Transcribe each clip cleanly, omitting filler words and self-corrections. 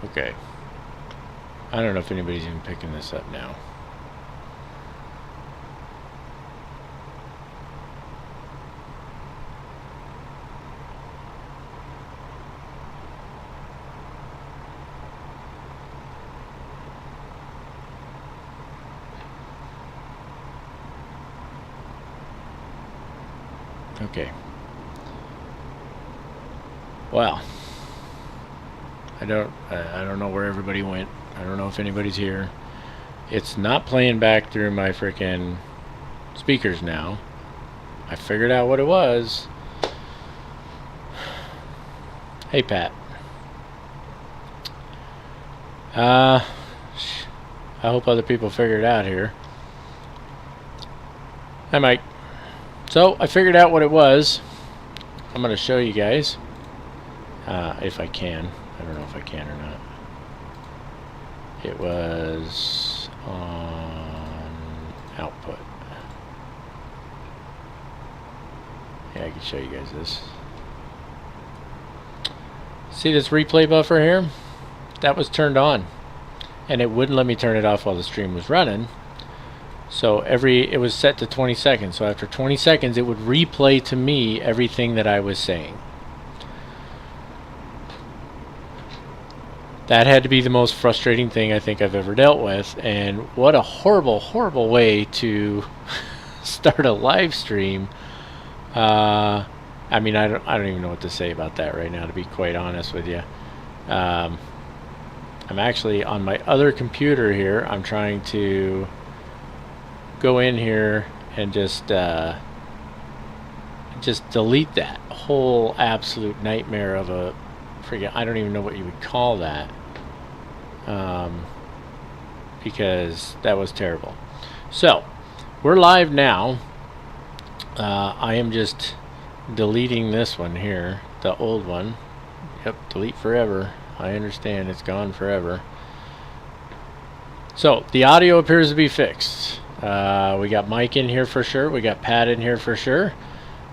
Okay. I don't know if anybody's even picking this up now. Okay. Well, I don't know where everybody went. I don't know if anybody's here. It's not playing back through my freaking speakers now. I figured out what it was. Hey, Pat. I hope other people figure it out here. Hi, Mike. So I figured out what it was. I'm going to show you guys, if I can. I don't know if I can or not. It was on output. Yeah, I can show you guys this. See this replay buffer here? That was turned on, and it wouldn't let me turn it off while the stream was running. So it was set to 20 seconds. So after 20 seconds, it would replay to me everything that I was saying. That had to be the most frustrating thing I think I've ever dealt with. And what a horrible, horrible way to start a live stream. I mean, I don't even know what to say about that right now, to be quite honest with you. I'm actually on my other computer here. I'm trying to go in here and just delete that whole absolute nightmare of a freaking, I don't even know what you would call that, because that was terrible. So we're live now. I am just deleting this one here, the old one. Yep, delete forever. I understand, it's gone forever. So the audio appears to be fixed. We got Mike in here for sure. We got Pat in here for sure.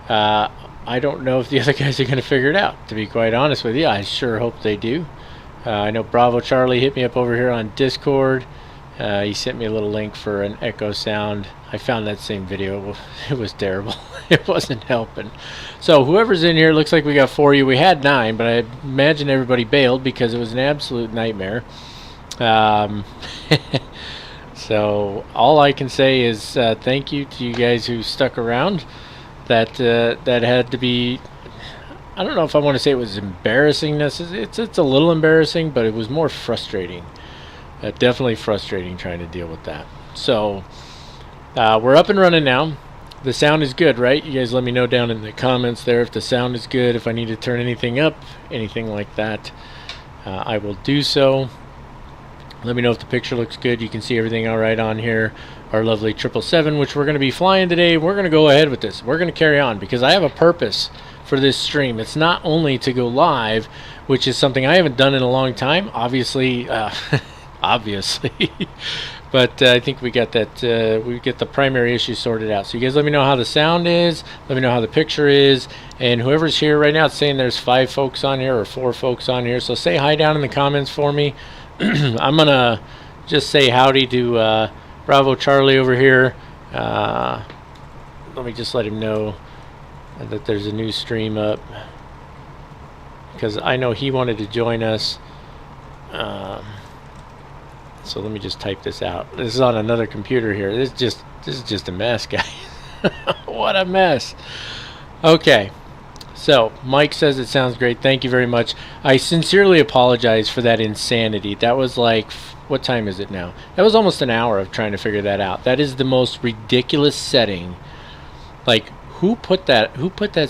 I don't know if the other guys are going to figure it out, to be quite honest with you. I sure hope they do. I know Bravo Charlie hit me up over here on Discord. He sent me a little link for an echo sound. I found that same video. It was terrible. It wasn't helping. So whoever's in here, looks like we got 4 of you. We had 9, but I imagine everybody bailed because it was an absolute nightmare. So all I can say is thank you to you guys who stuck around. That had to be, I don't know if I want to say it was embarrassing. It's a little embarrassing, but it was more frustrating. Definitely frustrating trying to deal with that. So we're up and running now. The sound is good, right? You guys let me know down in the comments there if the sound is good, if I need to turn anything up, anything like that. I will do so. Let me know if the picture looks good. You can see everything all right on here. Our lovely 777, which we're going to be flying today. We're going to go ahead with this. We're going to carry on because I have a purpose for this stream. It's not only to go live, which is something I haven't done in a long time, obviously, obviously. But I think we got that. We get the primary issue sorted out. So you guys let me know how the sound is. Let me know how the picture is. And whoever's here right now, it's saying there's 5 folks on here or 4 folks on here. So say hi down in the comments for me. I'm going to just say howdy to Bravo Charlie over here. Let me just let him know that there's a new stream up, because I know he wanted to join us. So let me just type this out. This is on another computer here. This is just a mess, guys. What a mess. Okay. So, Mike says it sounds great. Thank you very much. I sincerely apologize for that insanity. That was like, what time is it now? That was almost an hour of trying to figure that out. That is the most ridiculous setting. Like, who put that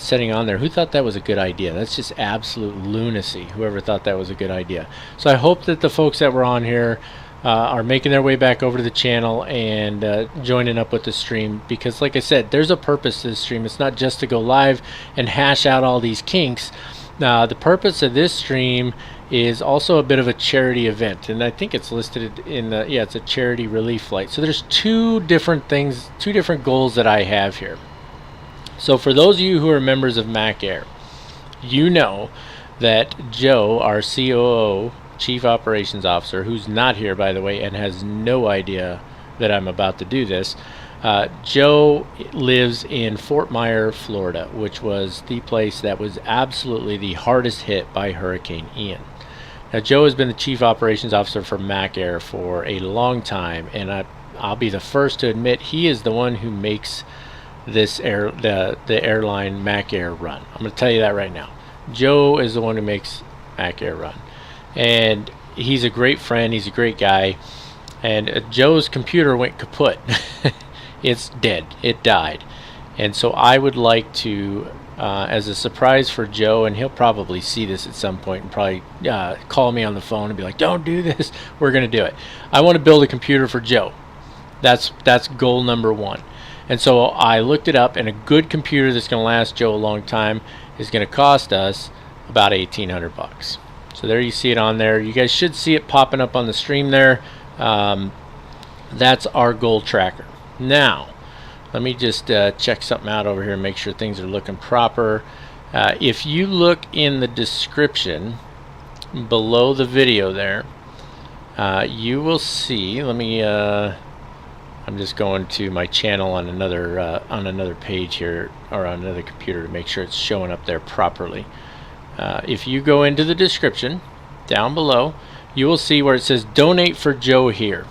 setting on there? Who thought that was a good idea? That's just absolute lunacy, whoever thought that was a good idea. So I hope that the folks that were on here are making their way back over to the channel and joining up with the stream, because like I said, there's a purpose to this stream. It's not just to go live and hash out all these kinks. The purpose of this stream is also a bit of a charity event, and I think it's listed in the, yeah, it's a charity relief flight. So there's 2 different things, 2 different goals that I have here. So for those of you who are members of Mac Air, you know that Joe, our COO, Chief Operations Officer, who's not here, by the way, and has no idea that I'm about to do this. Joe lives in Fort Myers, Florida, which was the place that was absolutely the hardest hit by Hurricane Ian. Now, Joe has been the Chief Operations Officer for Mac Air for a long time, and I'll be the first to admit he is the one who makes this the airline Mac Air run. I'm going to tell you that right now. Joe is the one who makes Mac Air run, and he's a great friend. He's a great guy, and Joe's computer went kaput. It's dead. It died. And so I would like to, as a surprise for Joe, and he'll probably see this at some point and probably call me on the phone and be like, don't do this. We're going to do it. I want to build a computer for Joe. That's goal number one. And so I looked it up, and a good computer that's going to last Joe a long time is going to cost us about $1,800. So there you see it on there. You guys should see it popping up on the stream there. That's our goal tracker. Now, let me just check something out over here and make sure things are looking proper. If you look in the description below the video there, you will see, I'm just going to my channel on another page here, or on another computer, to make sure it's showing up there properly. If you go into the description down below, you will see where it says donate for Joe here.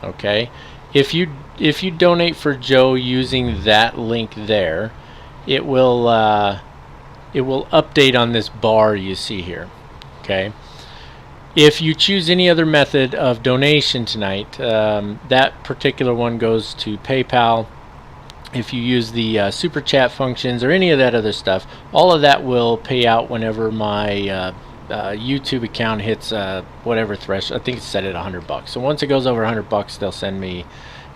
Okay, if you donate for Joe using that link there, it will update on this bar you see here. Okay, if you choose any other method of donation tonight, that particular one goes to PayPal. If you use the super chat functions or any of that other stuff, all of that will pay out whenever my YouTube account hits whatever threshold. I think it's set at $100. So once it goes over $100, they'll send me,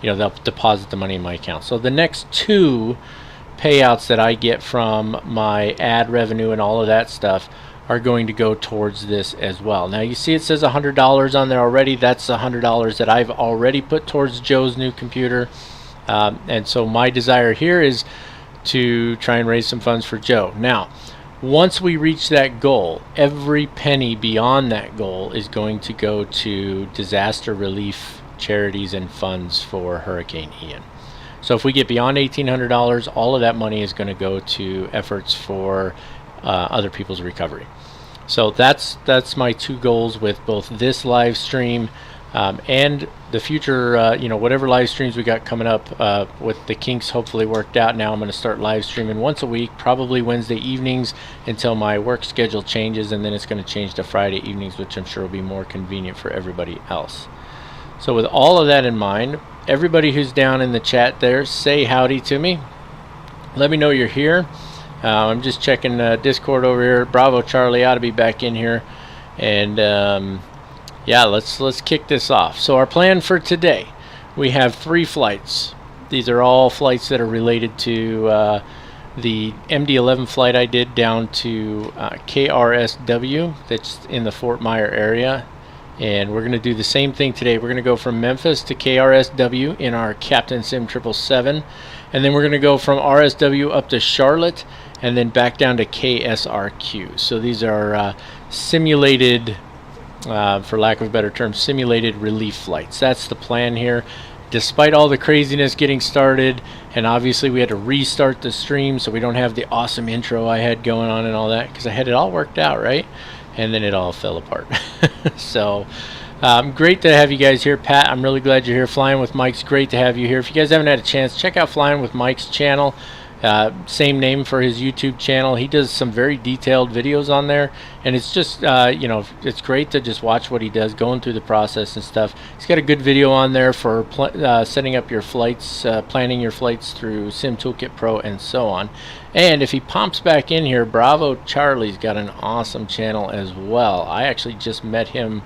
they'll deposit the money in my account. So the next two payouts that I get from my ad revenue and all of that stuff are going to go towards this as well. Now you see it says $100 on there already. That's $100 that I've already put towards Joe's new computer. And so my desire here is to try and raise some funds for Joe. Now, once we reach that goal, every penny beyond that goal is going to go to disaster relief charities and funds for Hurricane Ian. So if we get beyond $1,800, all of that money is going to go to efforts for other people's recovery. So that's my two goals with both this live stream and the future, whatever live streams we got coming up with the kinks hopefully worked out. Now I'm going to start live streaming once a week, probably Wednesday evenings until my work schedule changes, and then it's going to change to Friday evenings, which I'm sure will be more convenient for everybody else. So with all of that in mind, everybody who's down in the chat there, say howdy to me. Let me know you're here. I'm just checking Discord over here. Bravo Charlie ought to be back in here. And yeah, let's kick this off. So our plan for today, we have 3 flights. These are all flights that are related to the MD-11 flight I did down to KRSW, that's in the Fort Myers area. And we're going to do the same thing today. We're going to go from Memphis to KRSW in our Captain Sim 777. And then we're going to go from RSW up to Charlotte and then back down to KSRQ. So these are simulated, for lack of a better term, simulated relief flights. That's the plan here. Despite all the craziness getting started, and obviously we had to restart the stream so we don't have the awesome intro I had going on and all that, because I had it all worked out, right? And then it all fell apart. So great to have you guys here. Pat, I'm really glad you're here. Flying with Mike's great to have you here. If you guys haven't had a chance, check out Flying with Mike's channel. Same name for his YouTube channel. He does some very detailed videos on there, and it's just it's great to just watch what he does, going through the process and stuff. He's got a good video on there for setting up your flights, planning your flights through Sim Toolkit Pro and so on. And if he pops back in here, Bravo Charlie's got an awesome channel as well. I actually just met him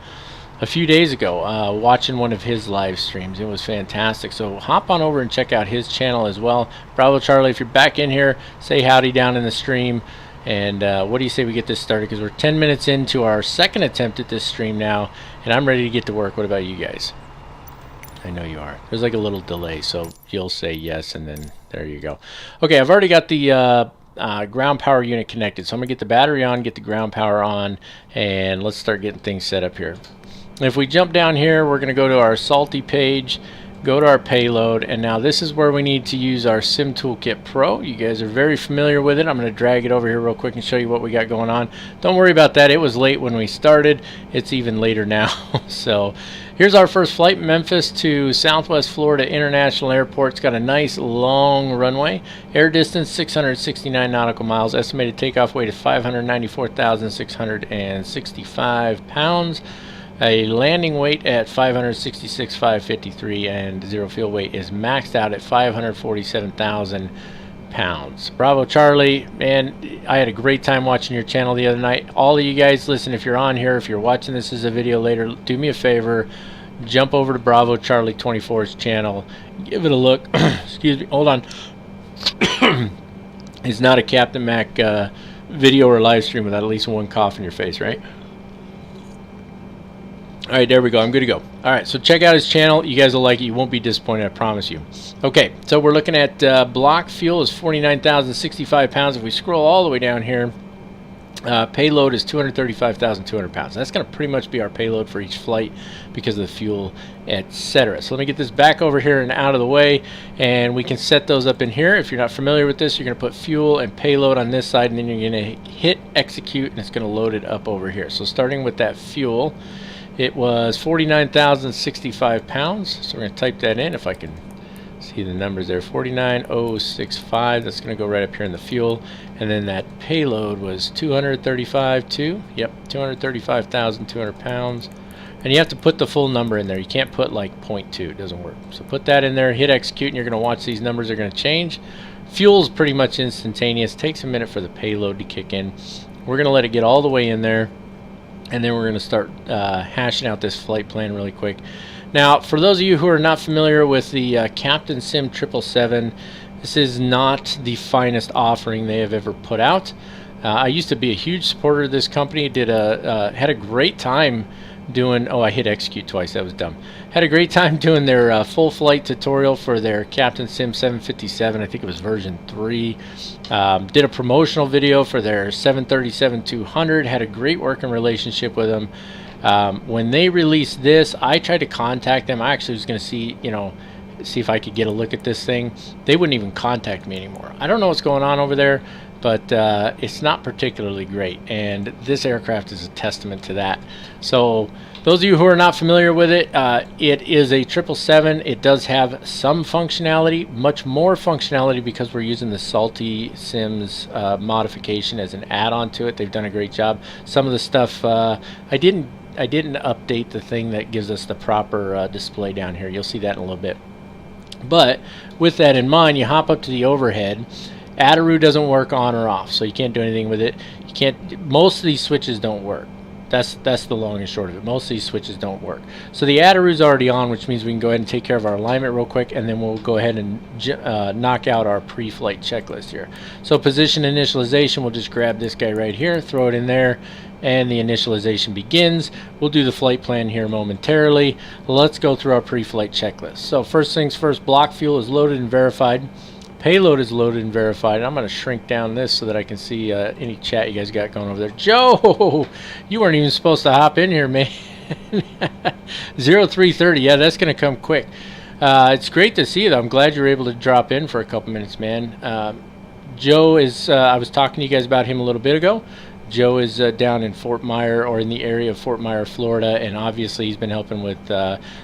a few days ago watching one of his live streams. It was fantastic. So hop on over and check out his channel as well. Bravo Charlie, if you're back in here, say howdy down in the stream. And what do you say we get this started? Because we're 10 minutes into our second attempt at this stream now, and I'm ready to get to work. What about you guys? I know you are. There's like a little delay, so you'll say yes, and then there you go. Okay, I've already got the ground power unit connected. So I'm going to get the battery on, get the ground power on, and let's start getting things set up here. If we jump down here, we're going to go to our Salty page, go to our payload, and now this is where we need to use our Sim Toolkit Pro. You guys are very familiar with it. I'm going to drag it over here real quick and show you what we got going on. Don't worry about that. It was late when we started. It's even later now. So here's our first flight, Memphis to Southwest Florida International Airport. It's got a nice long runway. Air distance 669 nautical miles. Estimated takeoff weight is 594,665 pounds. A landing weight at 566,553, and zero fuel weight is maxed out at 547,000 pounds. Bravo Charlie, man, I had a great time watching your channel the other night. All of you guys, listen, if you're on here, if you're watching this as a video later, do me a favor, jump over to Bravo Charlie 24's channel, give it a look. Excuse me, hold on. It's not a Captain Mac video or live stream without at least one cough in your face, right? All right, there we go. I'm good to go. All right, so check out his channel. You guys will like it. You won't be disappointed, I promise you. Okay, so we're looking at block fuel is 49,065 pounds. If we scroll all the way down here, payload is 235,200 pounds. That's going to pretty much be our payload for each flight because of the fuel, etc. So let me get this back over here and out of the way, and we can set those up in here. If you're not familiar with this, you're going to put fuel and payload on this side, and then you're going to hit execute, and it's going to load it up over here. So starting with that fuel, it was 49,065 pounds. So we're going to type that in if I can see the numbers there. 49,065. That's going to go right up here in the fuel. And then that payload was 235,200 pounds. And you have to put the full number in there. You can't put like 0.2. It doesn't work. So put that in there, hit execute, and you're going to watch these numbers are going to change. Fuel's pretty much instantaneous. Takes a minute for the payload to kick in. We're going to let it get all the way in there, and then we're going to start hashing out this flight plan really quick. Now, for those of you who are not familiar with the Captain Sim 777, this is not the finest offering they have ever put out. I used to be a huge supporter of this company. Had a great time doing, oh, I hit execute twice, that was dumb. Had a great time doing their full flight tutorial for their Captain Sim 757, I think it was version 3. Did a promotional video for their 737-200, had a great working relationship with them. When they released this, I tried to contact them. I actually was going to see if I could get a look at this thing. They wouldn't even contact me anymore. I don't know what's going on over there, but it's not particularly great, and this aircraft is a testament to that. So those of you who are not familiar with it, it is a 777. It does have some functionality, much more functionality, because we're using the Salty Sims modification as an add-on to it. They've done a great job. Some of the stuff I didn't update the thing that gives us the proper display down here. You'll see that in a little bit. But with that in mind, you hop up to the overhead. Aorous doesn't work on or off, so you can't do anything with it. You can't. Most of these switches don't work. That's the long and short of it. Most of these switches don't work. So the Aorous is already on, which means we can go ahead and take care of our alignment real quick, and then we'll go ahead and knock out our pre-flight checklist here. So position initialization, we'll just grab this guy right here, throw it in there, and the initialization begins. We'll do the flight plan here momentarily. Let's go through our pre-flight checklist. So first things first, block fuel is loaded and verified. Payload is loaded and verified. I'm going to shrink down this so that I can see any chat you guys got going over there. Joe, you weren't even supposed to hop in here, man. 0330, yeah, that's going to come quick. It's great to see you, though. I'm glad you were able to drop in for a couple minutes, man. Joe is, I was talking to you guys about him a little bit ago. Joe is down in Fort Myer, or in the area of Fort Myer, Florida, and obviously he's been helping with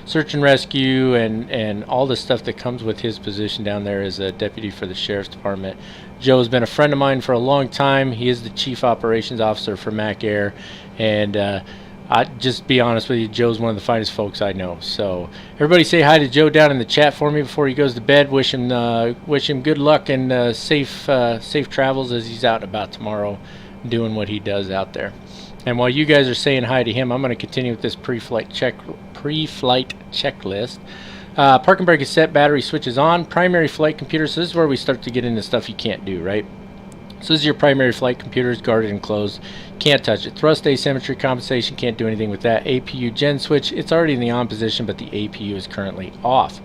search and rescue and all the stuff that comes with his position down there as a deputy for the Sheriff's Department. Joe has been a friend of mine for a long time. He is the Chief Operations Officer for Mac Air, and I just be honest with you, Joe's one of the finest folks I know. So everybody say hi to Joe down in the chat for me before he goes to bed. Wish him good luck and safe travels as he's out and about tomorrow, doing what he does out there. And while you guys are saying hi to him, I'm going to continue with this pre-flight checklist. Park and brake is set, battery switch is on, primary flight computer. So this is where we start to get into stuff you can't do, right? So this is your primary flight computer, is guarded and closed. Can't touch it. Thrust asymmetry compensation, can't do anything with that. APU gen switch, it's already in the on position, but the APU is currently off.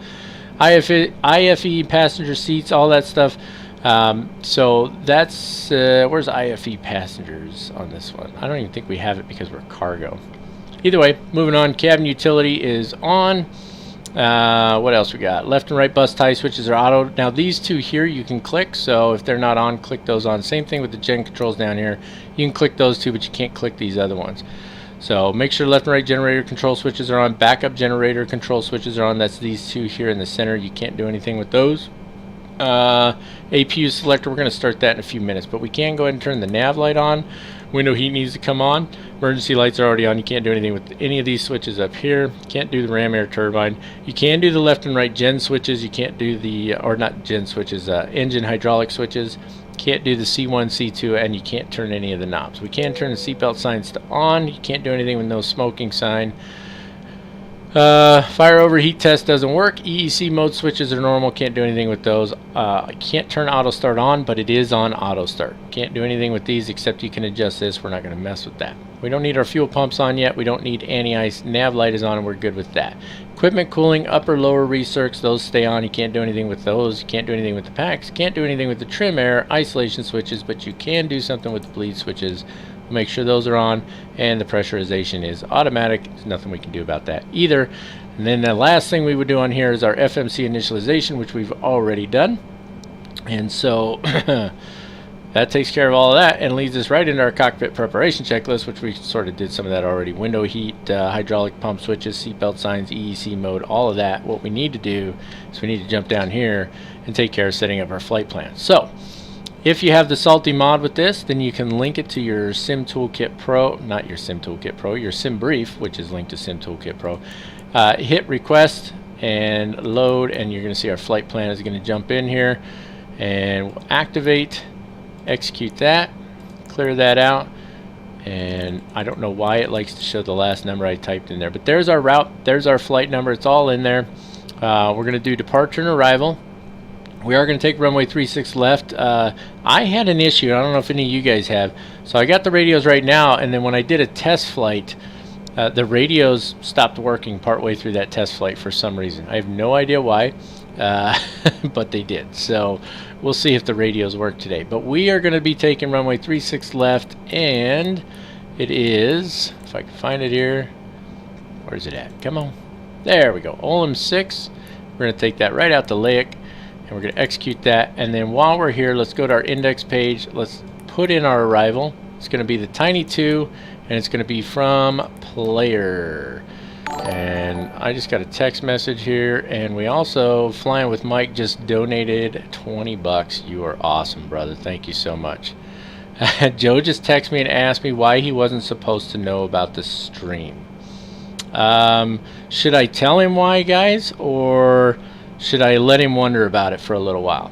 IFE passenger seats, all that stuff. So that's where's IFE passengers on this one? I don't even think we have it because we're cargo. Either way, moving on. Cabin utility is on. What else we got? Left and right bus tie switches are auto. Now these two here you can click, so if they're not on, click those on. Same thing with the gen controls down here. You can click those two, but you can't click these other ones. So make sure left and right generator control switches are on. Backup generator control switches are on. That's these two here in the center. You can't do anything with those. APU selector, we're going to start that in a few minutes, but we can go ahead and turn the nav light on. Window heat needs to come on. Emergency lights are already on. You can't do anything with any of these switches up here. Can't do the ram air turbine. You can do the left and right gen switches. You can't do the, or not gen switches, engine hydraulic switches. Can't do the C1, C2, and you can't turn any of the knobs. We can turn the seatbelt signs to on. You can't do anything with no smoking sign. Fire overheat test doesn't work. EEC mode switches are normal. Can't do anything with those. I can't turn auto start on, but it is on auto start. Can't do anything with these except you can adjust this. We're not going to mess with that. We don't need our fuel pumps on yet. We don't need anti-ice. Nav light is on and we're good with that. Equipment cooling, upper lower recircs, those stay on. You can't do anything with those. You can't do anything with the packs. Can't do anything with the trim air isolation switches, but you can do something with the bleed switches. Make sure those are on, and the pressurization is automatic. There's nothing we can do about that either. And then the last thing we would do on here is our FMC initialization, which we've already done. And so that takes care of all of that and leads us right into our cockpit preparation checklist, which we sort of did some of that already. Window heat, hydraulic pump switches, seatbelt signs, EEC mode, all of that. What we need to do is we need to jump down here and take care of setting up our flight plan. So if you have the Salty mod with this, then you can link it to your Sim Toolkit Pro, not your Sim Toolkit Pro, your Sim Brief, which is linked to Sim Toolkit Pro. Hit request and load, and you're going to see our flight plan is going to jump in here, and we'll activate, execute that, clear that out, and I don't know why it likes to show the last number I typed in there, but there's our route, there's our flight number, it's all in there. We're going to do departure and arrival. We are going to take runway 36 left. I had an issue. I don't know if any of you guys have. So I got the radios right now, and then when I did a test flight, the radios stopped working partway through that test flight for some reason. I have no idea why, but they did. So we'll see if the radios work today. But we are going to be taking runway 36 left, and it is, if I can find it here, where's it at? Come on. There we go. Olem 6. We're going to take that right out to Laic. And we're going to execute that, and then while we're here, let's go to our index page. Let's put in our arrival. It's going to be the Tiny 2, and it's going to be from player. And I just got a text message here, and we also, Flying with Mike just donated 20 bucks. You are awesome, brother. Thank you so much. Joe just texted me and asked me why he wasn't supposed to know about the stream. Should I tell him why, guys, or should I let him wonder about it for a little while?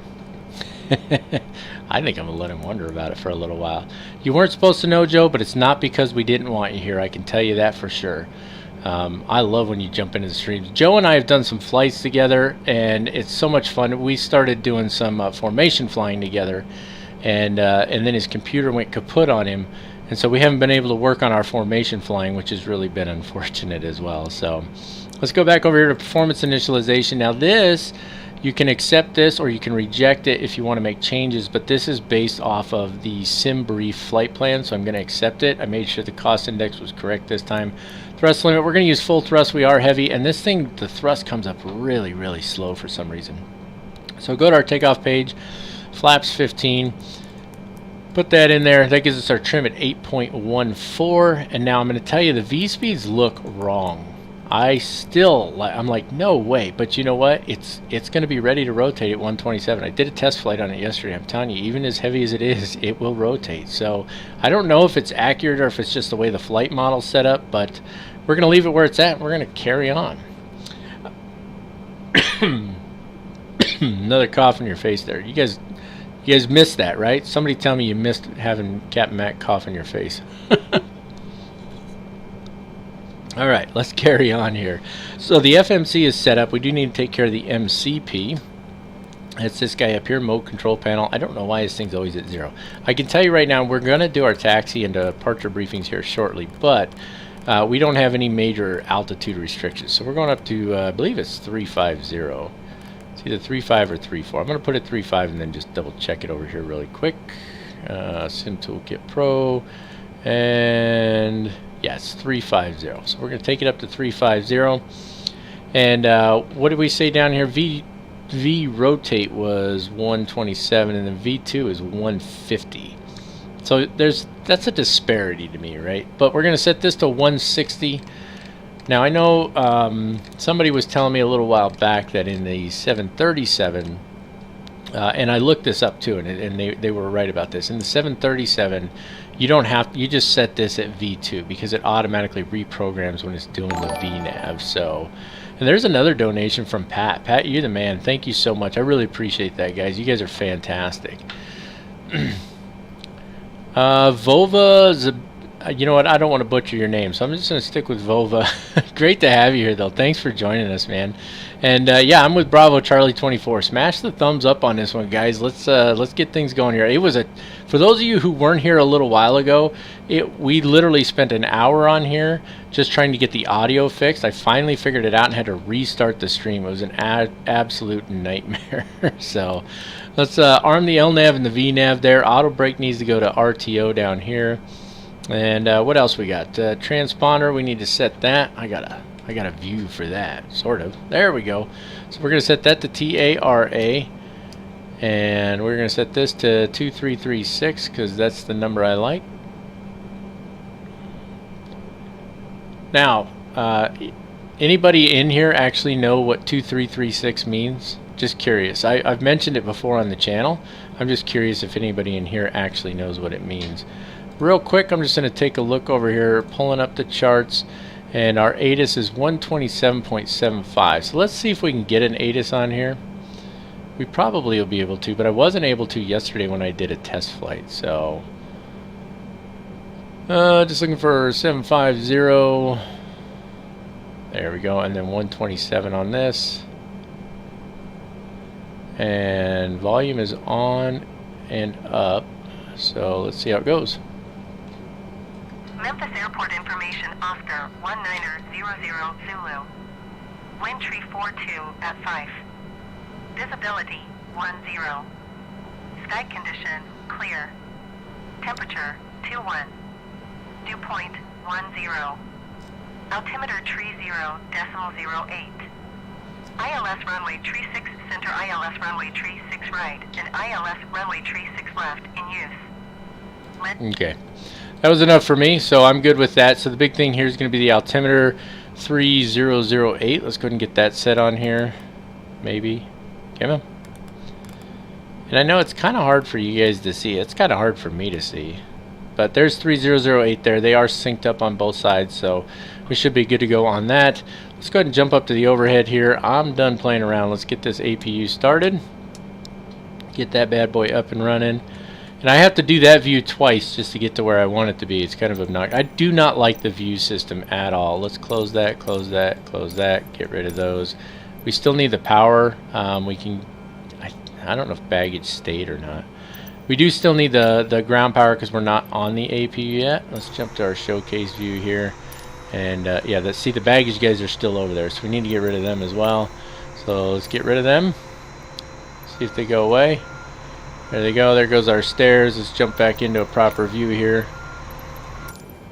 I think I'm going to let him wonder about it for a little while. You weren't supposed to know, Joe, but it's not because we didn't want you here. I can tell you that for sure. I love when you jump into the streams. Joe and I have done some flights together, and it's so much fun. We started doing some formation flying together, and then his computer went kaput on him, and so we haven't been able to work on our formation flying, which has really been unfortunate as well. So let's go back over here to performance initialization. Now this, you can accept this or you can reject it if you want to make changes, but this is based off of the Sim Brief flight plan, so I'm going to accept it. I made sure the cost index was correct this time. Thrust limit, we're going to use full thrust. We are heavy, and this thing, the thrust comes up really, really slow for some reason. So go to our takeoff page, flaps 15. Put that in there. That gives us our trim at 8.14, and now I'm going to tell you the V-speeds look wrong. I'm like, no way, but you know what? It's going to be ready to rotate at 127. I did a test flight on it yesterday. I'm telling you, even as heavy as it is, it will rotate. So I don't know if it's accurate or if it's just the way the flight model's set up, but we're going to leave it where it's at, and we're going to carry on. Another cough in your face there. You guys missed that, right? Somebody tell me you missed having Captain Mac cough in your face. All right, let's carry on here. So the FMC is set up. We do need to take care of the MCP. It's this guy up here, mode control panel. I don't know why this thing's always at 0. I can tell you right now, we're going to do our taxi and departure briefings here shortly, but we don't have any major altitude restrictions. So we're going up to, I believe it's 350. It's either 3.5 or 3.4. I'm going to put it 3.5 and then just double check it over here really quick. Sim Toolkit Pro, and yes, 3.50. So we're going to take it up to 3.50. And what did we say down here? V rotate was 127, and then V2 is 150. So that's a disparity to me, right? But we're going to set this to 160. Now I know somebody was telling me a little while back that in the 737, and I looked this up too, and they were right about this. In the 737, you just set this at V2 because it automatically reprograms when it's doing the VNav. So, and there's another donation from Pat. Pat, you're the man. Thank you so much. I really appreciate that, guys. You guys are fantastic. Vova, you know what? I don't want to butcher your name, so I'm just going to stick with Vova. Great to have you here, though. Thanks for joining us, man. And yeah, I'm with Bravo Charlie 24. Smash the thumbs up on this one, guys. Let's get things going here. It was for those of you who weren't here a little while ago, we literally spent an hour on here just trying to get the audio fixed. I finally figured it out and had to restart the stream. It was an absolute nightmare. So let's arm the LNAV and the VNav there. Auto brake needs to go to RTO down here. And what else we got? Transponder, we need to set that. I got a view for that, sort of. There we go. So we're going to set that to TARA. And we're going to set this to 2336 because that's the number I like. Now, anybody in here actually know what 2336 means? Just curious. I've mentioned it before on the channel. I'm just curious if anybody in here actually knows what it means. Real quick, I'm just going to take a look over here, pulling up the charts, and our ATIS is 127.75. So let's see if we can get an ATIS on here. We probably will be able to, but I wasn't able to yesterday when I did a test flight. So just looking for 750. There we go, and then 127 on this. And volume is on and up. So let's see how it goes. Memphis Airport information, Oscar 1900 Zulu. Wind tree 42 at 5. Visibility 10. Sky condition clear. Temperature 21. Dew point 10. Altimeter tree 0.08. ILS runway tree 6 center, ILS runway tree 6 right, and ILS runway tree 6 left in use. Okay. That was enough for me, so I'm good with that. So the big thing here is going to be the altimeter 3008. Let's go ahead and get that set on here. Maybe. Come on. And I know it's kind of hard for you guys to see. It's kind of hard for me to see. But there's 3008 there. They are synced up on both sides, so we should be good to go on that. Let's go ahead and jump up to the overhead here. I'm done playing around. Let's get this APU started. Get that bad boy up and running. And I have to do that view twice just to get to where I want it to be. It's kind of obnoxious. I do not like the view system at all. Let's close that, close that, close that. Get rid of those. We still need the power. We can... I don't know if baggage stayed or not. We do still need the ground power because we're not on the APU yet. Let's jump to our showcase view here. And yeah, see the baggage guys are still over there. So we need to get rid of them as well. So let's get rid of them. See if they go away. There they go. There goes our stairs. Let's jump back into a proper view here.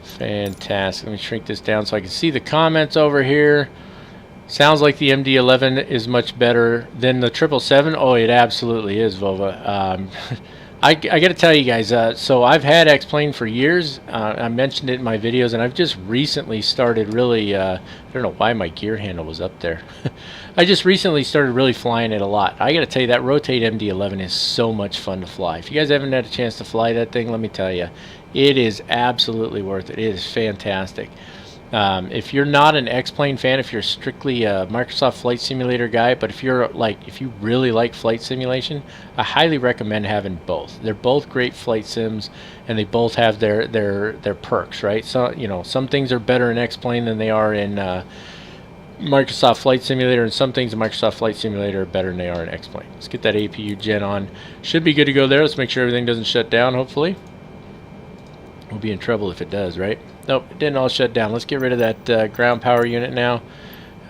Fantastic. Let me shrink this down so I can see the comments over here. Sounds like the MD-11 is much better than the 777. Oh, it absolutely is, Vova. I got to tell you guys, so I've had X-Plane for years. I mentioned it in my videos, and I've just recently started really, I don't know why my gear handle was up there. I just recently started really flying it a lot. I got to tell you, that Rotate MD-11 is so much fun to fly. If you guys haven't had a chance to fly that thing, let me tell you, it is absolutely worth it. It is fantastic. If you're not an X-Plane fan, if you're strictly a Microsoft Flight Simulator guy, but if you really like flight simulation, I highly recommend having both. They're both great flight sims, and they both have their perks, right? So some things are better in X-Plane than they are in Microsoft Flight Simulator, and some things in Microsoft Flight Simulator are better than they are in X-Plane. Let's get that APU gen on. Should be good to go there. Let's make sure everything doesn't shut down, hopefully. We'll be in trouble if it does, right? Nope, it didn't all shut down. Let's get rid of that ground power unit now.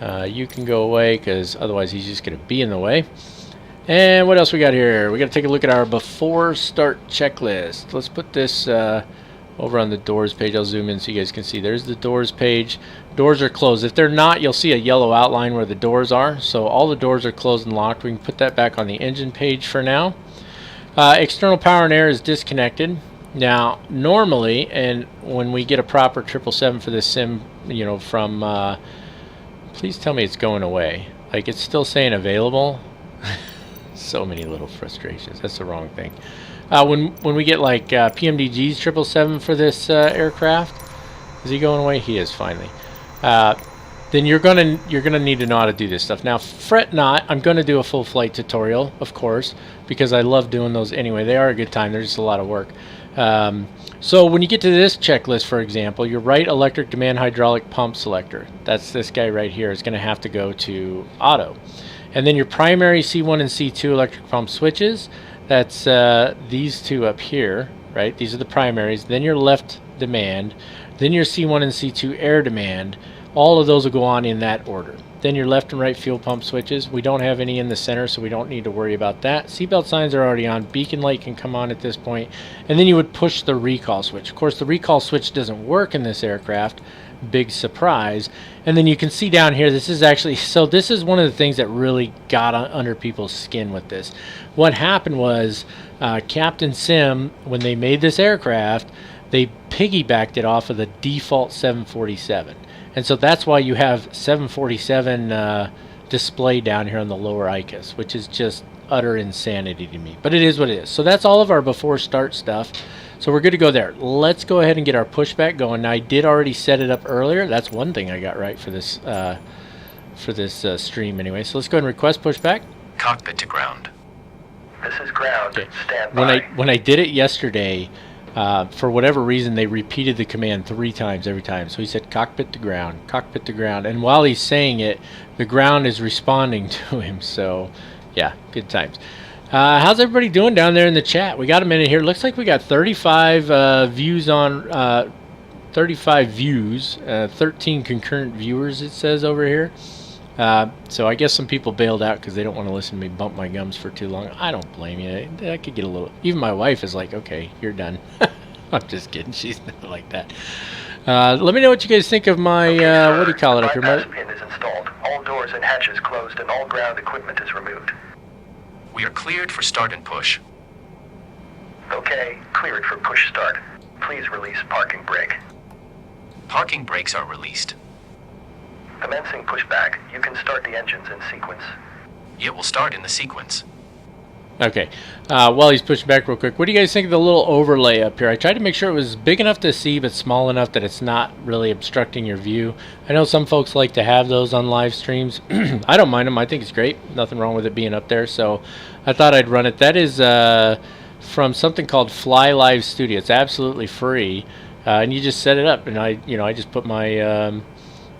You can go away because otherwise he's just going to be in the way. And what else we got here? We got to take a look at our before start checklist. Let's put this over on the doors page. I'll zoom in so you guys can see. There's the doors page. Doors are closed. If they're not, you'll see a yellow outline where the doors are. So all the doors are closed and locked. We can put that back on the engine page for now. External power and air is disconnected. Now, normally, and when we get a proper 777 for this sim, you know, from, please tell me it's going away. Like, it's still saying available. So many little frustrations. That's the wrong thing. When we get like PMDG's 777 for this aircraft, is he going away? He is finally. Then you're gonna need to know how to do this stuff. Now, fret not. I'm gonna do a full flight tutorial, of course, because I love doing those anyway. They are a good time. They're just a lot of work. So when you get to this checklist, for example, your right electric demand hydraulic pump selector. That's this guy right here. Is going to have to go to auto. And then your primary C1 and C2 electric pump switches, that's these two up here, right? These are the primaries. Then your left demand, then your C1 and C2 air demand. All of those will go on in that order. Then your left and right fuel pump switches. We don't have any in the center, so we don't need to worry about that. Seatbelt signs are already on. Beacon light can come on at this point. And then you would push the recall switch. Of course, the recall switch doesn't work in this aircraft. Big surprise. And then you can see down here, this is actually, so this is one of the things that really got under people's skin with this. What happened was Captain Sim, when they made this aircraft, they piggybacked it off of the default 747. And so that's why you have 747 display down here on the lower ICAS, which is just utter insanity to me. But it is what it is. So that's all of our before start stuff. So we're good to go there. Let's go ahead and get our pushback going. Now, I did already set it up earlier. That's one thing I got right for this stream anyway. So let's go ahead and request pushback. Cockpit to ground. This is ground. Okay. Stand by. When I did it yesterday, for whatever reason, they repeated the command 3 times every time. So he said cockpit to ground, cockpit to ground. And while he's saying it, the ground is responding to him. So, yeah, good times. How's everybody doing down there in the chat? We got a minute here. Looks like we got 35 views on 35 views, 13 concurrent viewers, it says over here. So I guess some people bailed out because they don't want to listen to me bump my gums for too long. I don't blame you. I could get a little... Even my wife is like, okay, you're done. I'm just kidding. She's not like that. Let me know what you guys think of my, what do you call it up here, Mark? Pin is installed. All doors and hatches closed and all ground equipment is removed. We are cleared for start and push. Okay, cleared for push start. Please release parking brake. Parking brakes are released. Commencing pushback. You can start the engines in sequence. It will start in the sequence. Okay, while he's pushing back real quick, what do you guys think of the little overlay up here? I tried to make sure it was big enough to see, but small enough that it's not really obstructing your view. I know some folks like to have those on live streams. I don't mind them. I think it's great. Nothing wrong with it being up there, so I thought I'd run it. That is from something called Fly Live Studio. It's absolutely free, and you just set it up, and I just put my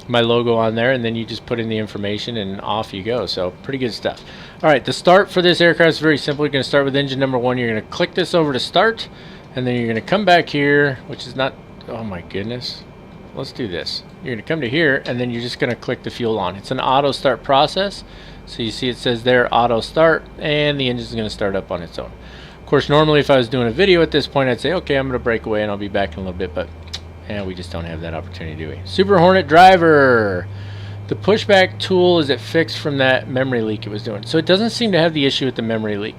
my logo on there, and then you just put in the information and off you go. So pretty good stuff. All right, the start for this aircraft is very simple. You're going to start with engine number 1. You're going to click this over to start, and then you're going to come back here, which is not, oh my goodness. Let's do this. You're going to come to here, and then you're just going to click the fuel on. It's an auto start process. So you see it says there auto start, and the engine is going to start up on its own. Of course, normally if I was doing a video at this point, I'd say, okay, I'm going to break away and I'll be back in a little bit, but we just don't have that opportunity, do we? Super Hornet driver. The pushback tool, is it fixed from that memory leak it was doing? So it doesn't seem to have the issue with the memory leak.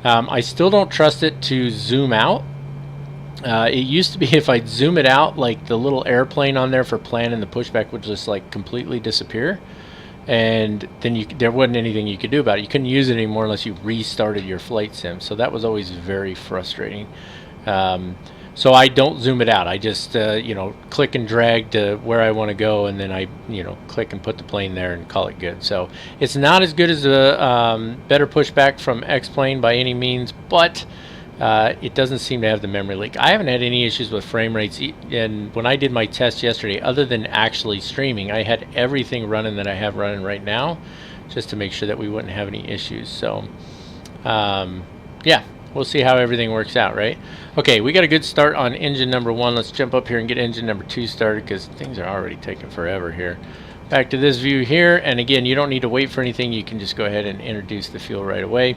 I still don't trust it to zoom out. It used to be if I'd zoom it out, like the little airplane on there for planning the pushback would just like completely disappear. And then there wasn't anything you could do about it. You couldn't use it anymore unless you restarted your flight sim. So that was always very frustrating. So I don't zoom it out. I just, click and drag to where I want to go, and then I, click and put the plane there and call it good. So it's not as good as the better pushback from X-Plane by any means, but it doesn't seem to have the memory leak. I haven't had any issues with frame rates, and when I did my test yesterday, other than actually streaming, I had everything running that I have running right now, just to make sure that we wouldn't have any issues. So, yeah. We'll see how everything works out, right? Okay, we got a good start on engine number 1. Let's jump up here and get engine number 2 started because things are already taking forever here. back to this view here, and again, you don't need to wait for anything. You can just go ahead and introduce the fuel right away,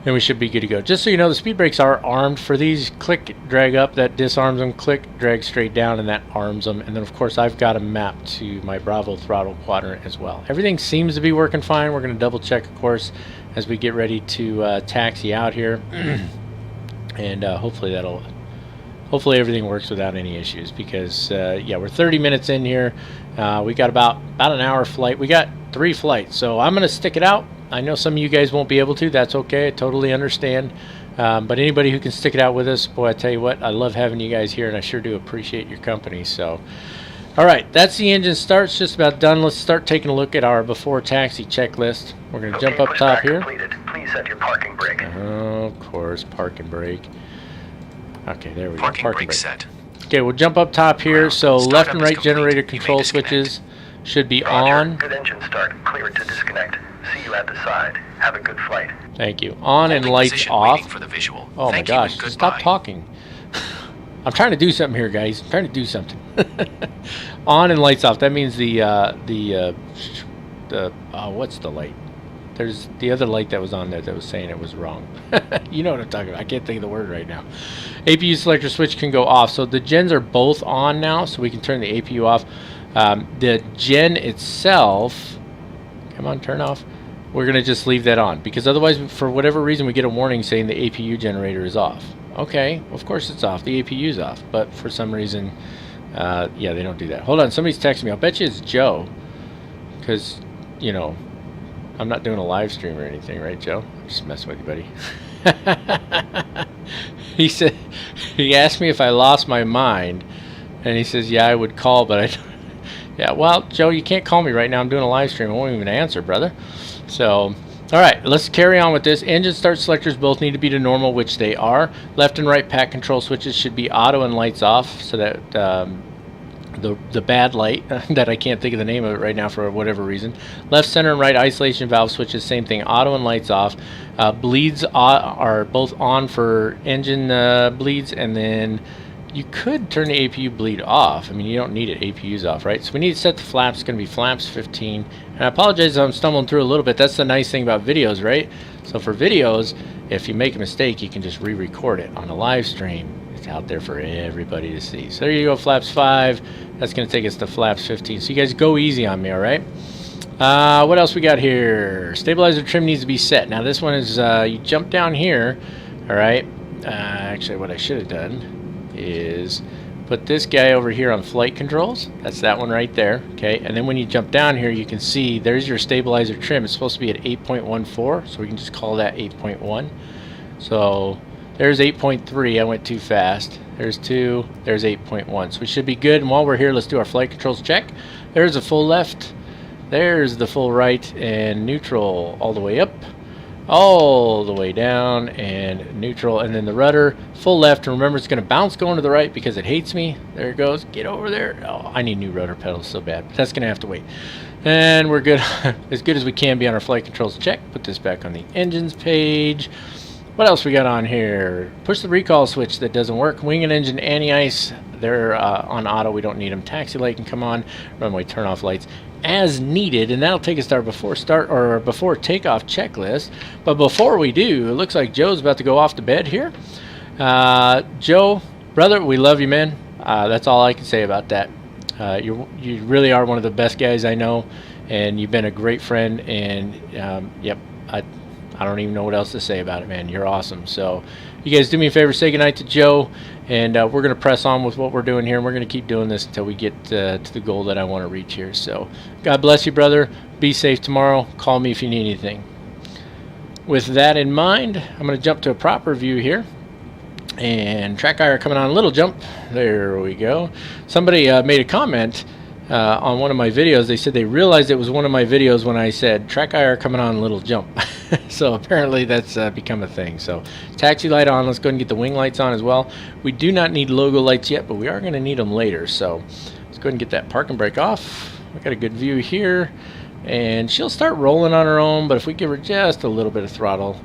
and we should be good to go. Just so you know, the speed brakes are armed for these. Click, drag up, that disarms them. Click, drag straight down, and that arms them. And then, of course, I've got a map to my Bravo throttle quadrant as well. Everything seems to be working fine. We're going to double check, of course, as we get ready to taxi out here, and hopefully everything works without any issues, because yeah, we're 30 minutes in here. We got about an hour flight. We got 3 flights, so I'm gonna stick it out. I know some of you guys won't be able to. That's okay. I totally understand. But anybody who can stick it out with us, boy, I tell you what, I love having you guys here, and I sure do appreciate your company. So, all right, that's the engine start. It's just about done. Let's start taking a look at our before taxi checklist. We're gonna jump up top here. Completed. Please set your parking brake. Of course, parking brake. Okay, there we go. Parking brake set. Okay, we'll jump up top here. Ground. So Startup left and is right complete. generator You may control disconnect. switches should be Roger. on. Good engine start. Cleared to disconnect. See you at the side. Have a good flight. Thank you. On and Holding lights position, off. waiting for the visual. Oh my Thank you and gosh, goodbye. stop talking. I'm trying to do something here, guys. I'm trying to do something. On and lights off. That means what's the light? There's the other light that was on there that was saying it was wrong. You know what I'm talking about. I can't think of the word right now. APU selector switch can go off. So the gens are both on now, so we can turn the APU off. The gen itself, come on, turn off. We're going to just leave that on, because otherwise, for whatever reason, we get a warning saying the APU generator is off. Okay, of course it's off. The APU is off, but for some reason, yeah, they don't do that. Hold on, somebody's texting me. I'll bet you it's Joe, because, you know, I'm not doing a live stream or anything, right, Joe? I'm just messing with you, buddy. He said, he asked me if I lost my mind, and he says, yeah, I would call, but I don't. Yeah, well, Joe, you can't call me right now. I'm doing a live stream. I won't even answer, brother. So, all right, let's carry on with this. Engine start selectors both need to be to normal, which they are. Left and right pack control switches should be auto and lights off, so that the bad light that I can't think of the name of it right now for whatever reason. Left, center, and right isolation valve switches, same thing, auto and lights off. Bleeds are both on for engine bleeds, and then you could turn the APU bleed off. I mean, you don't need it. APU's off, right? So we need to set the flaps. It's going to be flaps 15. And I apologize if I'm stumbling through a little bit. That's the nice thing about videos, right? So for videos, if you make a mistake, you can just re-record it. On a live stream, it's out there for everybody to see. So there you go, flaps 5. That's going to take us to flaps 15. So you guys go easy on me, all right? What else we got here? Stabilizer trim needs to be set. Now this one is, you jump down here, all right? Actually, what I should have done is put this guy over here on flight controls. That's that one right there, okay? And then when you jump down here, you can see there's your stabilizer trim. It's supposed to be at 8.14, so we can just call that 8.1. So there's 8.3. I went too fast. There's 2. There's 8.1. So we should be good. And while we're here, let's do our flight controls check. There's a full left. There's the full right, and neutral all the way up, all the way down, and neutral, and then the rudder full left. And remember, it's going to bounce going to the right because it hates me. There it goes. Get over there. Oh, I need new rudder pedals so bad, but that's going to have to wait. And we're good. As good as we can be on our flight controls check. Put this back on the engines page. What else we got on here? Push the recall switch that doesn't work. Wing and engine anti-ice, they're on auto. We don't need them. Taxi light can come on. Runway turn off lights as needed, and that'll take us to our before start or before takeoff checklist. But before we do, it looks like Joe's about to go off to bed here. Joe, brother, we love you, man. That's all I can say about that. You really are one of the best guys I know, and you've been a great friend. And yep, I don't even know what else to say about it, man. You're awesome. So you guys do me a favor, say goodnight to Joe, and we're going to press on with what we're doing here, and we're going to keep doing this until we get to the goal that I want to reach here. So God bless you, brother. Be safe tomorrow. Call me if you need anything. With that in mind, I'm going to jump to a proper view here. And track IR coming on a little jump. There we go. Somebody made a comment on one of my videos. They said they realized it was one of my videos when I said track IR coming on a little jump. So apparently that's become a thing. So taxi light on. Let's go ahead and get the wing lights on as well. We do not need logo lights yet, but we are going to need them later. So let's go ahead and get that parking brake off. We got a good view here, and she'll start rolling on her own, but if we give her just a little bit of throttle,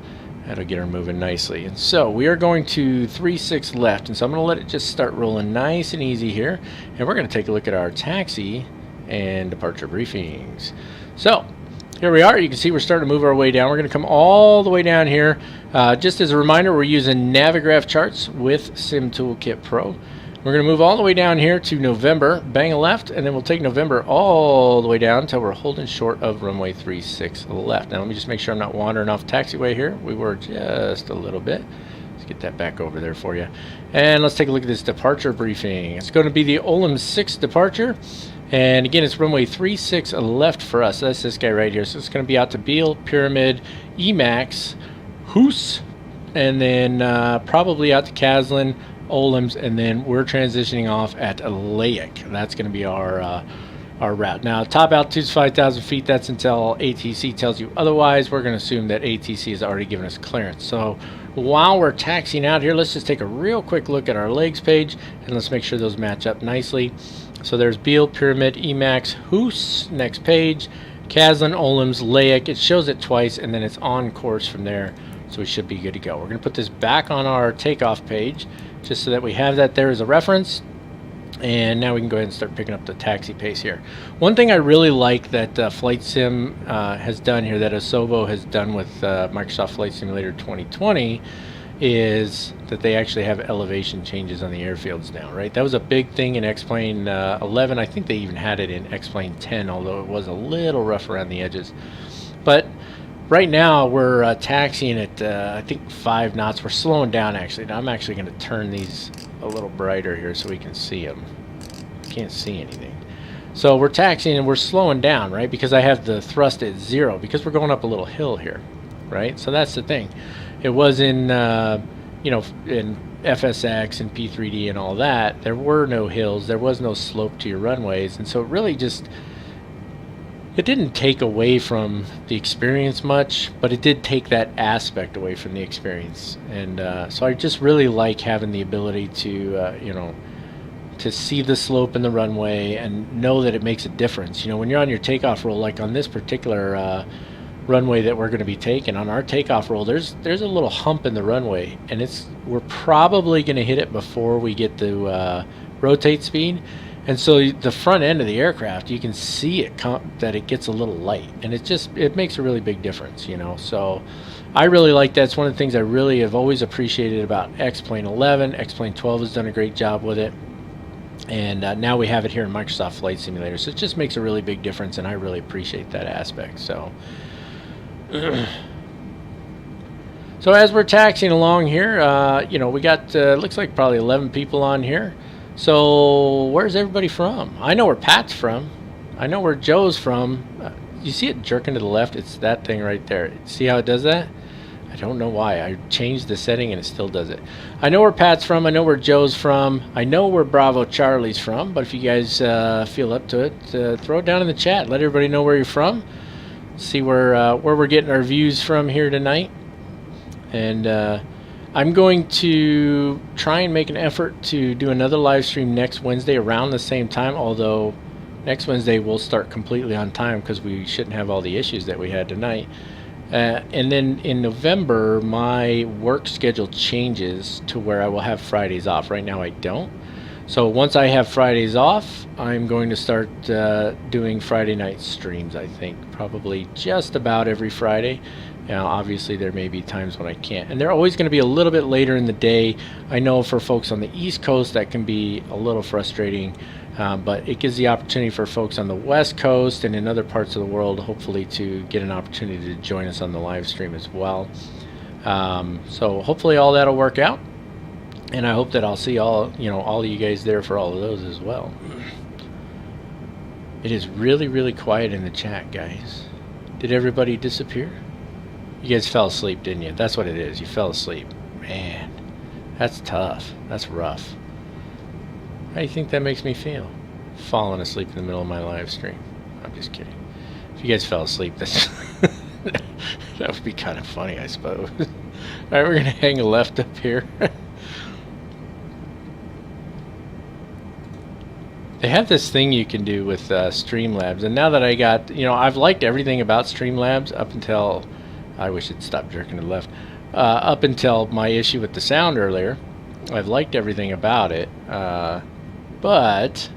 that'll get her moving nicely. And so we are going to 3.6 left, and so I'm going to let it just start rolling nice and easy here, and we're going to take a look at our taxi and departure briefings. So here we are. You can see we're starting to move our way down. We're going to come all the way down here. Just as a reminder, we're using Navigraph charts with Sim Toolkit Pro. We're going to move all the way down here to November, bang a left, and then we'll take November all the way down until we're holding short of runway 36 left. Now let me just make sure I'm not wandering off taxiway here. We were just a little bit. Let's get that back over there for you. And let's take a look at this departure briefing. It's going to be the Olim 6 departure. And again, it's runway 36 left for us. So that's this guy right here. So it's going to be out to Beale, Pyramid, Emacs, Hoos, and then probably out to Caslin, Olims, and then we're transitioning off at Laic. That's going to be our route. Now, top altitude is 5,000 feet. That's until ATC tells you otherwise. We're going to assume that ATC has already given us clearance. So while we're taxiing out here, let's just take a real quick look at our legs page, and let's make sure those match up nicely. So there's Beale, Pyramid, Emacs, Hoos, next page, Caslin, Olims, Laic. It shows it twice, and then it's on course from there. So we should be good to go. We're going to put this back on our takeoff page, just so that we have that there as a reference. And now we can go ahead and start picking up the taxi pace here. One thing I really like that Flight Sim has done here, that Asobo has done with Microsoft Flight Simulator 2020, is that they actually have elevation changes on the airfields now, right? That was a big thing in X-Plane 11. I think they even had it in X-Plane 10, although it was a little rough around the edges. But right now we're taxiing at I think 5 knots. We're slowing down actually. Now I'm actually going to turn these a little brighter here so we can see them. Can't see anything. So we're taxiing and we're slowing down, right? Because I have the thrust at 0 because we're going up a little hill here, right? So that's the thing. It was in you know, in FSX and P3D and all that, there were no hills, there was no slope to your runways, and so it really just, it didn't take away from the experience much, but it did take that aspect away from the experience. And so I just really like having the ability to, you know, to see the slope in the runway and know that it makes a difference. You know, when you're on your takeoff roll, like on this particular runway that we're going to be taking, on our takeoff roll, there's a little hump in the runway, and we're probably going to hit it before we get to rotate speed. And so the front end of the aircraft, you can see it that it gets a little light, and it makes a really big difference, you know. So I really like that. It's one of the things I really have always appreciated about X-Plane 11. X-Plane 12 has done a great job with it, and now we have it here in Microsoft Flight Simulator. So it just makes a really big difference, and I really appreciate that aspect. So so as we're taxiing along here, you know, we got looks like probably 11 people on here. So where's everybody from? I know where Pat's from. I know where Joe's from. You see it jerking to the left? It's that thing right there. See how it does that? I don't know why. I changed the setting and it still does it. I know where Pat's from. I know where Joe's from. I know where Bravo Charlie's from. But if you guys feel up to it, throw it down in the chat. Let everybody know where you're from. See where we're getting our views from here tonight. And I'm going to try and make an effort to do another live stream next Wednesday around the same time, although next Wednesday we'll start completely on time because we shouldn't have all the issues that we had tonight. And then in November, my work schedule changes to where I will have Fridays off. Right now I don't. So once I have Fridays off, I'm going to start doing Friday night streams, I think. Probably just about every Friday. Now, obviously, there may be times when I can't. And they're always going to be a little bit later in the day. I know for folks on the East Coast, that can be a little frustrating. But it gives the opportunity for folks on the West Coast and in other parts of the world, hopefully, to get an opportunity to join us on the live stream as well. So hopefully all that'll work out. And I hope that I'll see all of you guys there for all of those as well. It is really, really quiet in the chat, guys. Did everybody disappear? You guys fell asleep, didn't you? That's what it is. You fell asleep. Man, that's tough. That's rough. How do you think that makes me feel? Falling asleep in the middle of my live stream. I'm just kidding. If you guys fell asleep, that's that would be kind of funny, I suppose. All right, we're going to hang a left up here. They have this thing you can do with Streamlabs, and now that I got, I've liked everything about Streamlabs up until, I wish it stopped jerking to the left, up until my issue with the sound earlier. I've liked everything about it, but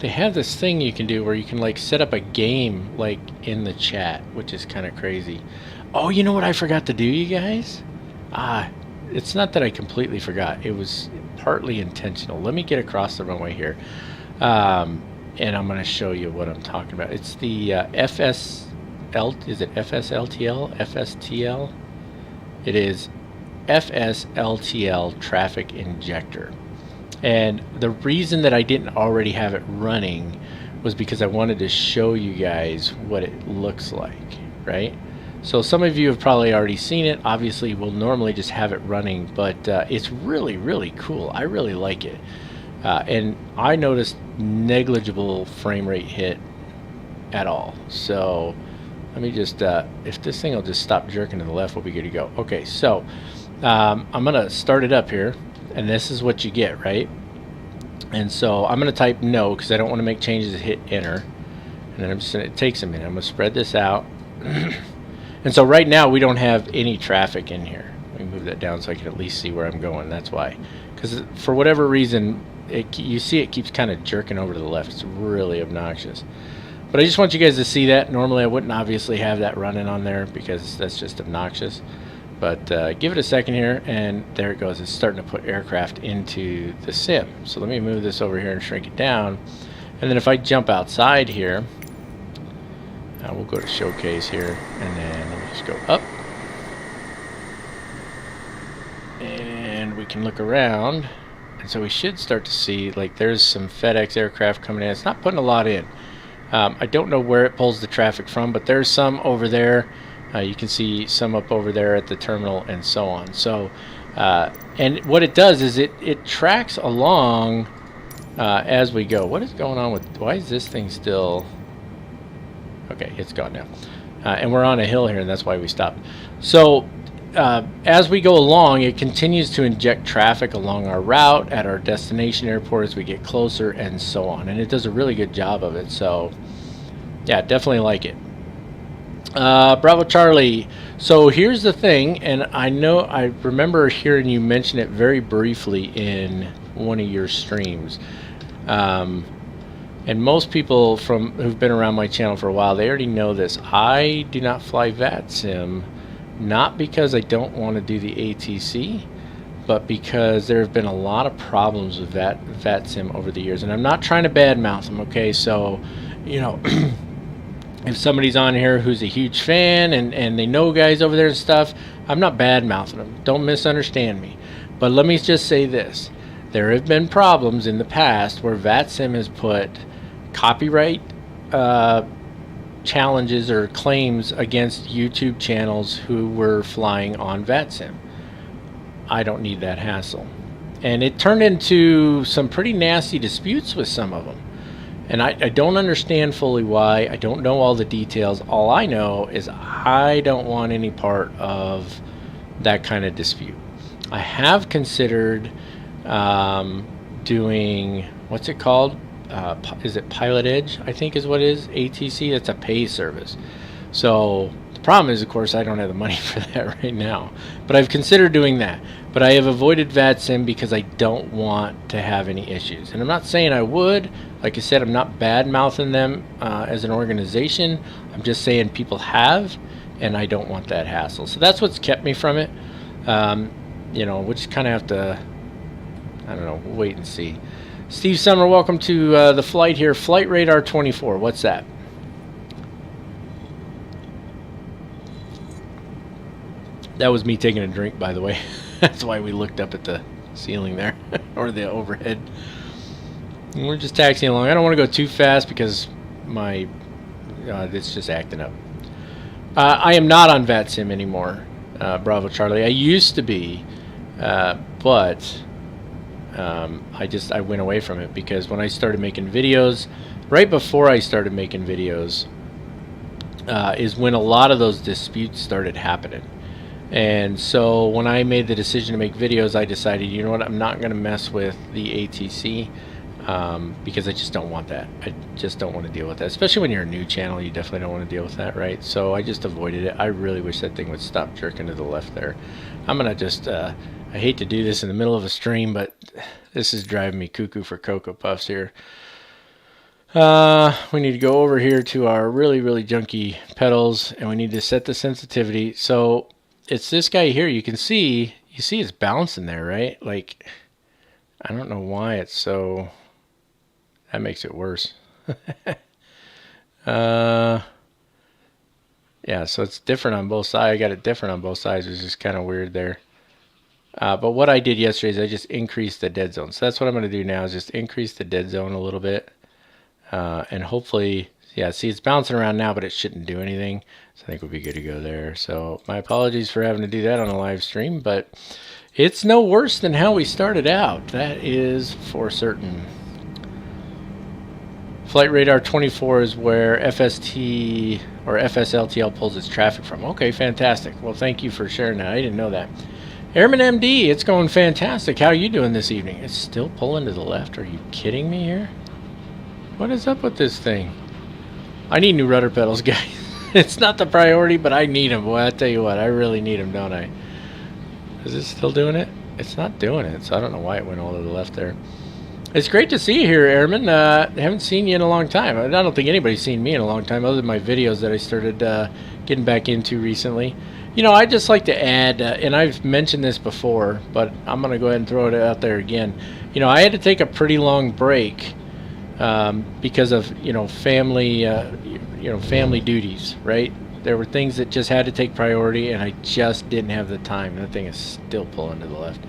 they have this thing you can do where you can like set up a game like in the chat, which is kind of crazy. Oh, you know what I forgot to do, you guys? It's not that I completely forgot. It was partly intentional. Let me get across the runway here. And I'm going to show you what I'm talking about. It's the FSL, is it FSLTL? FSTL? It is FSLTL traffic injector. And the reason that I didn't already have it running was because I wanted to show you guys what it looks like, right? So some of you have probably already seen it. Obviously, we'll normally just have it running, but it's really, really cool. I really like it. And I noticed negligible frame rate hit at all. So let me just, if this thing will just stop jerking to the left, we'll be good to go. Okay, so I'm going to start it up here, and this is what you get, right? And so I'm going to type no because I don't want to make changes, hit enter. And then I'm just going to, it takes a minute. I'm going to spread this out. And so right now we don't have any traffic in here. Let me move that down so I can at least see where I'm going. That's why. Because for whatever reason, you see it keeps kind of jerking over to the left. It's really obnoxious. But I just want you guys to see that. Normally I wouldn't obviously have that running on there because that's just obnoxious. But give it a second here, and there it goes. It's starting to put aircraft into the sim. So let me move this over here and shrink it down. And then if I jump outside here, we'll go to showcase here, and then let me just go up. And we can look around. And so we should start to see, like, there's some FedEx aircraft coming in. It's not putting a lot in. I don't know where it pulls the traffic from, but there's some over there. You can see some up over there at the terminal and so on. So, and what it does is it tracks along as we go. What is going on with, why is this thing still, okay, it's gone now. And we're on a hill here, and that's why we stopped. So, as we go along, it continues to inject traffic along our route at our destination airport as we get closer and so on. And it does a really good job of it. So, yeah, definitely like it. Bravo Charlie. So here's the thing, and I remember hearing you mention it very briefly in one of your streams. And most people who've been around my channel for a while, they already know this. I do not fly VATSIM, not because I don't want to do the ATC, but because there have been a lot of problems with VATSIM over the years. And I'm not trying to badmouth them, okay? So, you know, if somebody's on here who's a huge fan and they know guys over there and stuff, I'm not bad-mouthing them. Don't misunderstand me. But let me just say this. There have been problems in the past where VATSIM has put copyright challenges or claims against YouTube channels who were flying on VATSIM. I don't need that hassle. And it turned into some pretty nasty disputes with some of them. And I don't understand fully why. I don't know all the details. All I know is I don't want any part of that kind of dispute. I have considered doing, what's it called? Is it Pilot Edge, I think is what it is? ATC, that's a pay service. So the problem is, of course, I don't have the money for that right now. But I've considered doing that. But I have avoided VATSIM because I don't want to have any issues. And I'm not saying I would. Like I said, I'm not bad-mouthing them as an organization. I'm just saying people have, and I don't want that hassle. So that's what's kept me from it. You know, we just kind of have to, I don't know, wait and see. Steve Summer, welcome to the flight here. Flight Radar 24, what's that? That was me taking a drink, by the way. That's why we looked up at the ceiling there, or the overhead. And we're just taxiing along. I don't want to go too fast because my it's just acting up. I am not on VATSIM anymore, Bravo Charlie. I used to be, but I went away from it because when I started making videos, right before I started making videos, is when a lot of those disputes started happening. And so when I made the decision to make videos, I decided, you know what, I'm not going to mess with the ATC because I just don't want that. I just don't want to deal with that. Especially when you're a new channel, you definitely don't want to deal with that, right? So I just avoided it. I really wish that thing would stop jerking to the left there. I'm going to just, I hate to do this in the middle of a stream, but this is driving me cuckoo for Cocoa Puffs here. We need to go over here to our really junky pedals, and we need to set the sensitivity. So it's this guy here. You see it's bouncing there, right? Like, I don't know why it's so, that makes it worse. Yeah, so it's different on both sides. I got it different on both sides, which is kind of weird there. But what I did yesterday is I just increased the dead zone. So that's what I'm going to do now, is just increase the dead zone a little bit. And hopefully, yeah, see, it's bouncing around now, but it shouldn't do anything. So I think we'll be good to go there. So my apologies for having to do that on a live stream, but it's no worse than how we started out. That is for certain. Flight radar 24 is where FST or FSLTL pulls its traffic from. Okay, fantastic. Well, thank you for sharing that. I didn't know that. Airman MD, it's going fantastic. How are you doing this evening? It's still pulling to the left. Are you kidding me here? What is up with this thing? I need new rudder pedals, guys. It's not the priority, but I need them. Boy, I tell you what, I really need them, don't I? Is it still doing it? It's not doing it, so I don't know why it went all to the left there. It's great to see you here, Airman. I haven't seen you in a long time. I don't think anybody's seen me in a long time, other than my videos that I started getting back into recently. You know, I just like to add, and I've mentioned this before, but I'm going to go ahead and throw it out there again. You know, I had to take a pretty long break because of, family, family duties, right? There were things that just had to take priority, and I just didn't have the time. That thing is still pulling to the left.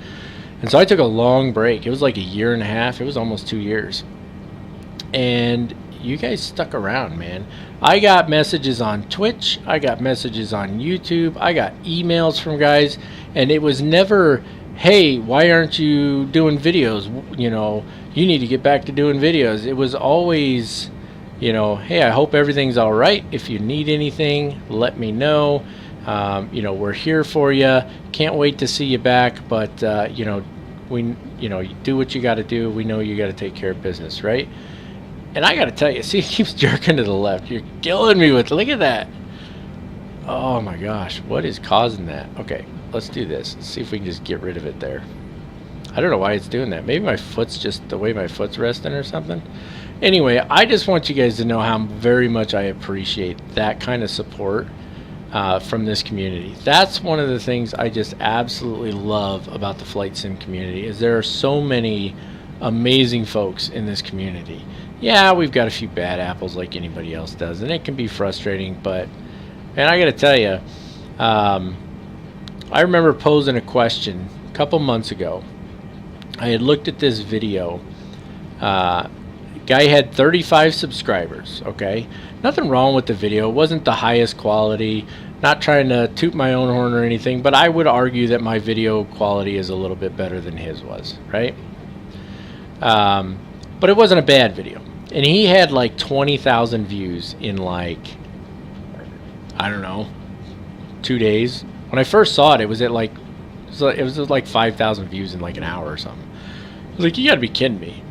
And so I took a long break. It was like a year and a half. It was almost 2 years. And you guys stuck around, man. I got messages on Twitch. I got messages on YouTube. I got emails from guys. And it was never, hey, why aren't you doing videos? You know, you need to get back to doing videos. It was always, hey, I hope everything's all right. If you need anything, let me know. We're here for you. Can't wait to see you back. But, you do what you got to do. We know you got to take care of business, right? And I got to tell you, see, it keeps jerking to the left. You're killing me with, look at that. Oh my gosh, what is causing that? Okay, let's do this. Let's see if we can just get rid of it there. I don't know why it's doing that. Maybe my foot's just the way my foot's resting or something. Anyway, I just want you guys to know how very much I appreciate that kind of support from this community. That's one of the things I just absolutely love about the flight sim community, is there are so many amazing folks in this community. Yeah, we've got a few bad apples like anybody else does, and it can be frustrating, but, and I gotta tell you, I remember posing a question a couple months ago. I had looked at this video. Guy had 35 subscribers, okay? Nothing wrong with the video. It wasn't the highest quality. Not trying to toot my own horn or anything, but I would argue that my video quality is a little bit better than his was, right? But it wasn't a bad video. And he had like 20,000 views in like, I don't know, 2 days. When I first saw it, it was at like, it was like 5,000 views in like an hour or something. I was like, you gotta be kidding me.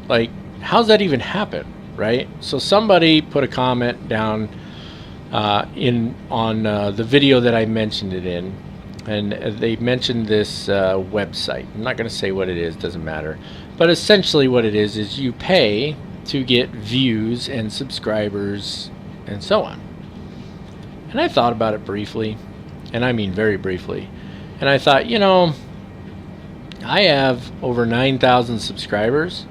Like, how's that even happen, right? So somebody put a comment down on the video that I mentioned it in, and they mentioned this website. I'm not going to say what it is, doesn't matter. But essentially what it is you pay to get views and subscribers and so on. And I thought about it briefly, and I mean very briefly. And I thought, I have over 9,000 subscribers,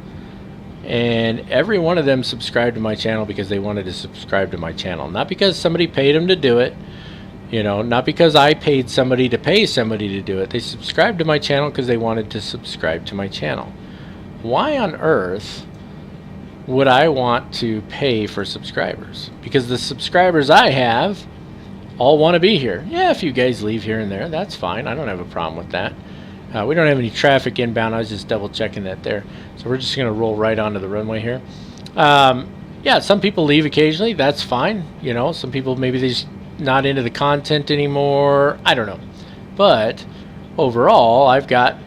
and every one of them subscribed to my channel because they wanted to subscribe to my channel. Not because somebody paid them to do it, not because I paid somebody to pay somebody to do it. They subscribed to my channel because they wanted to subscribe to my channel. Why on earth would I want to pay for subscribers? Because the subscribers I have all want to be here. Yeah, if you guys leave here and there, that's fine. I don't have a problem with that. We don't have any traffic inbound. I was just double checking that there. So we're just going to roll right onto the runway here. Yeah, some people leave occasionally. That's fine. Some people, maybe they're just not into the content anymore. I don't know. But overall, I've got,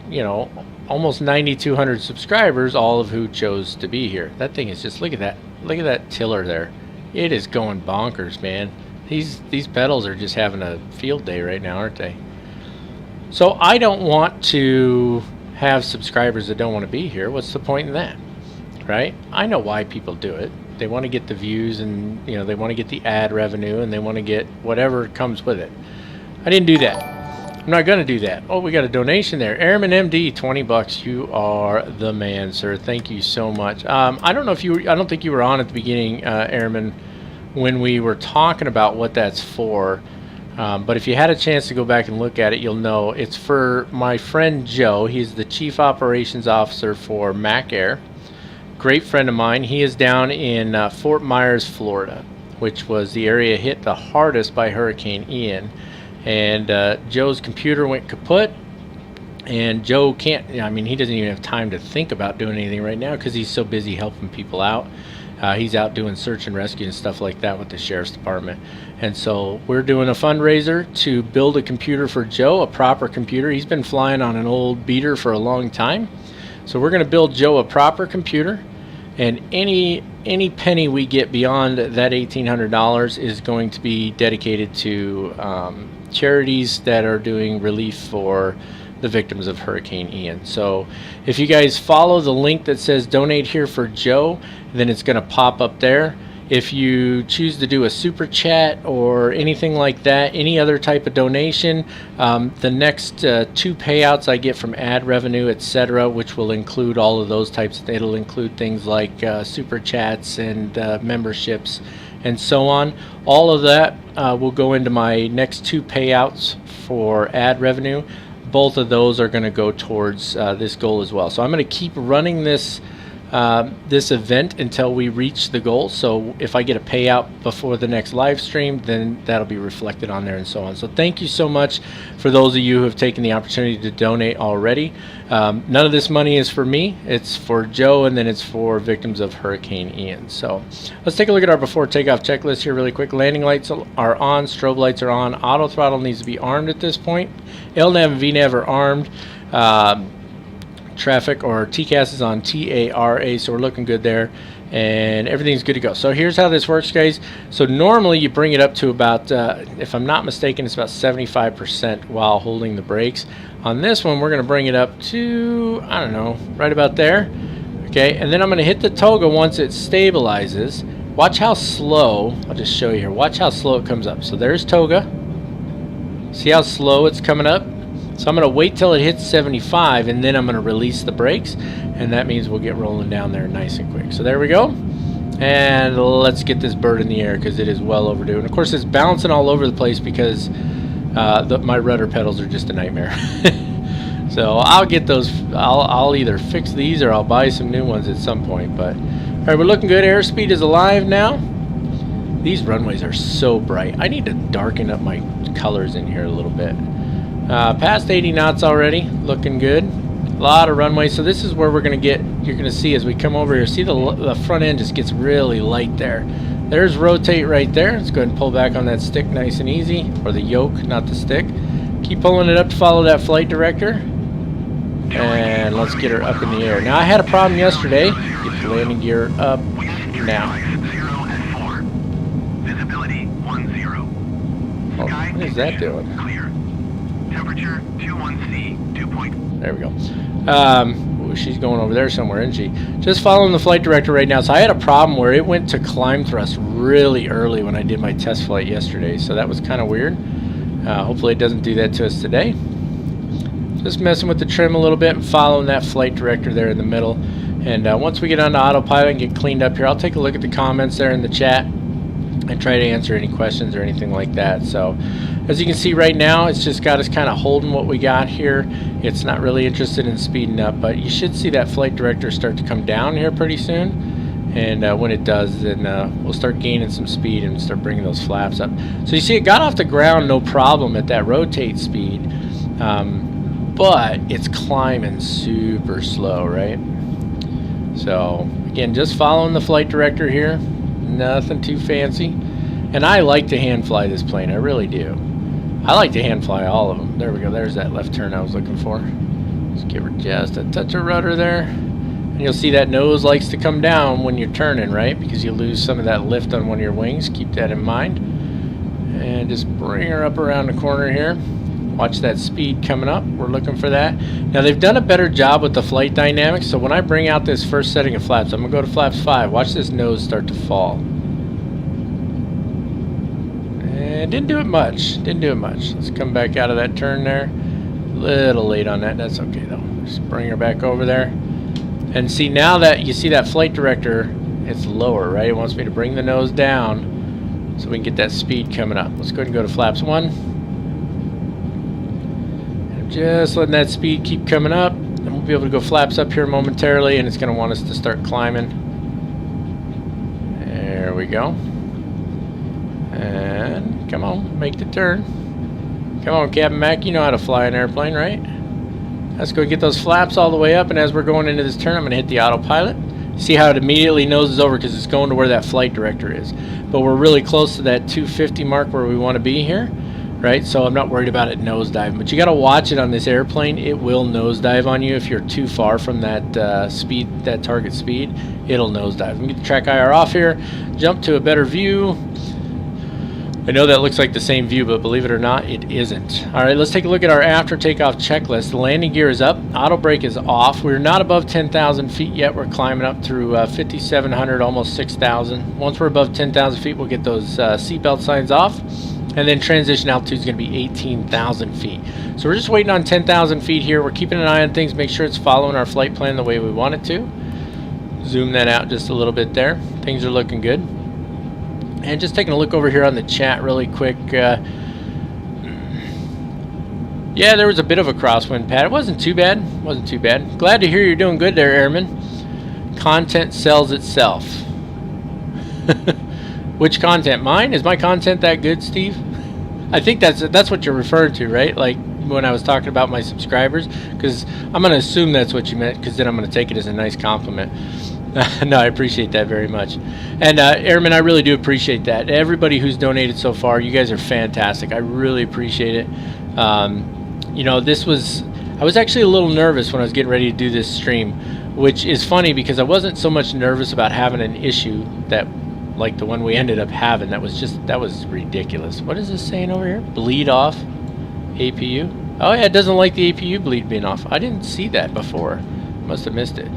almost 9,200 subscribers, all of who chose to be here. That thing is just, look at that. Look at that tiller there. It is going bonkers, man. These pedals are just having a field day right now, aren't they? So I don't want to have subscribers that don't want to be here. What's the point in that, right? I know why people do it. They want to get the views, and you know, they want to get the ad revenue, and they want to get whatever comes with it. I didn't do that. I'm not going to do that. Oh, we got a donation there. Airman MD, 20 bucks. You are the man, sir. Thank you so much. I don't know if you, I don't think you were on at the beginning, Airman, when we were talking about what that's for. But if you had a chance to go back and look at it, you'll know it's for my friend Joe. He's the Chief Operations Officer for Mac Air. Great friend of mine. He is down in Fort Myers, Florida, which was the area hit the hardest by Hurricane Ian. And Joe's computer went kaput, and Joe can't, I mean, he doesn't even have time to think about doing anything right now because he's so busy helping people out. He's out doing search and rescue and stuff like that with the sheriff's department. And so we're doing a fundraiser to build a computer for Joe, a proper computer. He's been flying on an old beater for a long time. So we're going to build Joe a proper computer, and any penny we get beyond that $1,800 is going to be dedicated to charities that are doing relief for the victims of Hurricane Ian. So if you guys follow the link that says donate here for Joe, then it's going to pop up there. If you choose to do a super chat or anything like that, any other type of donation, the next 2 payouts I get from ad revenue, etc., which will include all of those types. It'll include things like super chats and memberships and so on. All of that will go into my next 2 payouts for ad revenue. Both of those are going to go towards this goal as well. So I'm going to keep running this this event until we reach the goal. So if I get a payout before the next live stream, then that'll be reflected on there and so on. So thank you so much for those of you who have taken the opportunity to donate already. None of this money is for me. It's for Joe, and then it's for victims of Hurricane Ian. So let's take a look at our before takeoff checklist here really quick. Landing lights are on, strobe lights are on, auto throttle needs to be armed at this point. LNAV and VNAV are armed. Traffic or TCAS is on TARA, so we're looking good there, and everything's good to go. So here's how this works, guys. So normally you bring it up to about, if I'm not mistaken, it's about 75% while holding the brakes. On this one, we're going to bring it up to, I don't know, right about there. Okay, and then I'm going to hit the toga once it stabilizes. Watch how slow, I'll just show you here, watch how slow it comes up. So there's toga. See how slow it's coming up? So I'm going to wait till it hits 75, and then I'm going to release the brakes, and that means we'll get rolling down there nice and quick. So there we go, and let's get this bird in the air because it is well overdue. And of course it's bouncing all over the place because my rudder pedals are just a nightmare. So I'll get those, I'll either fix these or I'll buy some new ones at some point. But all right, we're looking good. Airspeed is alive now. These runways are so bright. I need to darken up my colors in here a little bit. Past 80 knots already, looking good. A lot of runway. So this is where we're going to get, you're going to see as we come over here, see the front end just gets really light there. There's rotate right there. Let's go ahead and pull back on that stick nice and easy, or the yoke, not the stick. Keep pulling it up to follow that flight director. And let's get her up in the air. Now I had a problem yesterday. Get the landing gear up now. Visibility 10. Oh, what is that doing? Temperature 21C, 2 point. There we go. She's going over there somewhere, isn't she? Just following the flight director right now. So I had a problem where it went to climb thrust really early when I did my test flight yesterday. So that was kind of weird. Hopefully it doesn't do that to us today. Just messing with the trim a little bit and following that flight director there in the middle. And once we get onto autopilot and get cleaned up here, I'll take a look at the comments there in the chat and try to answer any questions or anything like that. So as you can see right now, it's just got us kind of holding what we got here. It's not really interested in speeding up, but you should see that flight director start to come down here pretty soon. And when it does, then we'll start gaining some speed and start bringing those flaps up. So you see it got off the ground no problem at that rotate speed, but it's climbing super slow, right? So again, just following the flight director here. Nothing too fancy. And I like to hand fly this plane, I really do. I like to hand fly all of them. There we go, there's that left turn I was looking for. Let's give her just a touch of rudder there. And you'll see that nose likes to come down when you're turning, right? Because you lose some of that lift on one of your wings. Keep that in mind. And just bring her up around the corner here. Watch that speed coming up. We're looking for that. Now they've done a better job with the flight dynamics. So when I bring out this first setting of flaps, I'm going to go to flaps 5. Watch this nose start to fall. And didn't do it much. Didn't do it much. Let's come back out of that turn there. A little late on that. That's okay though. Just bring her back over there. And see, now that you see that flight director, it's lower, right? It wants me to bring the nose down so we can get that speed coming up. Let's go ahead and go to flaps 1. Just letting that speed keep coming up, and we'll be able to go flaps up here momentarily, and it's going to want us to start climbing. There we go. And come on, make the turn. Come on, Captain Mac, you know how to fly an airplane, right? Let's go get those flaps all the way up, and as we're going into this turn, I'm going to hit the autopilot. See how it immediately noses over because it's going to where that flight director is. But we're really close to that 250 mark where we want to be here. Right, so I'm not worried about it nosediving, but you got to watch it on this airplane. It will nosedive on you if you're too far from that speed, that target speed. It'll nosedive. Let me get the track IR off here. Jump to a better view. I know that looks like the same view, but believe it or not, it isn't. All right, let's take a look at our after takeoff checklist. The landing gear is up. Auto brake is off. We're not above 10,000 feet yet. We're climbing up through 5,700, almost 6,000. Once we're above 10,000 feet, we'll get those seatbelt signs off. And then transition altitude is going to be 18,000 feet. So we're just waiting on 10,000 feet here. We're keeping an eye on things, make sure it's following our flight plan the way we want it to. Zoom that out just a little bit there. Things are looking good. And just taking a look over here on the chat really quick. Yeah, there was a bit of a crosswind pad. It wasn't too bad. Wasn't too bad. Glad to hear you're doing good there, Airman. Content sells itself. Which content? Mine? Is my content that good, Steve? I think that's what you're referring to, right? Like when I was talking about my subscribers, because I'm going to assume that's what you meant, because then I'm going to take it as a nice compliment. No, I appreciate that very much. And Airman, I really do appreciate that. Everybody who's donated so far, you guys are fantastic. I really appreciate it. You know, I was actually a little nervous when I was getting ready to do this stream, which is funny because I wasn't so much nervous about having an issue that like the one we ended up having. That was ridiculous. What is this saying over here? Bleed off APU. Oh yeah, it doesn't like the APU bleed being off. I didn't see that before. Must have missed it.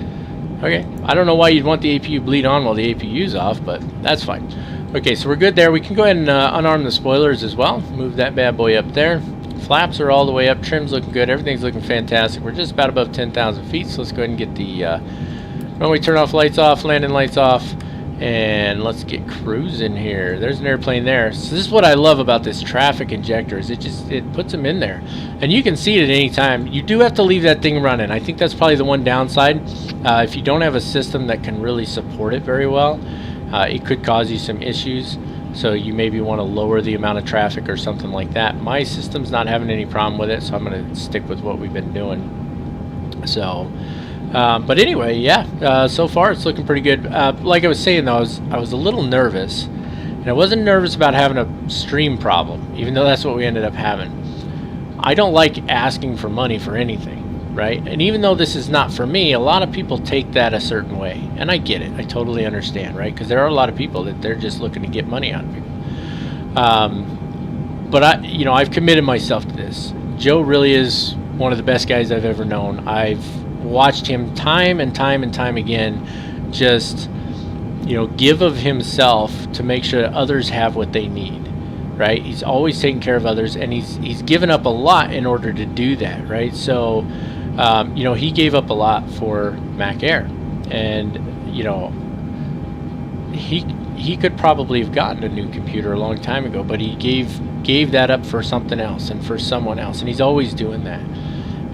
Okay, I don't know why you'd want the APU bleed on while the APU's off, but that's fine. Okay, so we're good there. We can go ahead and unarm the spoilers as well. Move that bad boy up there. Flaps are all the way up. Trim's looking good. Everything's looking fantastic. We're just about above 10,000 feet, so let's go ahead and get the runway turn off lights off, landing lights off. And let's get cruising here. There's an airplane there. So this is what I love about this traffic injector, is it puts them in there. And you can see it at any time. You do have to leave that thing running. I think that's probably the one downside. If you don't have a system that can really support it very well, it could cause you some issues. So you maybe want to lower the amount of traffic or something like that. My system's not having any problem with it, so I'm going to stick with what we've been doing. So... but anyway, yeah, so far it's looking pretty good. Like I was saying though, I was a little nervous, and I wasn't nervous about having a stream problem, even though that's what we ended up having. I don't like asking for money for anything, right? And even though this is not for me, a lot of people take that a certain way, and I get it. I totally understand, right? Because there are a lot of people that they're just looking to get money out of people. But I've committed myself to this. Joe really is one of the best guys I've ever known. I've watched him time and time and time again just give of himself to make sure that others have what they need, right? He's always taking care of others, and he's given up a lot in order to do that, right? So he gave up a lot for Mac Air, and he could probably have gotten a new computer a long time ago, but he gave that up for something else and for someone else, and he's always doing that.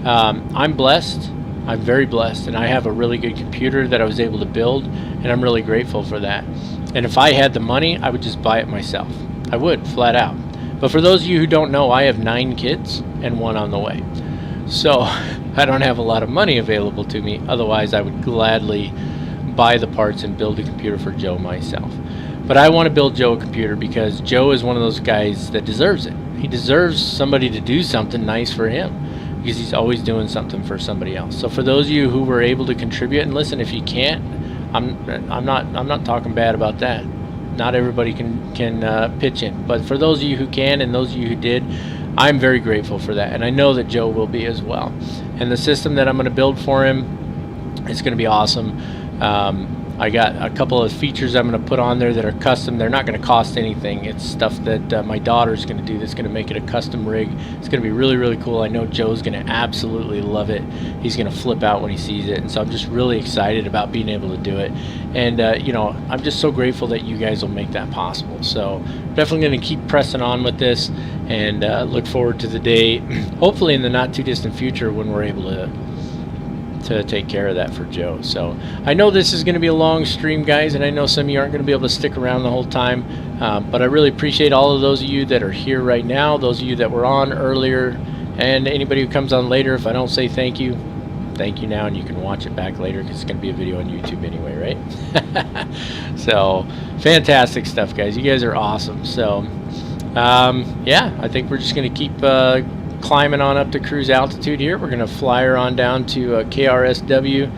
I'm blessed. I'm very blessed, and I have a really good computer that I was able to build, and I'm really grateful for that. And if I had the money, I would just buy it myself. I would, flat out. But for those of you who don't know, I have 9 kids and 1 on the way. So I don't have a lot of money available to me. Otherwise, I would gladly buy the parts and build a computer for Joe myself. But I want to build Joe a computer because Joe is one of those guys that deserves it. He deserves somebody to do something nice for him, because he's always doing something for somebody else. So for those of you who were able to contribute, and listen, if you can't, I'm not talking bad about that. Not everybody can pitch in, but for those of you who can and those of you who did, I'm very grateful for that, and I know that Joe will be as well. And the system that I'm going to build for him is going to be awesome. I got a couple of features I'm going to put on there that are custom. They're not going to cost anything. It's stuff that my daughter's going to do that's going to make it a custom rig. It's going to be really, really cool. I know Joe's going to absolutely love it. He's going to flip out when he sees it. And so I'm just really excited about being able to do it. And, you know, I'm just so grateful that you guys will make that possible. So definitely going to keep pressing on with this and look forward to the day, hopefully in the not too distant future, when we're able to take care of that for Joe. So I know this is going to be a long stream, guys, and I know some of you aren't going to be able to stick around the whole time, but I really appreciate all of those of you that are here right now, those of you that were on earlier, and anybody who comes on later. If I don't say thank you now, and you can watch it back later because it's going to be a video on YouTube anyway, right? So fantastic stuff, guys. You guys are awesome. So yeah, I think we're just going to keep climbing on up to cruise altitude here. We're going to fly her on down to KRSW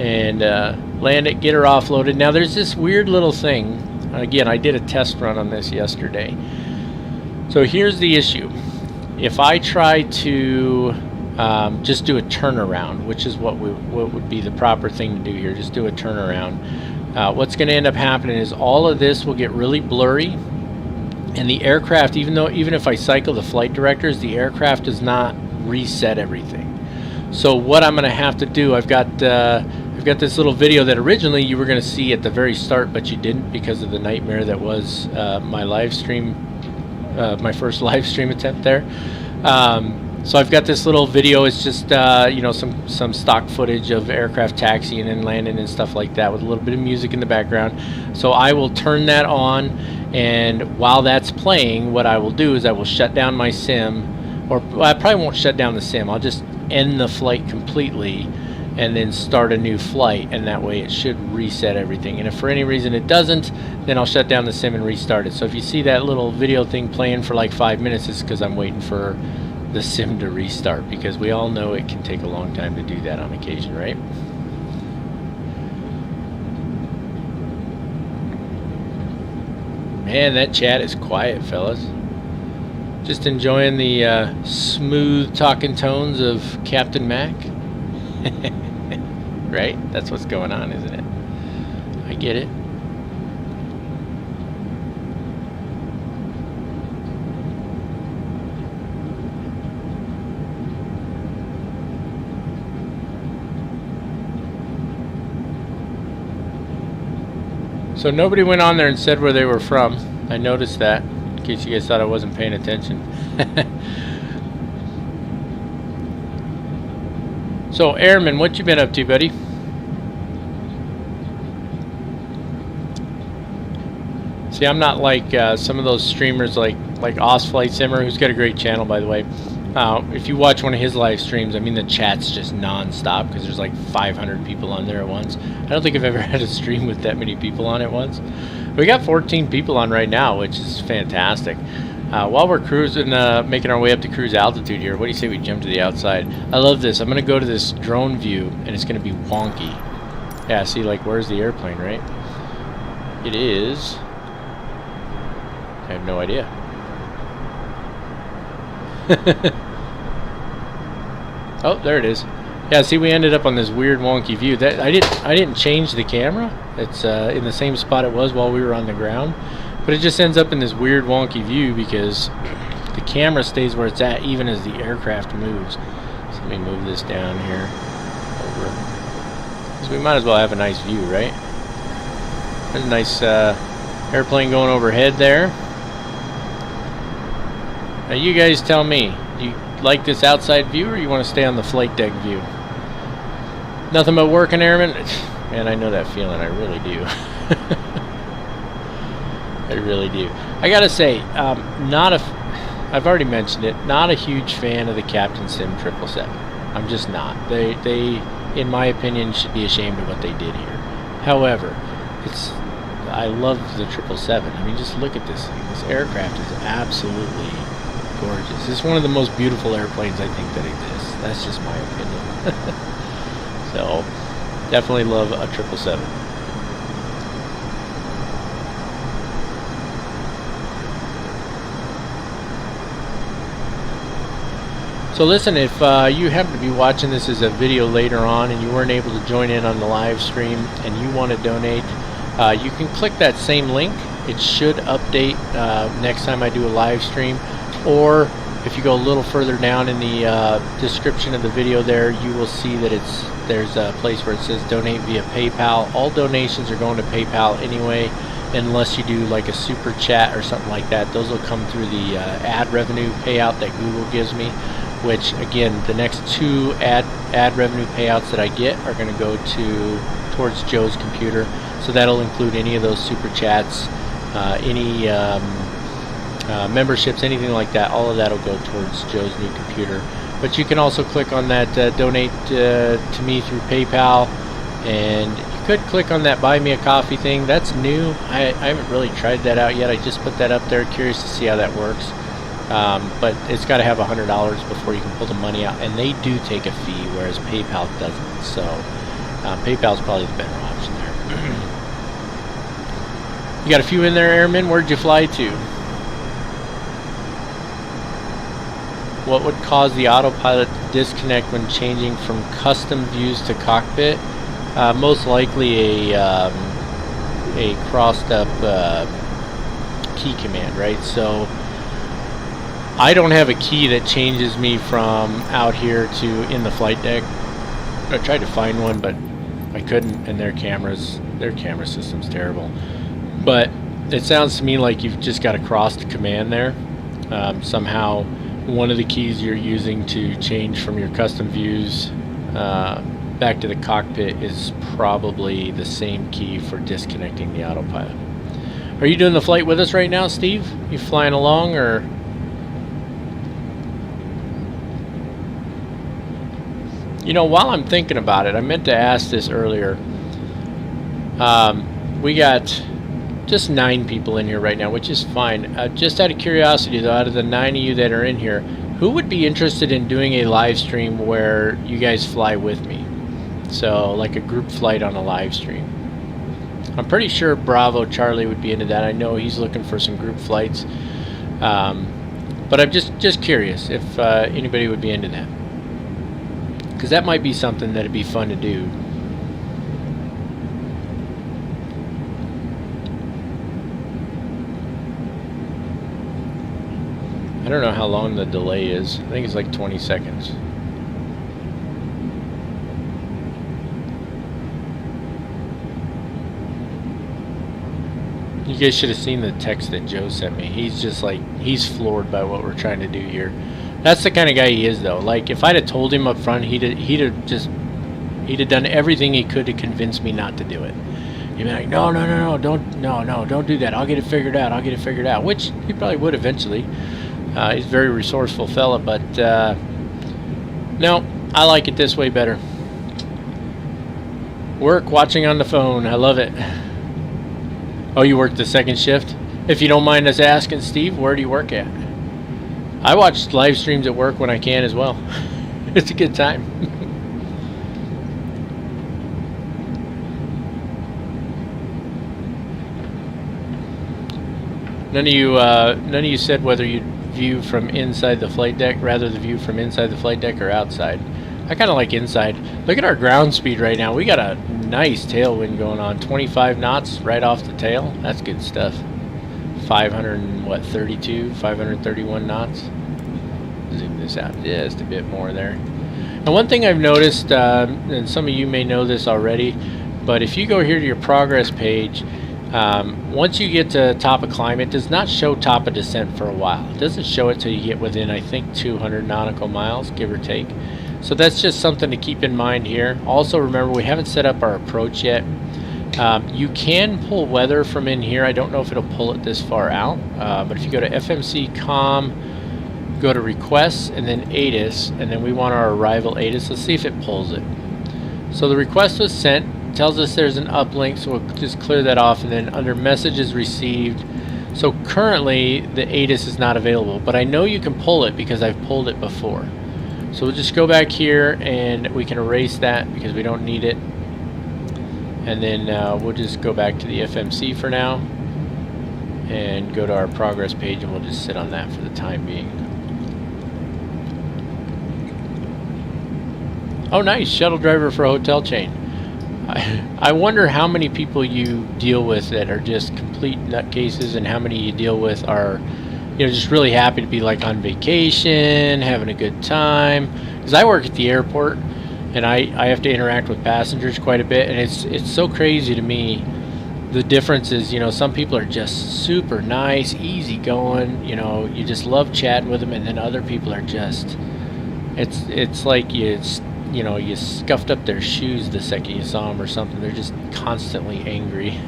and land it, get her offloaded. Now there's this weird little thing. Again, I did a test run on this yesterday. So here's the issue. If I try to just do a turnaround, which is what would be the proper thing to do here, just do a turnaround, what's going to end up happening is all of this will get really blurry. And the aircraft, even if I cycle the flight directors, the aircraft does not reset everything. So what I'm going to have to do, I've got this little video that originally you were going to see at the very start, but you didn't because of the nightmare that was my live stream, my first live stream attempt there. So I've got this little video. It's just you know, some stock footage of aircraft taxiing and landing and stuff like that with a little bit of music in the background. So I will turn that on. And while that's playing, what I will do is I will shut down my sim, or well, I probably won't shut down the sim. I'll just end the flight completely and then start a new flight, and that way it should reset everything. And if for any reason it doesn't, then I'll shut down the sim and restart it. So if you see that little video thing playing for like 5 minutes, it's because I'm waiting for the sim to restart, because we all know it can take a long time to do that on occasion, right? Man, that chat is quiet, fellas. Just enjoying the smooth talking tones of Captain Mac. Right? That's what's going on, isn't it? I get it. So nobody went on there and said where they were from. I noticed that, in case you guys thought I wasn't paying attention. So Airman, what you been up to, buddy? See, I'm not like some of those streamers like Osflight Simmer, who's got a great channel, by the way. If you watch one of his live streams, I mean, the chat's just non-stop because there's like 500 people on there at once. I don't think I've ever had a stream with that many people on at once. We got 14 people on right now, which is fantastic. While we're cruising, making our way up to cruise altitude here, what do you say we jump to the outside? I love this. I'm going to go to this drone view, and it's going to be wonky. Yeah, see, like, where's the airplane, right? It is... I have no idea. Oh, there it is. Yeah, see, we ended up on this weird wonky view. That I didn't change the camera. It's in the same spot it was while we were on the ground, but it just ends up in this weird wonky view because the camera stays where it's at even as the aircraft moves. So let me move this down here over, because we might as well have a nice view, right? There's a nice airplane going overhead there. Now you guys tell me, do you like this outside view or you want to stay on the flight deck view? Nothing but working, Airman? Man, I know that feeling, I really do. I really do. I gotta say, I've already mentioned it, not a huge fan of the Captain Sim 777. I'm just not. They, in my opinion, should be ashamed of what they did here. However, I love the 777. I mean, just look at this thing. This aircraft is absolutely gorgeous. It's one of the most beautiful airplanes I think that exists. That's just my opinion. So, definitely love a 777. So listen, if you happen to be watching this as a video later on and you weren't able to join in on the live stream and you want to donate, you can click that same link. It should update next time I do a live stream. Or if you go a little further down in the description of the video there, you will see that there's a place where it says donate via PayPal. All donations are going to PayPal anyway, unless you do like a super chat or something like that. Those will come through the ad revenue payout that Google gives me, which again, the next 2 ad revenue payouts that I get are going to go towards Joe's computer. So that'll include any of those super chats, any memberships, anything like that. All of that will go towards Joe's new computer. But you can also click on that donate to me through PayPal, and you could click on that buy me a coffee thing. That's new. I haven't really tried that out yet. I just put that up there, curious to see how that works. But it's got to have $100 before you can pull the money out, and they do take a fee, whereas PayPal doesn't. So PayPal is probably the better option there. You got a few in there, Airman. Where'd you fly to? What would cause the autopilot to disconnect when changing from custom views to cockpit? Most likely a crossed up key command, right? So I don't have a key that changes me from out here to in the flight deck. I tried to find one, but I couldn't, and their camera system's terrible. But it sounds to me like you've just got a crossed command there. Somehow one of the keys you're using to change from your custom views back to the cockpit is probably the same key for disconnecting the autopilot. Are you doing the flight with us right now, Steve? You flying along, or? You know, while I'm thinking about it, I meant to ask this earlier. We got just 9 people in here right now, which is fine. Just out of curiosity, though, out of the 9 of you that are in here, who would be interested in doing a live stream where you guys fly with me? So, like a group flight on a live stream. I'm pretty sure Bravo Charlie would be into that. I know he's looking for some group flights. But I'm just curious if anybody would be into that. Because that might be something that'd be fun to do. I don't know how long the delay is. I think it's like 20 seconds. You guys should have seen the text that Joe sent me. He's just like, he's floored by what we're trying to do here. That's the kind of guy he is, though. Like, if I'd have told him up front, he'd have done everything he could to convince me not to do it. He'd be like, no, don't do that. I'll get it figured out. Which he probably would eventually. He's a very resourceful fella, but no, I like it this way better. Work watching on the phone. I love it. Oh, you work the second shift? If you don't mind us asking, Steve, where do you work at? I watch live streams at work when I can as well. It's a good time. None of you said whether you'd view from inside the flight deck, rather the view from inside the flight deck or outside. I kind of like inside. Look at our ground speed right now. We got a nice tailwind going on. 25 knots right off the tail. That's good stuff. 531 knots. Zoom this out just a bit more there. And one thing I've noticed, and some of you may know this already, but if you go here to your progress page, once you get to top of climb, it does not show top of descent for a while. It doesn't show it till you get within, I think, 200 nautical miles, give or take. So that's just something to keep in mind here. Also remember, we haven't set up our approach yet. You can pull weather from in here. I don't know if it'll pull it this far out, but if you go to FMC COM, go to requests, and then ATIS, and then we want our arrival ATIS. Let's see if it pulls it. So the request was sent. It tells us there's an uplink, so we'll just clear that off, and then under messages received. So currently the ATIS is not available, but I know you can pull it because I've pulled it before. So we'll just go back here and we can erase that because we don't need it. And then we'll just go back to the FMC for now and go to our progress page, and we'll just sit on that for the time being. Oh, nice. Shuttle driver for a hotel chain. I wonder how many people you deal with that are just complete nutcases, and how many you deal with are, you know, just really happy to be like on vacation, having a good time. Because I work at the airport, and I have to interact with passengers quite a bit, and it's so crazy to me. The difference is, you know, some people are just super nice, easy going, you know, you just love chatting with them, and then other people are just, it's like you know, you scuffed up their shoes the second you saw them or something. They're just constantly angry.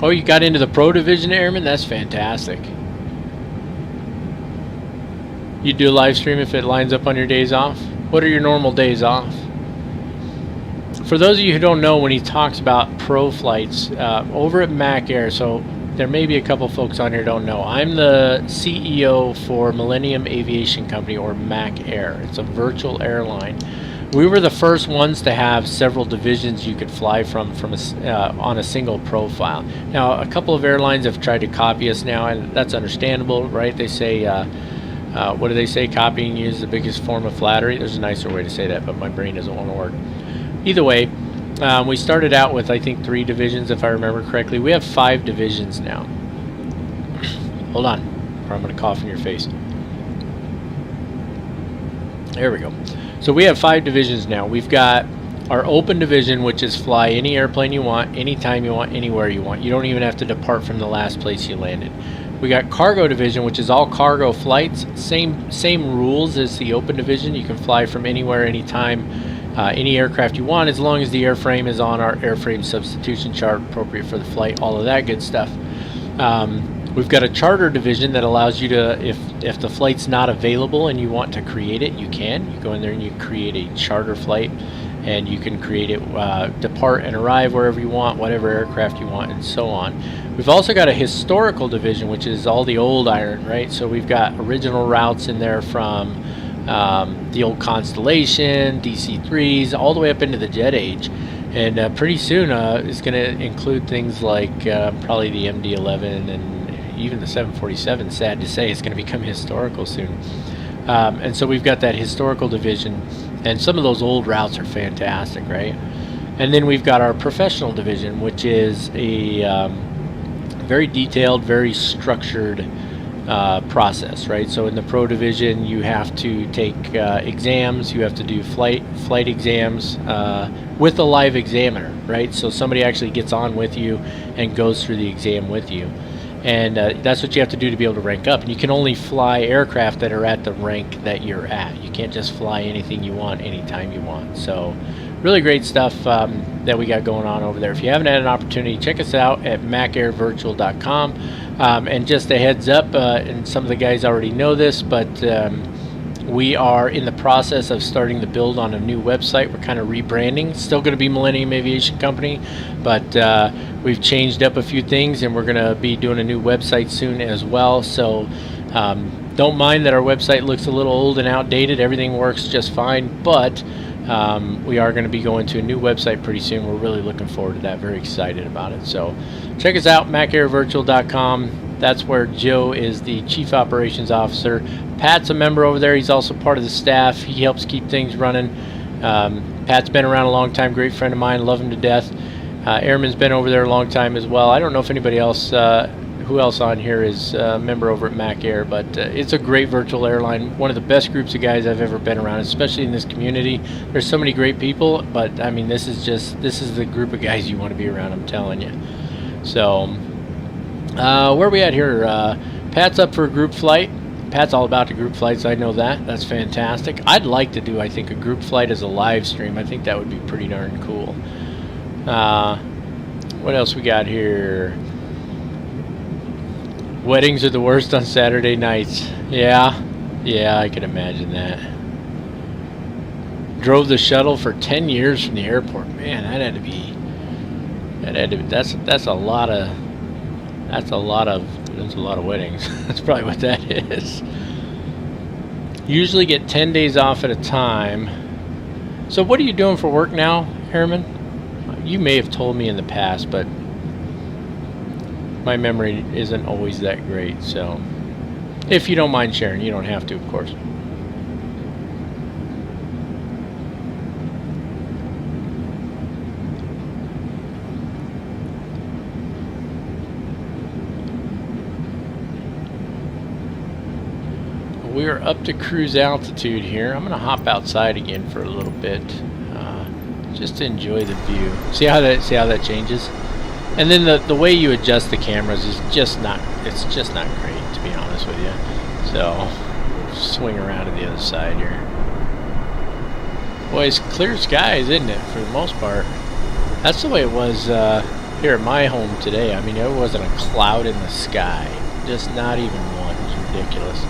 Oh, you got into the Pro Division, Airman? That's fantastic. You do a live stream if it lines up on your days off? What are your normal days off? For those of you who don't know, when he talks about pro flights, over at Mac Air, so there may be a couple folks on here who don't know, I'm the CEO for Millennium Aviation Company, or Mac Air. It's a virtual airline. We were the first ones to have several divisions you could fly from on a single profile. Now, a couple of airlines have tried to copy us now, and that's understandable, right? They say, what do they say? Copying you is the biggest form of flattery. There's a nicer way to say that, but my brain doesn't want to work. Either way, we started out with, I think, 3 divisions, if I remember correctly. We have 5 divisions now. Hold on, or I'm going to cough in your face. There we go. So we have 5 divisions now. We've got our open division, which is fly any airplane you want, anytime you want, anywhere you want. You don't even have to depart from the last place you landed. We got cargo division, which is all cargo flights. Same rules as the open division. You can fly from anywhere, anytime, any aircraft you want, as long as the airframe is on our airframe substitution chart, appropriate for the flight, all of that good stuff. We've got a charter division that allows you to, if the flight's not available and you want to create it, you can. You go in there and you create a charter flight, and you can create it, depart and arrive wherever you want, whatever aircraft you want, and so on. We've also got a historical division, which is all the old iron, right? So we've got original routes in there from the old Constellation, DC-3s, all the way up into the jet age. And pretty soon it's going to include things like probably the MD-11 and even the 747. Sad to say, it's going to become historical soon. And so we've got that historical division, and some of those old routes are fantastic, right? And then we've got our professional division, which is a very detailed, very structured process, right? So in the pro division, you have to take exams, you have to do flight exams with a live examiner, right? So somebody actually gets on with you and goes through the exam with you. And that's what you have to do to be able to rank up. And you can only fly aircraft that are at the rank that you're at. You can't just fly anything you want, anytime you want. So really great stuff that we got going on over there. If you haven't had an opportunity, check us out at macairvirtual.com. And just a heads up, and some of the guys already know this, but we are in the process of starting the build on a new website. We're kind of rebranding. Still going to be Millennium Aviation Company, but we've changed up a few things, and we're going to be doing a new website soon as well. So don't mind that our website looks a little old and outdated. Everything works just fine, but we are going to be going to a new website pretty soon. We're really looking forward to that. Very excited about it. So check us out, macairvirtual.com. That's where Joe is the Chief Operations Officer. Pat's a member over there. He's also part of the staff. He helps keep things running. Pat's been around a long time. Great friend of mine. Love him to death. Airman's been over there a long time as well. I don't know if anybody else, who else on here is a member over at Mac Air, but it's a great virtual airline. One of the best groups of guys I've ever been around, especially in this community. There's so many great people, but I mean, this is the group of guys you want to be around, I'm telling you. So where are we at here? Pat's up for a group flight. Pat's all about the group flights, I know that. That's fantastic. I'd like to do, I think, a group flight as a live stream. I think that would be pretty darn cool. What else we got here? Weddings are the worst on Saturday nights. Yeah, I can imagine that. Drove the shuttle for 10 years from the airport. Man, that's a lot of weddings. That's probably what that is. Usually get 10 days off at a time. So what are you doing for work now, Harriman? You may have told me in the past, but my memory isn't always that great. So if you don't mind sharing, you don't have to, of course. we're up to cruise altitude here. I'm gonna hop outside again for a little bit, just to enjoy the view. See how that changes? And then the way you adjust the cameras is just not, it's just not great, to be honest with you. So swing around to the other side here. Boy, it's clear skies, isn't it, for the most part? That's the way it was here at my home today. I mean, there wasn't a cloud in the sky, just not even one. It was ridiculous.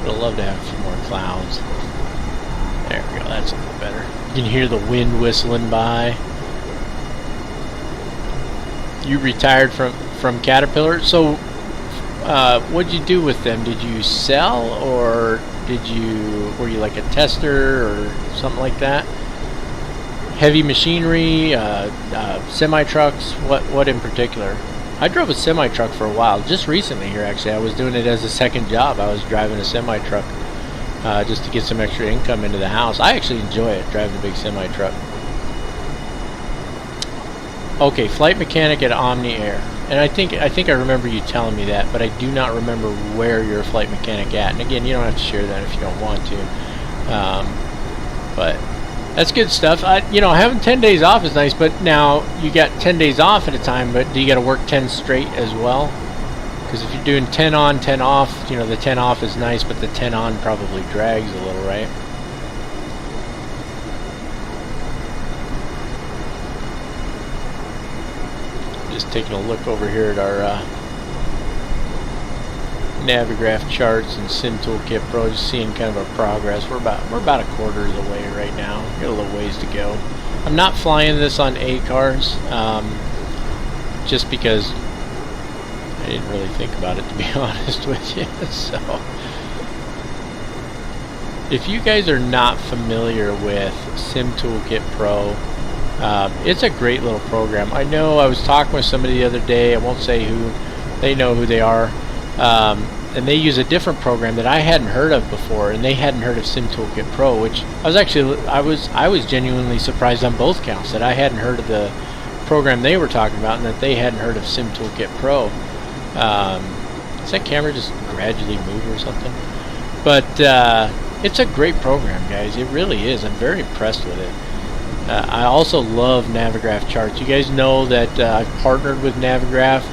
Would have loved to have a few more clouds. There we go, that's a little better. You can hear the wind whistling by. You retired from Caterpillar, so what'd you do with them? Did you sell, or were you like a tester or something like that? Heavy machinery, semi-trucks, what in particular? I drove a semi-truck for a while, just recently here actually. I was doing it as a second job. I was driving a semi-truck just to get some extra income into the house. I actually enjoy it, driving a big semi-truck. Okay, flight mechanic at Omni Air. And I think I remember you telling me that, but I do not remember where you're a flight mechanic at. And again, you don't have to share that if you don't want to. But that's good stuff. Having 10 days off is nice, but now you got 10 days off at a time, but do you got to work 10 straight as well? Because if you're doing 10 on, 10 off, the 10 off is nice, but the 10 on probably drags a little, right? Just taking a look over here at our Navigraph charts and Sim Toolkit Pro, just seeing kind of our progress. We're about a quarter of the way right now. Got a little ways to go. I'm not flying this on A cars, just because I didn't really think about it, to be honest with you. So, if you guys are not familiar with Sim Toolkit Pro, it's a great little program. I know I was talking with somebody the other day, I won't say who, they know who they are, and they use a different program that I hadn't heard of before, and they hadn't heard of Sim Toolkit Pro, which I was genuinely surprised on both counts that I hadn't heard of the program they were talking about and that they hadn't heard of Sim Toolkit Pro. Does that camera just gradually move or something? But it's a great program, guys. It really is. I'm very impressed with it. I also love Navigraph charts. You guys know that I've partnered with Navigraph,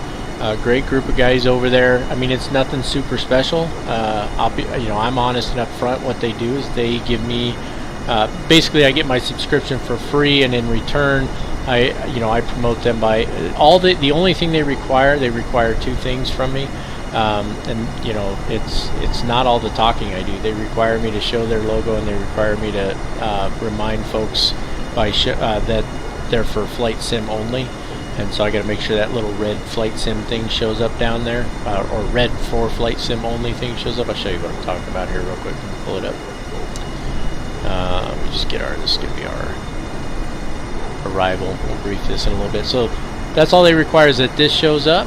a great group of guys over there. I mean, it's nothing super special. I'm honest and upfront. What they do is they give me, basically, I get my subscription for free, and in return, I promote them by the only thing they require two things from me. It's not all the talking I do. They require me to show their logo, and they require me to remind folks that they're for flight sim only, and so I got to make sure that little red flight sim thing shows up down there, or red for flight sim only thing shows up. I'll show you what I'm talking about here real quick. Pull it up. We just get this is going to be our arrival. We'll brief this in a little bit. So that's all they require, is that this shows up,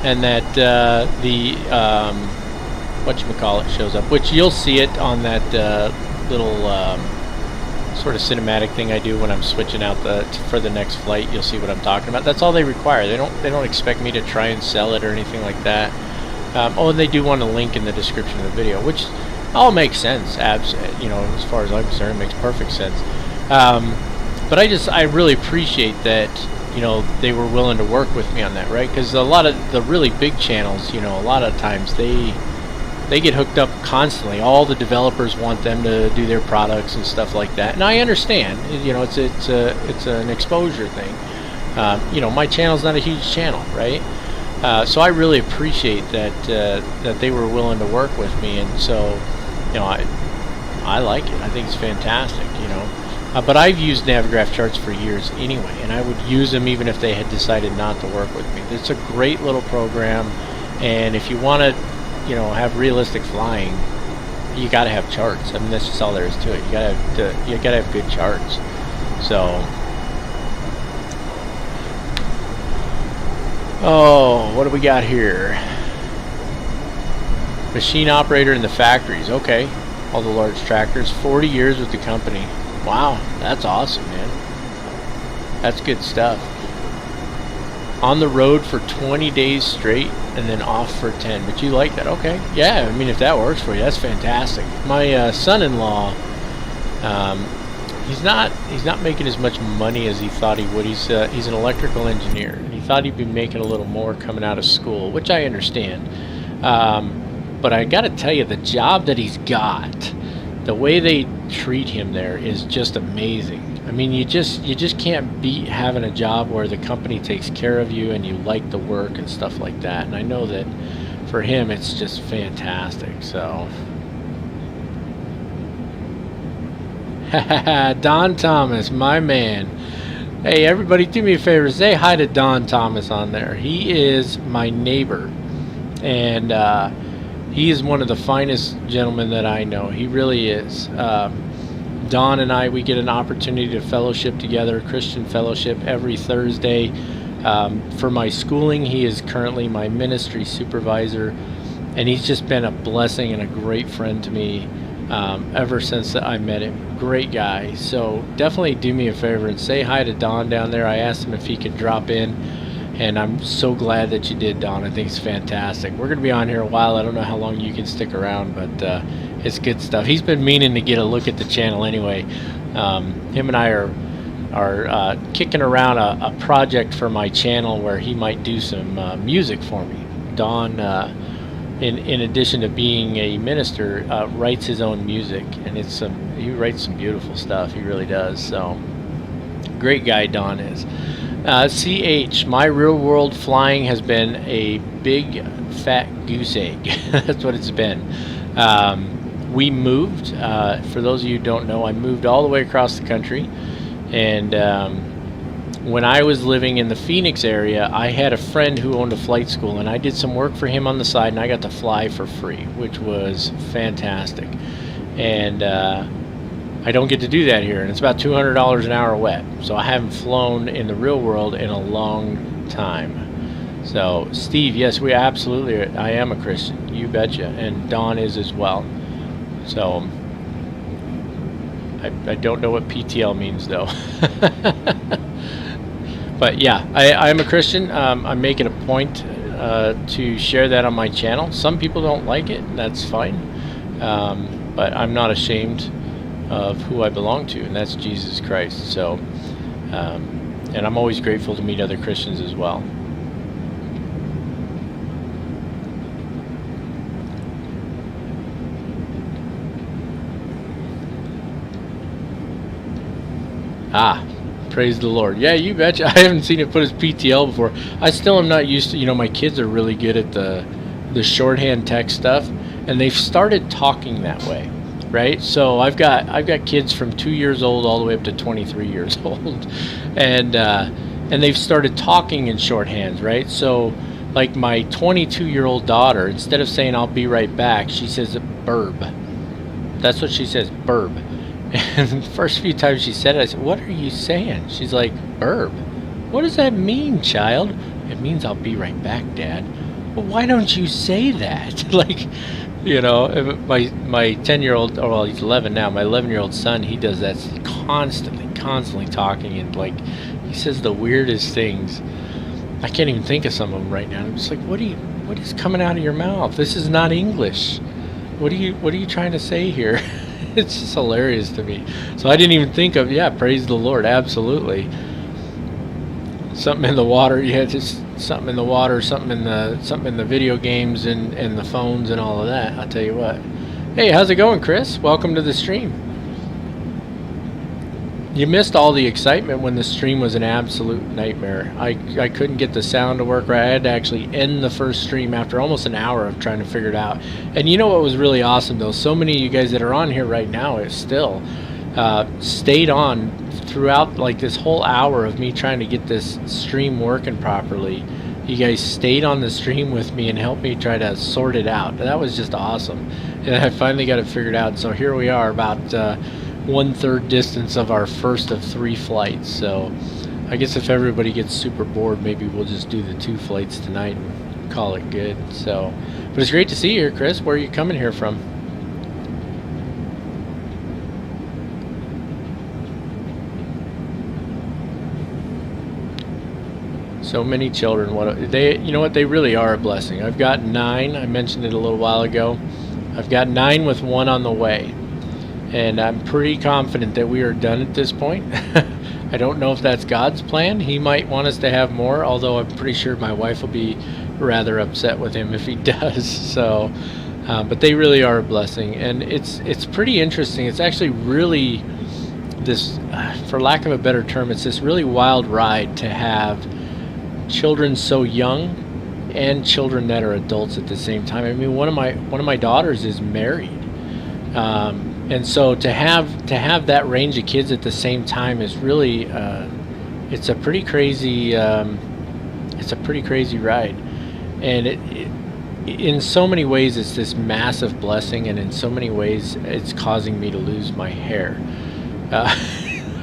and that the whatchamacallit shows up, which you'll see it on that little sort of cinematic thing I do when I'm switching out for the next flight. You'll see what I'm talking about. That's all they require. They don't expect me to try and sell it or anything like that. And they do want a link in the description of the video, which all makes sense. As far as I'm concerned, it makes perfect sense. But I really appreciate that they were willing to work with me on that, right? Because a lot of the really big channels, a lot of times they get hooked up constantly. All the developers want them to do their products and stuff like that, and I understand. It's an exposure thing. My channel's not a huge channel, right? So I really appreciate that they were willing to work with me, and so I like it. I think it's fantastic. But I've used Navigraph charts for years anyway, and I would use them even if they had decided not to work with me. It's a great little program, and if you want to have realistic flying, you got to have charts. I mean, that's just all there is to it. You got to have good charts. So, what do we got here? Machine operator in the factories. Okay, all the large tractors. 40 years with the company. Wow, that's awesome, man. That's good stuff. On the road for 20 days straight. and then off for 10. But you like that? Okay. Yeah, I mean, if that works for you, that's fantastic. My son-in-law, he's not making as much money as he thought he would. He's an electrical engineer, and he thought he'd be making a little more coming out of school, which I understand. But I got to tell you, the job that he's got, the way they treat him there is just amazing. I mean, you just can't beat having a job where the company takes care of you and you like the work and stuff like that. And I know that for him, it's just fantastic. So, Don Thomas, my man. Hey, everybody, do me a favor. Say hi to Don Thomas on there. He is my neighbor, and he is one of the finest gentlemen that I know. He really is. Don and I, we get an opportunity to fellowship together, Christian fellowship, every Thursday. For my schooling, he is currently my ministry supervisor, and he's just been a blessing and a great friend to me ever since I met him. Great guy. So definitely do me a favor and say hi to Don down there. I asked him if he could drop in, and I'm so glad that you did, Don. I think it's fantastic. We're going to be on here a while. I don't know how long you can stick around, but it's good stuff. He's been meaning to get a look at the channel anyway. Him and I are kicking around a project for my channel where he might do some music for me. Don, in addition to being a minister, writes his own music, and he writes some beautiful stuff. He really does. So great guy Don is. CH, my real world flying has been a big fat goose egg. That's what it's been. We moved, for those of you who don't know, I moved all the way across the country, and when I was living in the Phoenix area, I had a friend who owned a flight school, and I did some work for him on the side, and I got to fly for free, which was fantastic. And I don't get to do that here, and it's about $200 an hour wet, so I haven't flown in the real world in a long time. So Steve, yes, we absolutely, I am a Christian, you betcha, and Don is as well. So I don't know what PTL means though. But yeah, I am a Christian. I'm making a point to share that on my channel. Some people don't like it, and that's fine. But I'm not ashamed of who I belong to, and that's Jesus Christ. So, and I'm always grateful to meet other Christians as well. Ah, praise the Lord. Yeah, you betcha. I haven't seen it put as PTL before. I still am not used to, you know, my kids are really good at the shorthand text stuff, and they've started talking that way, right? So I've got kids from 2 years old all the way up to 23 years old, and they've started talking in shorthands, right? So like my 22-year-old daughter, instead of saying I'll be right back, she says burb. That's what she says, burb. And the first few times she said it, I said, what are you saying? She's like, burb. What does that mean, child? It means I'll be right back, Dad. Well, why don't you say that? Like, you know, my 10-year-old, oh, well, he's 11 now. My 11-year-old son, he does that constantly talking, and like, he says the weirdest things. I can't even think of some of them right now. I'm just like, what is coming out of your mouth? This is not English. What are you trying to say here? It's just hilarious to me. So I didn't even think of, yeah, praise the Lord, absolutely. Something in the water, yeah, just something in the water, something in the video games and the phones and all of that. I'll tell you what. Hey, how's it going, Chris? Welcome to the stream. You missed all the excitement when the stream was an absolute nightmare. I couldn't get the sound to work right. I had to actually end the first stream after almost an hour of trying to figure it out. And you know what was really awesome though? So many of you guys that are on here right now is still stayed on throughout like this whole hour of me trying to get this stream working properly. You guys stayed on the stream with me and helped me try to sort it out. That was just awesome. And I finally got it figured out. So here we are, about 1/3 distance of our first of 3 flights. So I guess if everybody gets super bored, maybe we'll just do the 2 flights tonight and call it good. So, but it's great to see you here, Chris. Where are you coming here from? So many children. What they, you know what, they really are a blessing. I've got 9. I mentioned it a little while ago. I've got 9 with 1 on the way, and I'm pretty confident that we are done at this point. I don't know if that's God's plan. He might want us to have more, although I'm pretty sure my wife will be rather upset with him if he does. So, but they really are a blessing, and it's pretty interesting. It's actually really this, for lack of a better term, it's this really wild ride to have children so young and children that are adults at the same time. I mean, one of my daughters is married, and so to have that range of kids at the same time is really it's a pretty crazy ride, and it in so many ways it's this massive blessing, and in so many ways it's causing me to lose my hair.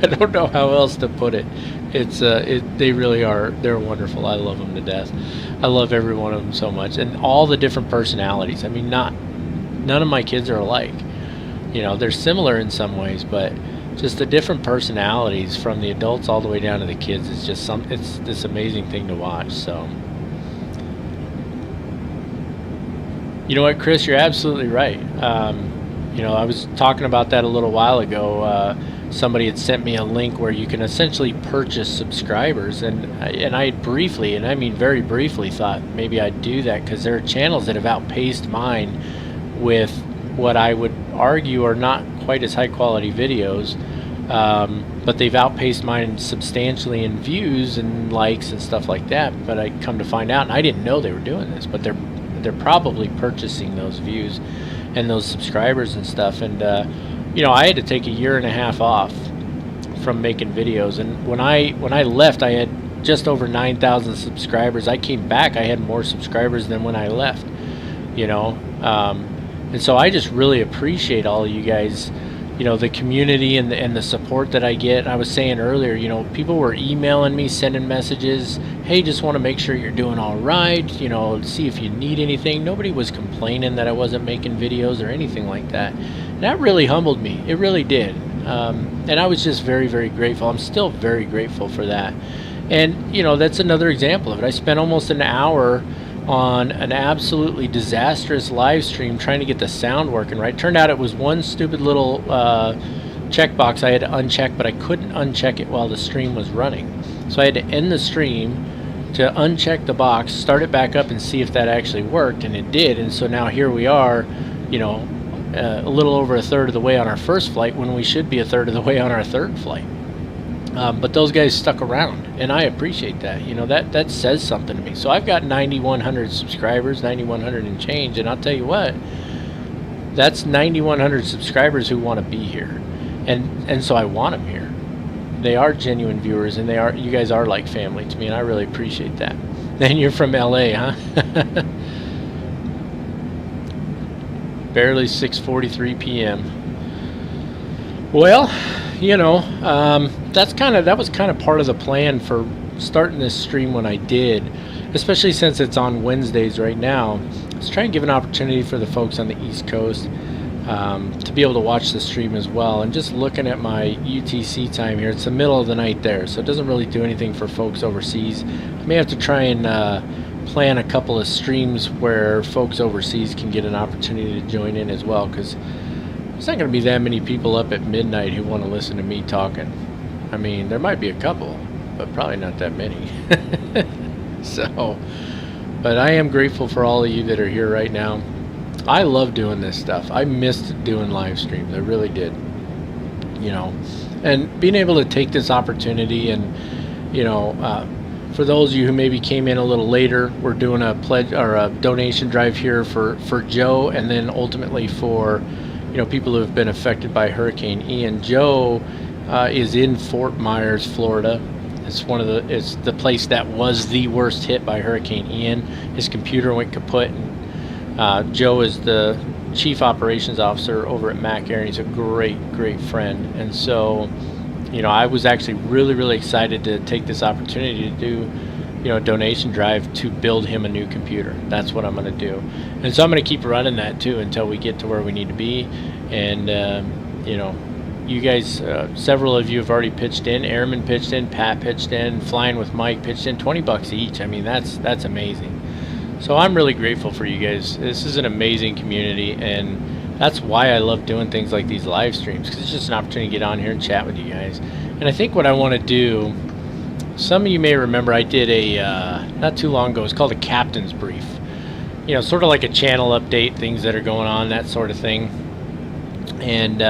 I don't know how else to put it. They really are. They're wonderful. I love them to death. I love every one of them so much, and all the different personalities. I mean, none of my kids are alike. You know, they're similar in some ways, but just the different personalities from the adults all the way down to the kids is just it's this amazing thing to watch. So, you know what, Chris, you're absolutely right. You know, I was talking about that a little while ago. Somebody had sent me a link where you can essentially purchase subscribers, and I had briefly, and I mean very briefly, thought maybe I'd do that because there are channels that have outpaced mine with what I would argue are not quite as high quality videos, but they've outpaced mine substantially in views and likes and stuff like that. But I come to find out, and I didn't know they were doing this, but they're probably purchasing those views and those subscribers and stuff. And you know, I had to take 1.5 years off from making videos, and when I left, I had just over 9,000 subscribers. I came back, I had more subscribers than when I left. You know, and so I just really appreciate all of you guys. You know, the community and the support that I get. I was saying earlier, you know, people were emailing me, sending messages. Hey, just want to make sure you're doing all right. You know, see if you need anything. Nobody was complaining that I wasn't making videos or anything like that. And that really humbled me. It really did. And I was just very, very grateful. I'm still very grateful for that. And, you know, that's another example of it. I spent almost an hour on an absolutely disastrous live stream trying to get the sound working right. Turned out it was one stupid little checkbox I had to uncheck, but I couldn't uncheck it while the stream was running. So I had to end the stream to uncheck the box, start it back up, and see if that actually worked, and it did. And so now here we are, you know, a little over 1/3 of the way on our first flight when we should be 1/3 of the way on our 3rd flight. But those guys stuck around, and I appreciate that. You know, that says something to me. So I've got 9,100 subscribers, 9,100 and change, and I'll tell you what, that's 9,100 subscribers who want to be here, and so I want them here. They are genuine viewers, and you guys are like family to me, and I really appreciate that. Then you're from LA, huh? Barely 6:43 p.m. Well, you know, that was kind of part of the plan for starting this stream when I did, especially since it's on Wednesdays right now. Let's try and give an opportunity for the folks on the East Coast to be able to watch the stream as well. And just looking at my UTC time here, it's the middle of the night there, so it doesn't really do anything for folks overseas. I may have to try and plan a couple of streams where folks overseas can get an opportunity to join in as well, because there's not going to be that many people up at midnight who want to listen to me talking. I mean, there might be a couple, but probably not that many. So, but I am grateful for all of you that are here right now. I love doing this stuff. I missed doing live streams. I really did. You know, and being able to take this opportunity, and, you know, for those of you who maybe came in a little later, we're doing a pledge or a donation drive here for Joe, and then ultimately for, you know, people who have been affected by Hurricane Ian. Joe is in Fort Myers, Florida. It's the place that was the worst hit by Hurricane Ian. His computer went kaput, and Joe is the Chief Operations Officer over at Mac Air, and he's a great friend. And so, you know, I was actually really excited to take this opportunity to do, you know, a donation drive to build him a new computer. That's what I'm going to do. And so I'm going to keep running that too until we get to where we need to be. And, you know, you guys, several of you have already pitched in. Airman pitched in, Pat pitched in, Flying with Mike pitched in, $20 each. I mean, that's amazing. So I'm really grateful for you guys. This is an amazing community, and that's why I love doing things like these live streams, because it's just an opportunity to get on here and chat with you guys. And I think what I want to do, some of you may remember I did a, not too long ago, it's called a Captain's Brief. You know, sort of like a channel update, things that are going on, that sort of thing. And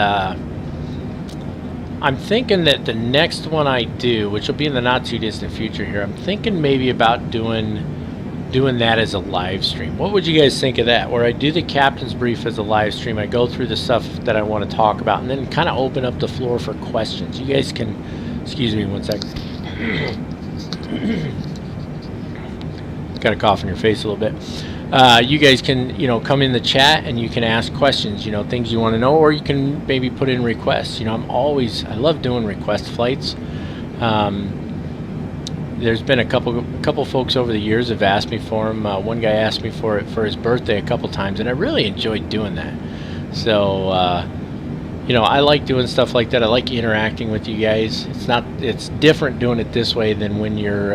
I'm thinking that the next one I do, which will be in the not too distant future here, I'm thinking maybe about doing that as a live stream. What would you guys think of that? Where I do the Captain's Brief as a live stream, I go through the stuff that I want to talk about, and then kind of open up the floor for questions. You guys can, excuse me one second. Got a cough in your face a little bit. You guys can, you know, come in the chat and you can ask questions, you know, things you want to know, or you can maybe put in requests. You know, I love doing request flights. There's been a couple folks over the years have asked me for them. One guy asked me for it for his birthday a couple times, and I really enjoyed doing that. So, you know, I like doing stuff like that. I like interacting with you guys. It's different doing it this way than when you're,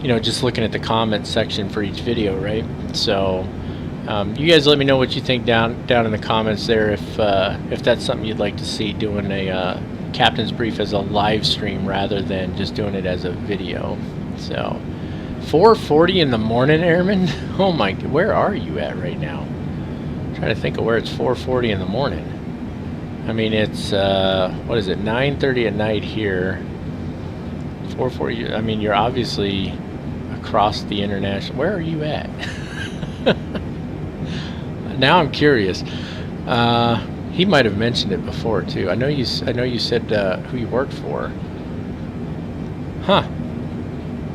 you know, just looking at the comments section for each video, right? So, you guys let me know what you think down in the comments there if that's something you'd like to see, doing a Captain's Brief as a live stream rather than just doing it as a video. So 4:40 in the morning, Airman. Oh my, where are you at right now? I'm trying to think of where it's 4:40 in the morning. I mean, it's what is it, 9:30 at night here. 4:40. I mean, you're obviously across the international. Where are you at? Now I'm curious. He might have mentioned it before too. I know you said who you worked for. Huh.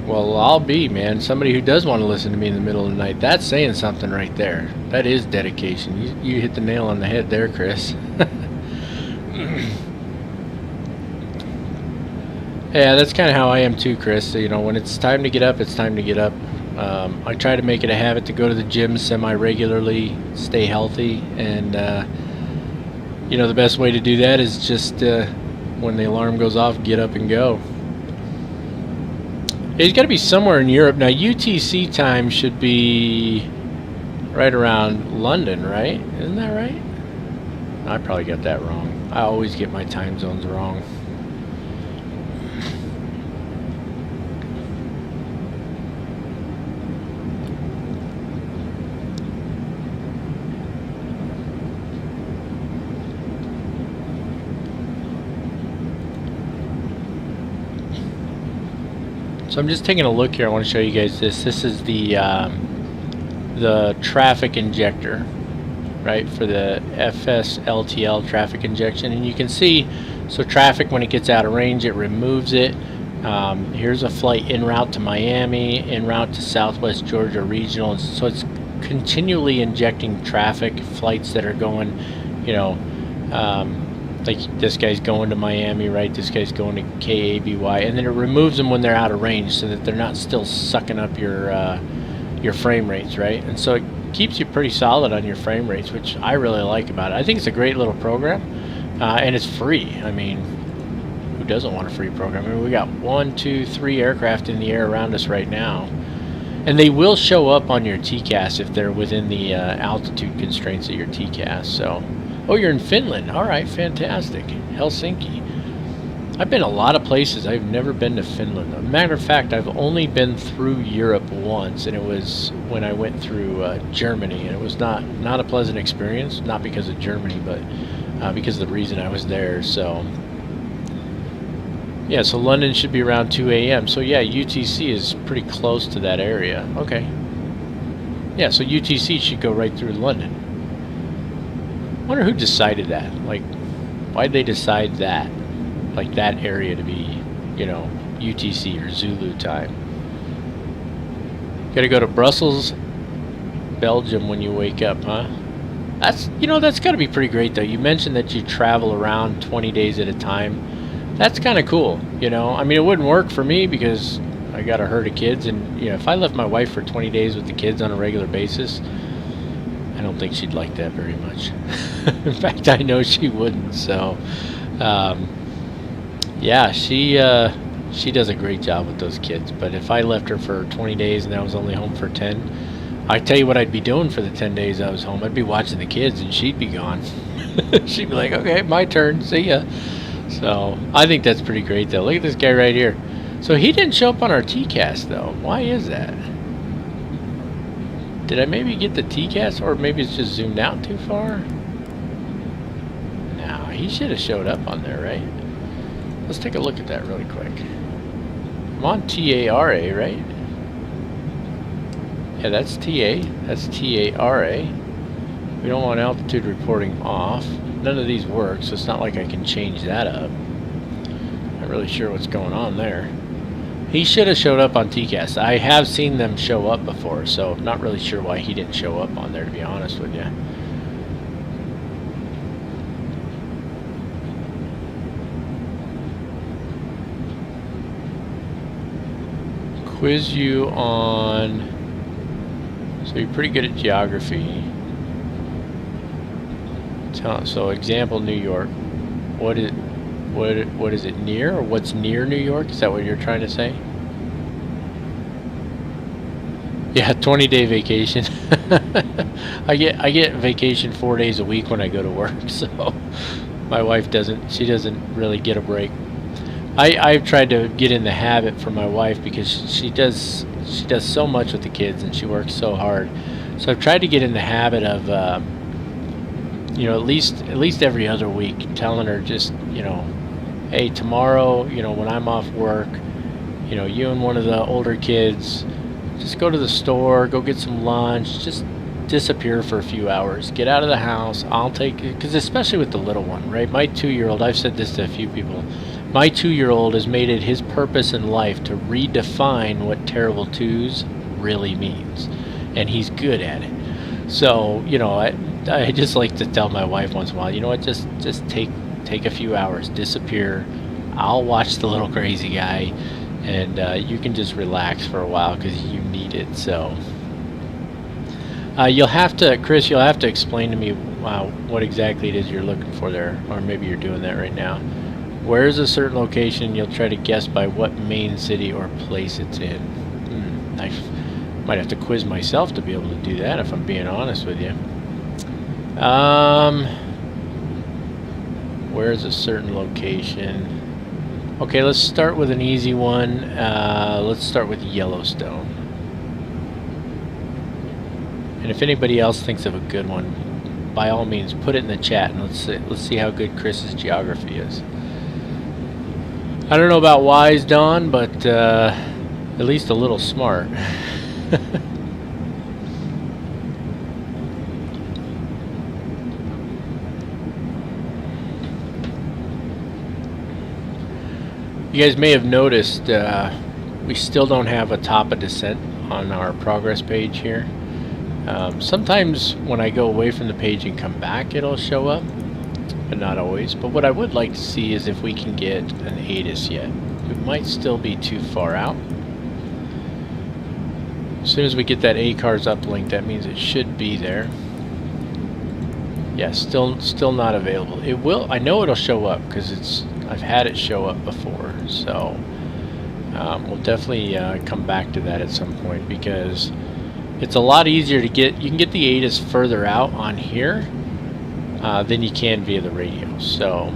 Well, I'll be, man. Somebody who does want to listen to me in the middle of the night. That's saying something right there. That is dedication. You hit the nail on the head there, Chris. Yeah, that's kind of how I am too, Chris. You know, when it's time to get up, it's time to get up. I try to make it a habit to go to the gym semi-regularly, stay healthy, and you know, the best way to do that is just when the alarm goes off, get up and go. It's got to be somewhere in Europe. Now, UTC time should be right around London, right? Isn't that right? I probably got that wrong. I always get my time zones wrong. So I'm just taking a look here. I want to show you guys this. This is the traffic injector, right, for the FSLTL traffic injection. And you can see, so traffic, when it gets out of range, it removes it. Here's a flight en route to Miami, en route to Southwest Georgia Regional. So it's continually injecting traffic, flights that are going, you know, like this guy's going to Miami, right? This guy's going to KABY, and then it removes them when they're out of range so that they're not still sucking up your frame rates, right? And so it keeps you pretty solid on your frame rates, which I really like about it. I think it's a great little program, and it's free. I mean, who doesn't want a free program? I mean, we got 1, 2, 3 aircraft in the air around us right now, and they will show up on your TCAS if they're within the altitude constraints of your TCAS. So. Oh, you're in Finland. All right, fantastic. Helsinki. I've been a lot of places. I've never been to Finland. As a matter of fact, I've only been through Europe once, and it was when I went through Germany, and it was not a pleasant experience, not because of Germany, but because of the reason I was there. So, yeah, so London should be around 2 a.m. So, yeah, UTC is pretty close to that area. Okay. Yeah, so UTC should go right through London. I wonder who decided that. Like, why'd they decide that? Like, that area to be, you know, UTC or Zulu time. Gotta go to Brussels, Belgium when you wake up, huh? That's, you know, that's gotta be pretty great, though. You mentioned that you travel around 20 days at a time. That's kind of cool, you know? I mean, it wouldn't work for me because I got a herd of kids, and, you know, if I left my wife for 20 days with the kids on a regular basis, I don't think she'd like that very much. In fact, I know she wouldn't. So, Yeah, she does a great job with those kids. But if I left her for 20 days and I was only home for 10, I tell you what I'd be doing for the 10 days I was home. I'd be watching the kids, and she'd be gone. She'd be like, "Okay, my turn. See ya." So I think that's pretty great, though. Look at this guy right here. So he didn't show up on our TCAS, though. Why is that? Did I maybe get the TCAS, or maybe it's just zoomed out too far? No, he should have showed up on there, right? Let's take a look at that really quick. I'm on TARA, right? Yeah, that's TA. That's TARA. We don't want altitude reporting off. None of these work, so it's not like I can change that up. Not really sure what's going on there. He should have showed up on TCAS. I have seen them show up before, so not really sure why he didn't show up on there, to be honest with you. Quiz you on... So you're pretty good at geography. So example, New York. What is it near, or what's near New York? Is that what you're trying to say? Yeah, 20-day vacation. I get vacation 4 days a week when I go to work. So my wife doesn't. She doesn't really get a break. I've tried to get in the habit for my wife, because she does so much with the kids and she works so hard. So I've tried to get in the habit of you know, at least every other week, telling her, just, you know, hey, tomorrow, you know, when I'm off work, you know, you and one of the older kids just go to the store, go get some lunch, just disappear for a few hours, get out of the house. I'll take it, because especially with the little one, right? My 2-year-old, I've said this to a few people, my 2-year-old has made it his purpose in life to redefine what terrible twos really means, and he's good at it. So, you know, I just like to tell my wife once in a while, you know what, just take a few hours, disappear. I'll watch the little crazy guy, and you can just relax for a while, because you need it. So you'll have to, Chris, you'll have to explain to me what exactly it is you're looking for there, or maybe you're doing that right now. Where is a certain location? You'll try to guess by what main city or place it's in. I might have to quiz myself to be able to do that, if I'm being honest with you. Where's a certain location? Okay, let's start with an easy one. Let's start with Yellowstone. And if anybody else thinks of a good one, by all means, put it in the chat, and let's see how good Chris's geography is. I don't know about wise, Don, but at least a little smart. You guys may have noticed we still don't have a top of descent on our progress page here. Sometimes when I go away from the page and come back, it'll show up, but not always. But what I would like to see is if we can get an ATIS yet. We might still be too far out. As soon as we get that ACARS uplink, that means it should be there. Yeah, still not available. It will. I know it'll show up, because I've had it show up before. So we'll definitely come back to that at some point, because it's a lot easier to get. You can get the ATIS further out on here than you can via the radio. So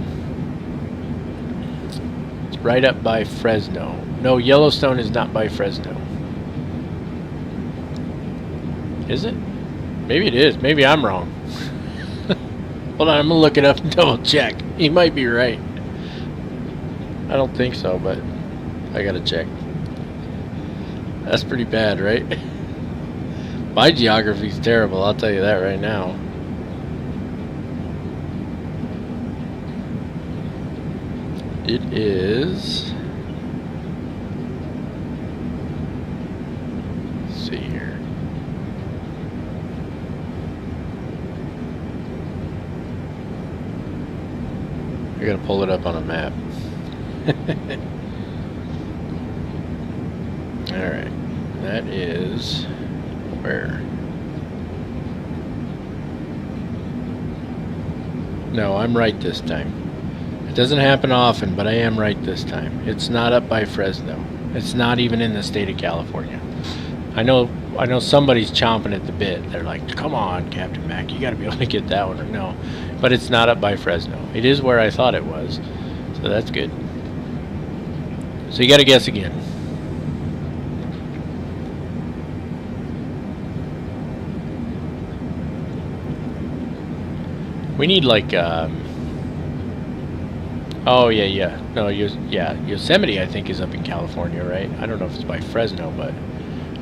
it's right up by Fresno. No, Yellowstone is not by Fresno. Is it? Maybe it is. Maybe I'm wrong. Hold on, I'm gonna look it up and double check. He might be right. I don't think so, but I gotta check. That's pretty bad, right? My geography's terrible, I'll tell you that right now. It is... Let's see here. I gotta pull it up on a map. Alright, that is where? No, I'm right this time. It doesn't happen often, but I am right this time. It's not up by Fresno. It's not even in the state of California. I know somebody's chomping at the bit. They're like, come on, Captain Mac, you got to be able to get that one. Or no, but it's not up by Fresno. It is where I thought it was, so that's good. So you got to guess again. We need like, oh yeah. No, Yosemite I think is up in California, right? I don't know if it's by Fresno, but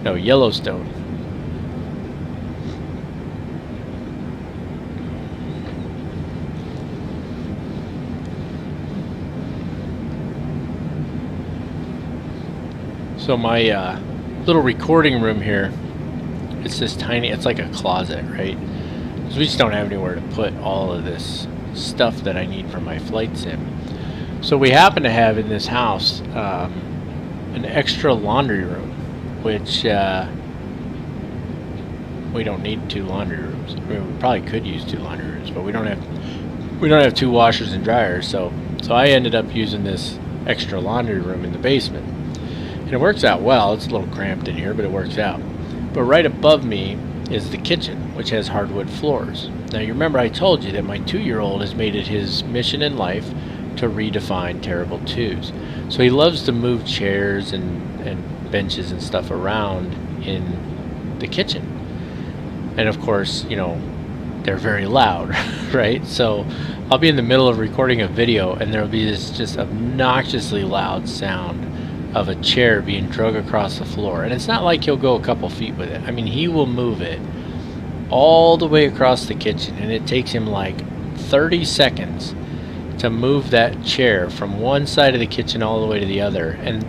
no, Yellowstone. So my little recording room here, it's this tiny, it's like a closet, right? Because we just don't have anywhere to put all of this stuff that I need for my flight sim. So we happen to have in this house an extra laundry room, which we don't need 2 laundry rooms. I mean, we probably could use 2 laundry rooms, but we don't have 2 washers and dryers. So I ended up using this extra laundry room in the basement, and it works out well. It's a little cramped in here, but it works out. But right above me is the kitchen, which has hardwood floors. Now you remember I told you that my 2-year-old has made it his mission in life to redefine terrible twos. So he loves to move chairs and benches and stuff around in the kitchen. And of course, you know, they're very loud, right? So I'll be in the middle of recording a video and there'll be this just obnoxiously loud sound of a chair being drug across the floor. And it's not like he'll go a couple feet with it. I mean, he will move it all the way across the kitchen, and it takes him like 30 seconds to move that chair from one side of the kitchen all the way to the other. And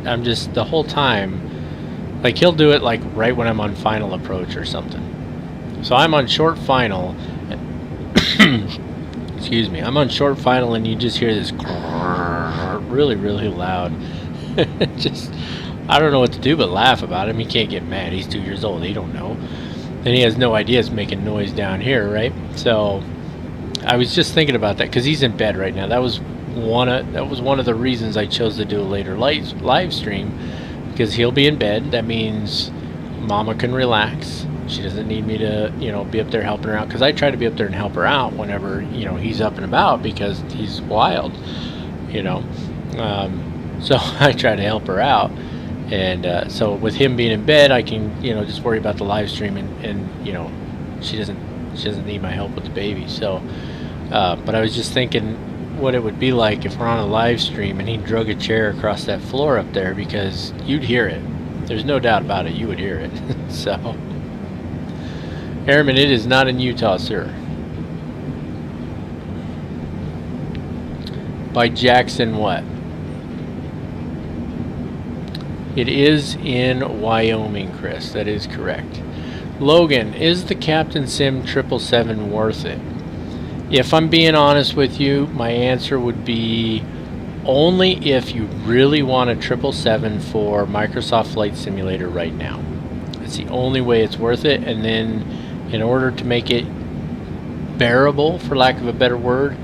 I'm just, the whole time, like, he'll do it like right when I'm on final approach or something. So I'm on short final, excuse me, I'm on short final, and you just hear this really, really loud. Just, I don't know what to do but laugh about him. He can't get mad. He's 2 years old. He don't know. And he has no idea it's making noise down here, right? So I was just thinking about that because he's in bed right now. That was one of the reasons I chose to do a later live stream, because he'll be in bed. That means Mama can relax. She doesn't need me to, you know, be up there helping her out, because I try to be up there and help her out whenever, you know, he's up and about, because he's wild, you know. So I try to help her out, and so with him being in bed, I can, you know, just worry about the live stream, and you know, she doesn't need my help with the baby. So but I was just thinking what it would be like if we're on a live stream and he drug a chair across that floor up there, because you'd hear it. There's no doubt about it, you would hear it. So Airman, it is not in Utah, sir. By Jackson what? It is in Wyoming, Chris. That is correct. Logan, is the Captain Sim 777 worth it? If I'm being honest with you, my answer would be only if you really want a 777 for Microsoft Flight Simulator right now. It's the only way it's worth it. And then in order to make it bearable, for lack of a better word,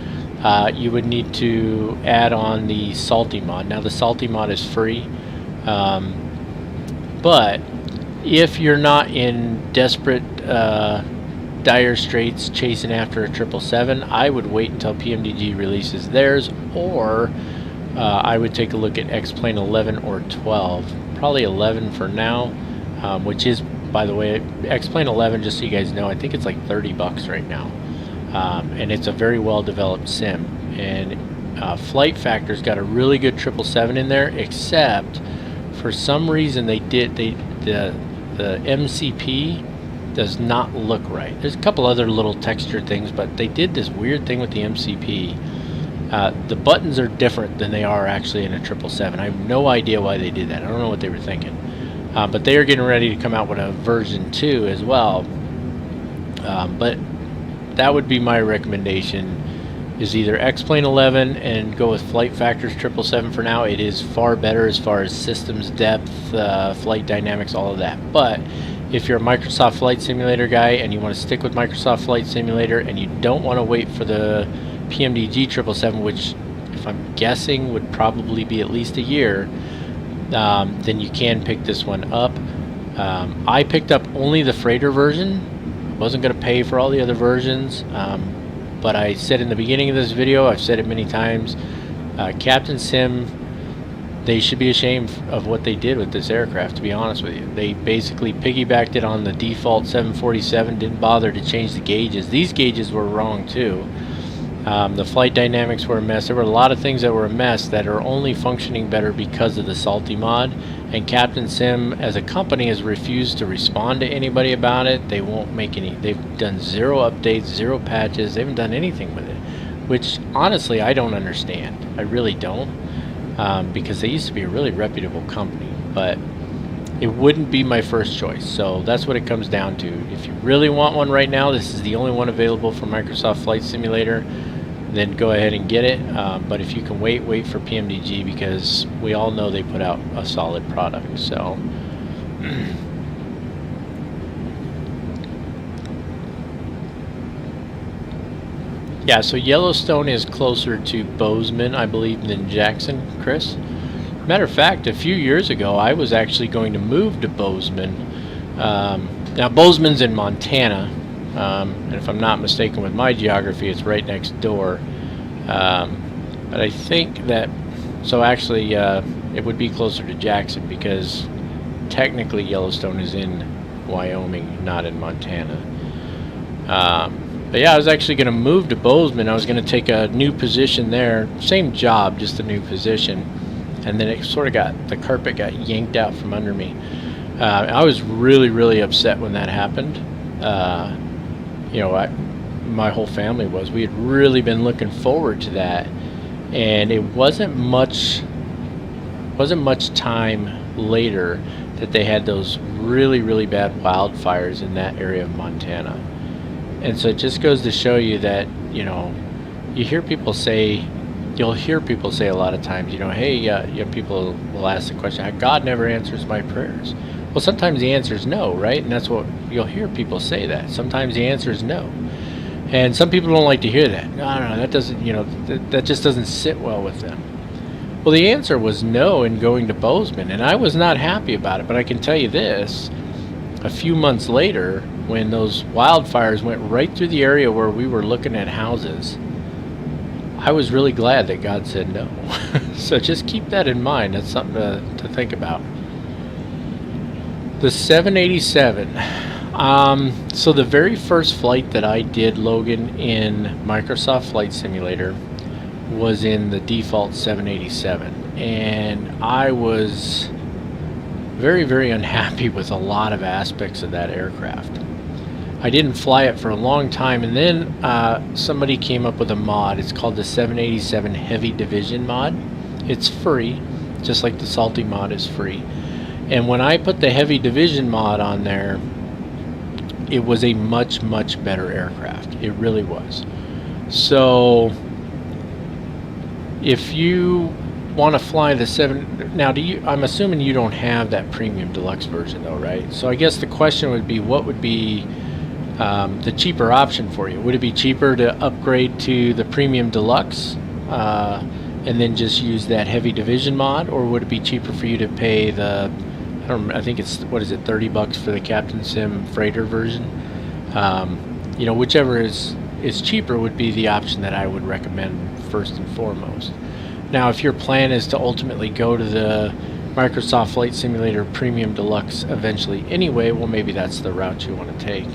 you would need to add on the Salty mod. Now the Salty mod is free. But if you're not in desperate dire straits chasing after a 777, I would wait until PMDG releases theirs, or I would take a look at X-Plane 11 or 12. Probably 11 for now, which is, by the way, X-Plane 11, just so you guys know, I think it's like $30 right now, and it's a very well developed sim. And Flight Factor's got a really good 777 in there, except for some reason the MCP does not look right. There's a couple other little texture things, but they did this weird thing with the MCP. The buttons are different than they are actually in a 777. I have no idea why they did that. I don't know what they were thinking. But they are getting ready to come out with a version 2 as well. But that would be my recommendation, is either X-Plane 11 and go with Flight Factor's 777 for now. It is far better as far as systems depth, flight dynamics, all of that. But if you're a Microsoft Flight Simulator guy and you want to stick with Microsoft Flight Simulator and you don't want to wait for the PMDG 777, which life, I'm guessing would probably be at least a year, then you can pick this one up. I picked up only the freighter version. Wasn't going to pay for all the other versions, but I said in the beginning of this video, I've said it many times, Captain Sim, they should be ashamed of what they did with this aircraft, to be honest with you. They basically piggybacked it on the default 747, didn't bother to change the gauges. These gauges were wrong too. The flight dynamics were a mess. There were a lot of things that were a mess that are only functioning better because of the Salty mod. And Captain Sim, as a company, has refused to respond to anybody about it. They won't make any. They've done 0 updates, 0 patches. They haven't done anything with it, which honestly I don't understand. I really don't. Because they used to be a really reputable company, but it wouldn't be my first choice. So that's what it comes down to. If you really want one right now, this is the only one available for Microsoft Flight Simulator, then go ahead and get it. But if you can wait for PMDG, because we all know they put out a solid product. So yeah, so Yellowstone is closer to Bozeman, I believe, than Jackson, Chris. Matter of fact, a few years ago, I was actually going to move to Bozeman. Now, Bozeman's in Montana, and if I'm not mistaken with my geography, it's right next door. But I think that, so actually, it would be closer to Jackson, because technically Yellowstone is in Wyoming, not in Montana. But yeah, I was actually going to move to Bozeman. I was going to take a new position there. Same job, just a new position. And then it sort of the carpet got yanked out from under me. I was really, really upset when that happened. You know, my whole family was. We had really been looking forward to that. And it wasn't much time later that they had those really, really bad wildfires in that area of Montana. And so it just goes to show you that, you know, you'll hear people say a lot of times, you know, hey, people will ask the question, God never answers my prayers. Well, sometimes the answer is no, right? And that's what you'll hear people say, that. Sometimes the answer is no. And some people don't like to hear that. No, that doesn't, you know, that just doesn't sit well with them. Well, the answer was no in going to Bozeman, and I was not happy about it. But I can tell you this, a few months later, when those wildfires went right through the area where we were looking at houses, I was really glad that God said no. So just keep that in mind. That's something to think about. The 787. So the very first flight that I did, Logan, in Microsoft Flight Simulator was in the default 787. And I was very, very unhappy with a lot of aspects of that aircraft. I didn't fly it for a long time, and then somebody came up with a mod. It's called the 787 Heavy Division mod. It's free, just like the Salty mod is free. And when I put the Heavy Division mod on there, it was a much, much better aircraft. It really was. So if you want to fly the 7, now I'm assuming you don't have that premium deluxe version though, right? So I guess the question would be, what would be the cheaper option for you? Would it be cheaper to upgrade to the premium deluxe and then just use that Heavy Division mod, or would it be cheaper for you to pay the, I think it's, what is it, $30 for the Captain Sim freighter version? You know, whichever is cheaper would be the option that I would recommend first and foremost. Now, if your plan is to ultimately go to the Microsoft Flight Simulator Premium Deluxe eventually anyway, well, maybe that's the route you want to take.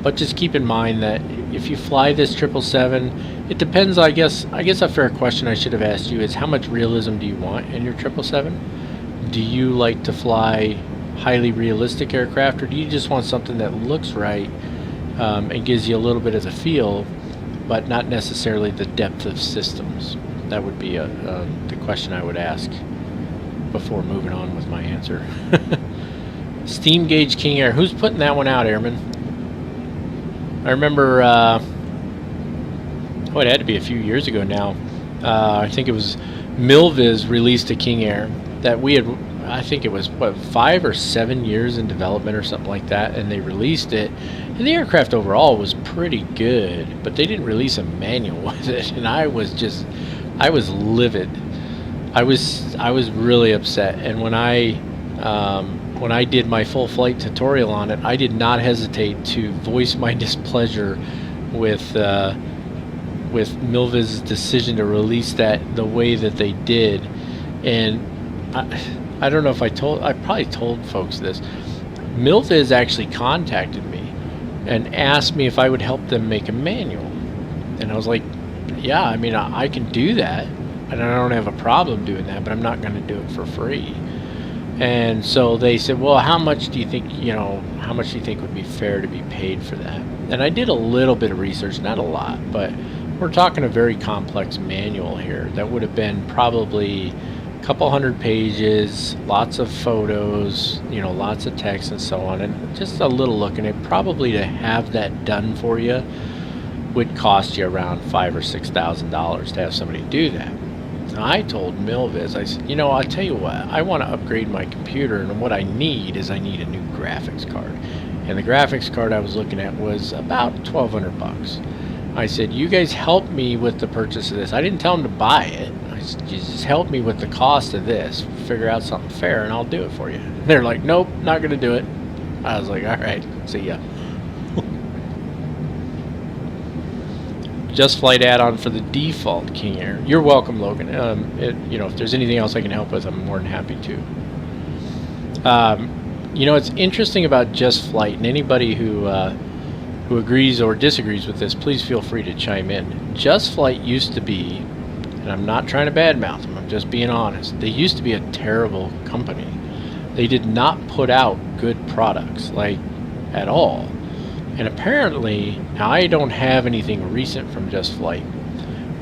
But just keep in mind that if you fly this 777, it depends. I guess a fair question I should have asked you is, how much realism do you want in your 777? Do you like to fly highly realistic aircraft, or do you just want something that looks right and gives you a little bit of the feel, but not necessarily the depth of systems? That would be the question I would ask before moving on with my answer. Steam Gauge King Air. Who's putting that one out, Airman? I remember, it had to be a few years ago now. I think it was Milviz released a King Air that we had, I think it was, 5 or 7 years in development or something like that, and they released it. And the aircraft overall was pretty good, but they didn't release a manual with it, and I was just I was livid. I was really upset. And when I did my full flight tutorial on it, I did not hesitate to voice my displeasure with Milviz's decision to release that the way that they did. And I don't know if I probably told folks this. Milviz actually contacted me and asked me if I would help them make a manual. And I was like, yeah, I mean, I can do that. And I don't have a problem doing that, but I'm not going to do it for free. And so they said, well, how much do you think would be fair to be paid for that? And I did a little bit of research, not a lot, but we're talking a very complex manual here that would have been probably a couple hundred pages, lots of photos, lots of text and so on, and just a little look. And it probably, to have that done for you, would cost you around $5,000 or $6,000 to have somebody do that. I told Milviz, I said, I'll tell you what, I want to upgrade my computer, and what I need is a new graphics card. And the graphics card I was looking at was about $1,200. I said, you guys help me with the purchase of this. I didn't tell them to buy it. I said, just help me with the cost of this, figure out something fair, and I'll do it for you. They're like, nope, not going to do it. I was like, all right, see ya. Just Flight add-on for the default King Air. You're welcome, Logan. If there's anything else I can help with, I'm more than happy to. It's interesting about Just Flight, and anybody who agrees or disagrees with this, please feel free to chime in. Just Flight used to be, and I'm not trying to badmouth them, I'm just being honest, they used to be a terrible company. They did not put out good products, at all. And apparently, now I don't have anything recent from Just Flight,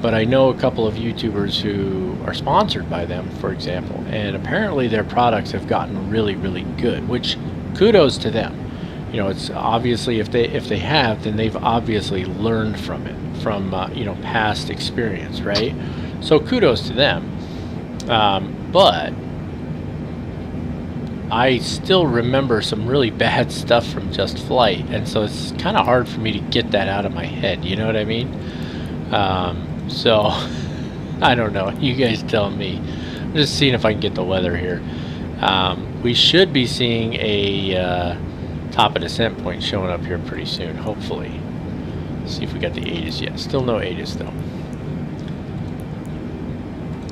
but I know a couple of YouTubers who are sponsored by them, for example, and apparently their products have gotten really, really good, which kudos to them. It's obviously, if they have, then they've obviously learned from it, from past experience, right? So kudos to them. But I still remember some really bad stuff from Just Flight, and so it's kind of hard for me to get that out of my head, you know what I mean? So, I don't know, you guys tell me. I'm just seeing if I can get the weather here. We should be seeing a top of descent point showing up here pretty soon, hopefully. Let's see if we got the ATIS yet. Still no ATIS though.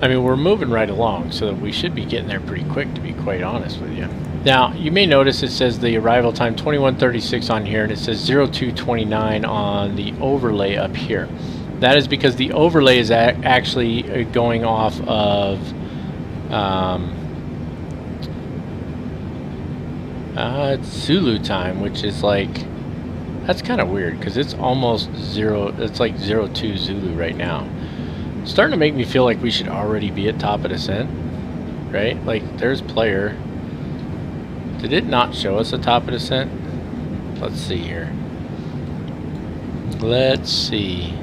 I mean, we're moving right along, so we should be getting there pretty quick, to be quite honest with you. Now, you may notice it says the arrival time 21:36 on here, and it says 02:29 on the overlay up here. That is because the overlay is actually going off of Zulu time, which is that's kind of weird, because it's almost zero. It's like 02 Zulu right now. Starting to make me feel like we should already be at top of descent, right? There's player. Did it not show us a top of descent? Let's see here. Let's see.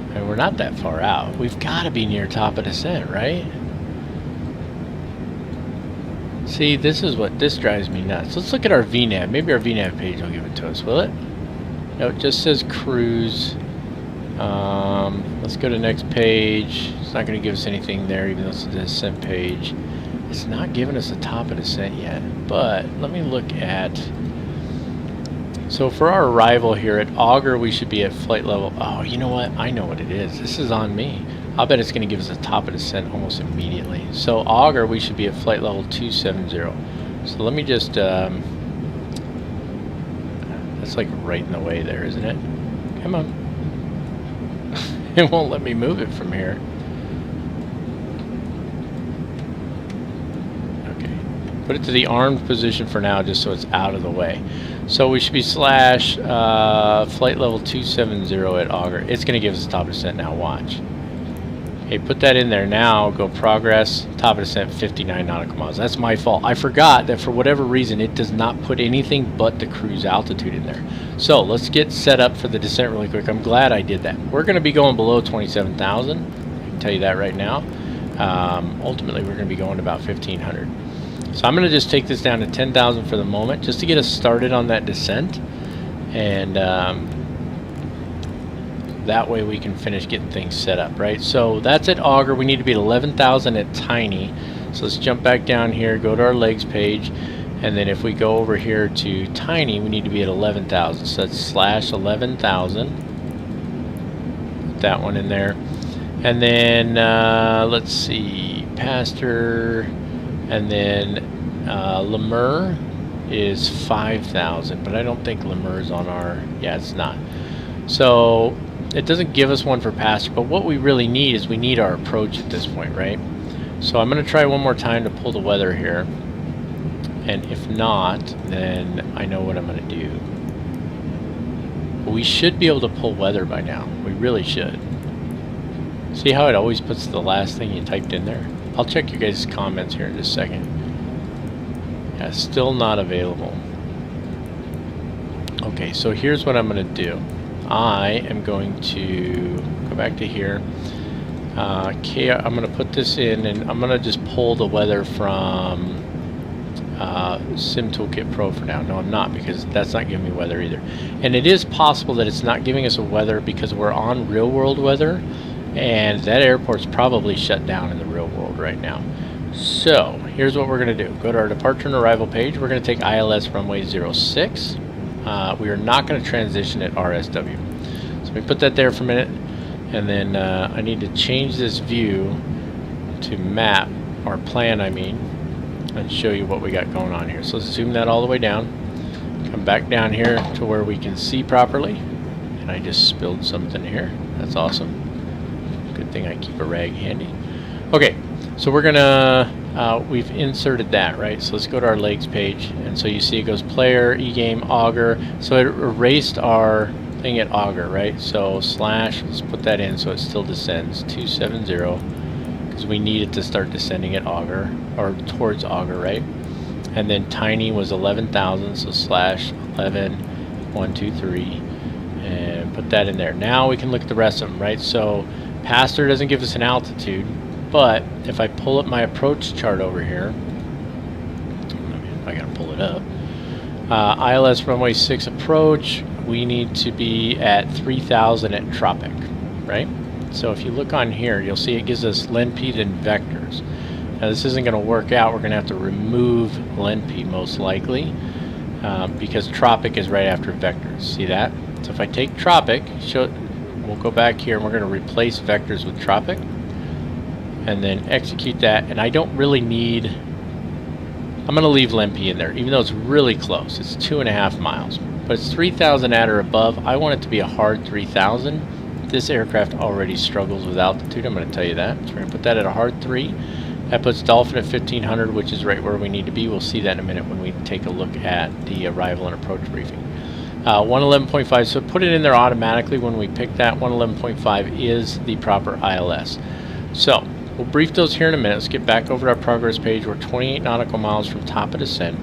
I mean, we're not that far out. We've got to be near top of descent, right? See, this drives me nuts. Let's look at our VNAV. Maybe our VNAV page will give it to us, will it? No, it just says cruise. Let's go to next page. It's not going to give us anything there, even though it's a descent page. It's not giving us a top of descent yet, but let me look at... So for our arrival here at Augur, we should be at flight level... Oh, you know what? I know what it is. This is on me. I'll bet it's going to give us a top of descent almost immediately. So Augur, we should be at flight level 270. So let me just... That's right in the way there, isn't it? Come on. It won't let me move it from here. Okay. Put it to the armed position for now, just so it's out of the way. So we should be slash flight level 270 at Augur. It's going to give us a top of descent now, watch. Okay, put that in there now, go progress, top of descent 59 nautical miles. That's my fault. I forgot that for whatever reason it does not put anything but the cruise altitude in there. So let's get set up for the descent really quick. I'm glad I did that. We're going to be going below 27,000. I can tell you that right now. Ultimately we're going to be going to about 1,500. So I'm going to just take this down to 10,000 for the moment, just to get us started on that descent. And That way we can finish getting things set up, right? So that's at auger. We need to be at 11,000 at tiny. So let's jump back down here, go to our legs page, and then if we go over here to tiny, we need to be at 11,000. So that's slash 11,000. Put that one in there. And then let's see, Pastor, and then Lemur is 5,000, but I don't think Lemur is on our, yeah, it's not. So it doesn't give us one for Pastor, but what we really need is we need our approach at this point, right? So I'm going to try one more time to pull the weather here, and if not, then I know what I'm going to do. But we should be able to pull weather by now. We really should. See how it always puts the last thing you typed in there? I'll check your guys' comments here in just a second. Yeah, still not available. Okay, so here's what I'm going to do. I am going to go back to here. I'm going to put this in, and I'm going to just pull the weather from Sim Toolkit Pro for now. No, I'm not, because that's not giving me weather either. And it is possible that it's not giving us a weather because we're on real world weather, and that airport's probably shut down in the real world right now. So here's what we're going to do. Go to our departure and arrival page. We're going to take ILS runway 06. We are not going to transition at RSW. So we put that there for a minute, and then I need to change this view to map, or plan I mean, and show you what we got going on here. So let's zoom that all the way down. Come back down here to where we can see properly. And I just spilled something here. That's awesome. Good thing I keep a rag handy. Okay, so we're gonna, we've inserted that, right? So let's go to our legs page, and so you see it goes player, e-game, auger. So it erased our thing at auger, right? So slash, let's put that in so it still descends, 270, because we need it to start descending at auger, or towards auger, right? And then tiny was 11,000, so slash 11, 1, 2, 3, and put that in there. Now we can look at the rest of them, right? So Pastor doesn't give us an altitude, but if I pull up my approach chart over here, I gotta pull it up. ILS runway 6 approach, we need to be at 3,000 at tropic, right? So if you look on here, you'll see it gives us LenP and vectors. Now this isn't going to work out. We're going to have to remove LenP most likely because tropic is right after vectors. See that? So if I take tropic, we'll go back here and we're going to replace vectors with tropic and then execute that. And I don't really need, I'm going to leave LenP in there, even though it's really close. It's 2.5 miles, but it's 3,000 at or above. I want it to be a hard 3,000. This aircraft already struggles with altitude, I'm going to tell you that. So we're going to put that at a hard 3. That puts Dolphin at 1,500, which is right where we need to be. We'll see that in a minute when we take a look at the arrival and approach briefing. 111.5, so put it in there automatically when we pick that. 111.5 is the proper ILS. So we'll brief those here in a minute. Let's get back over to our progress page. We're 28 nautical miles from top of descent.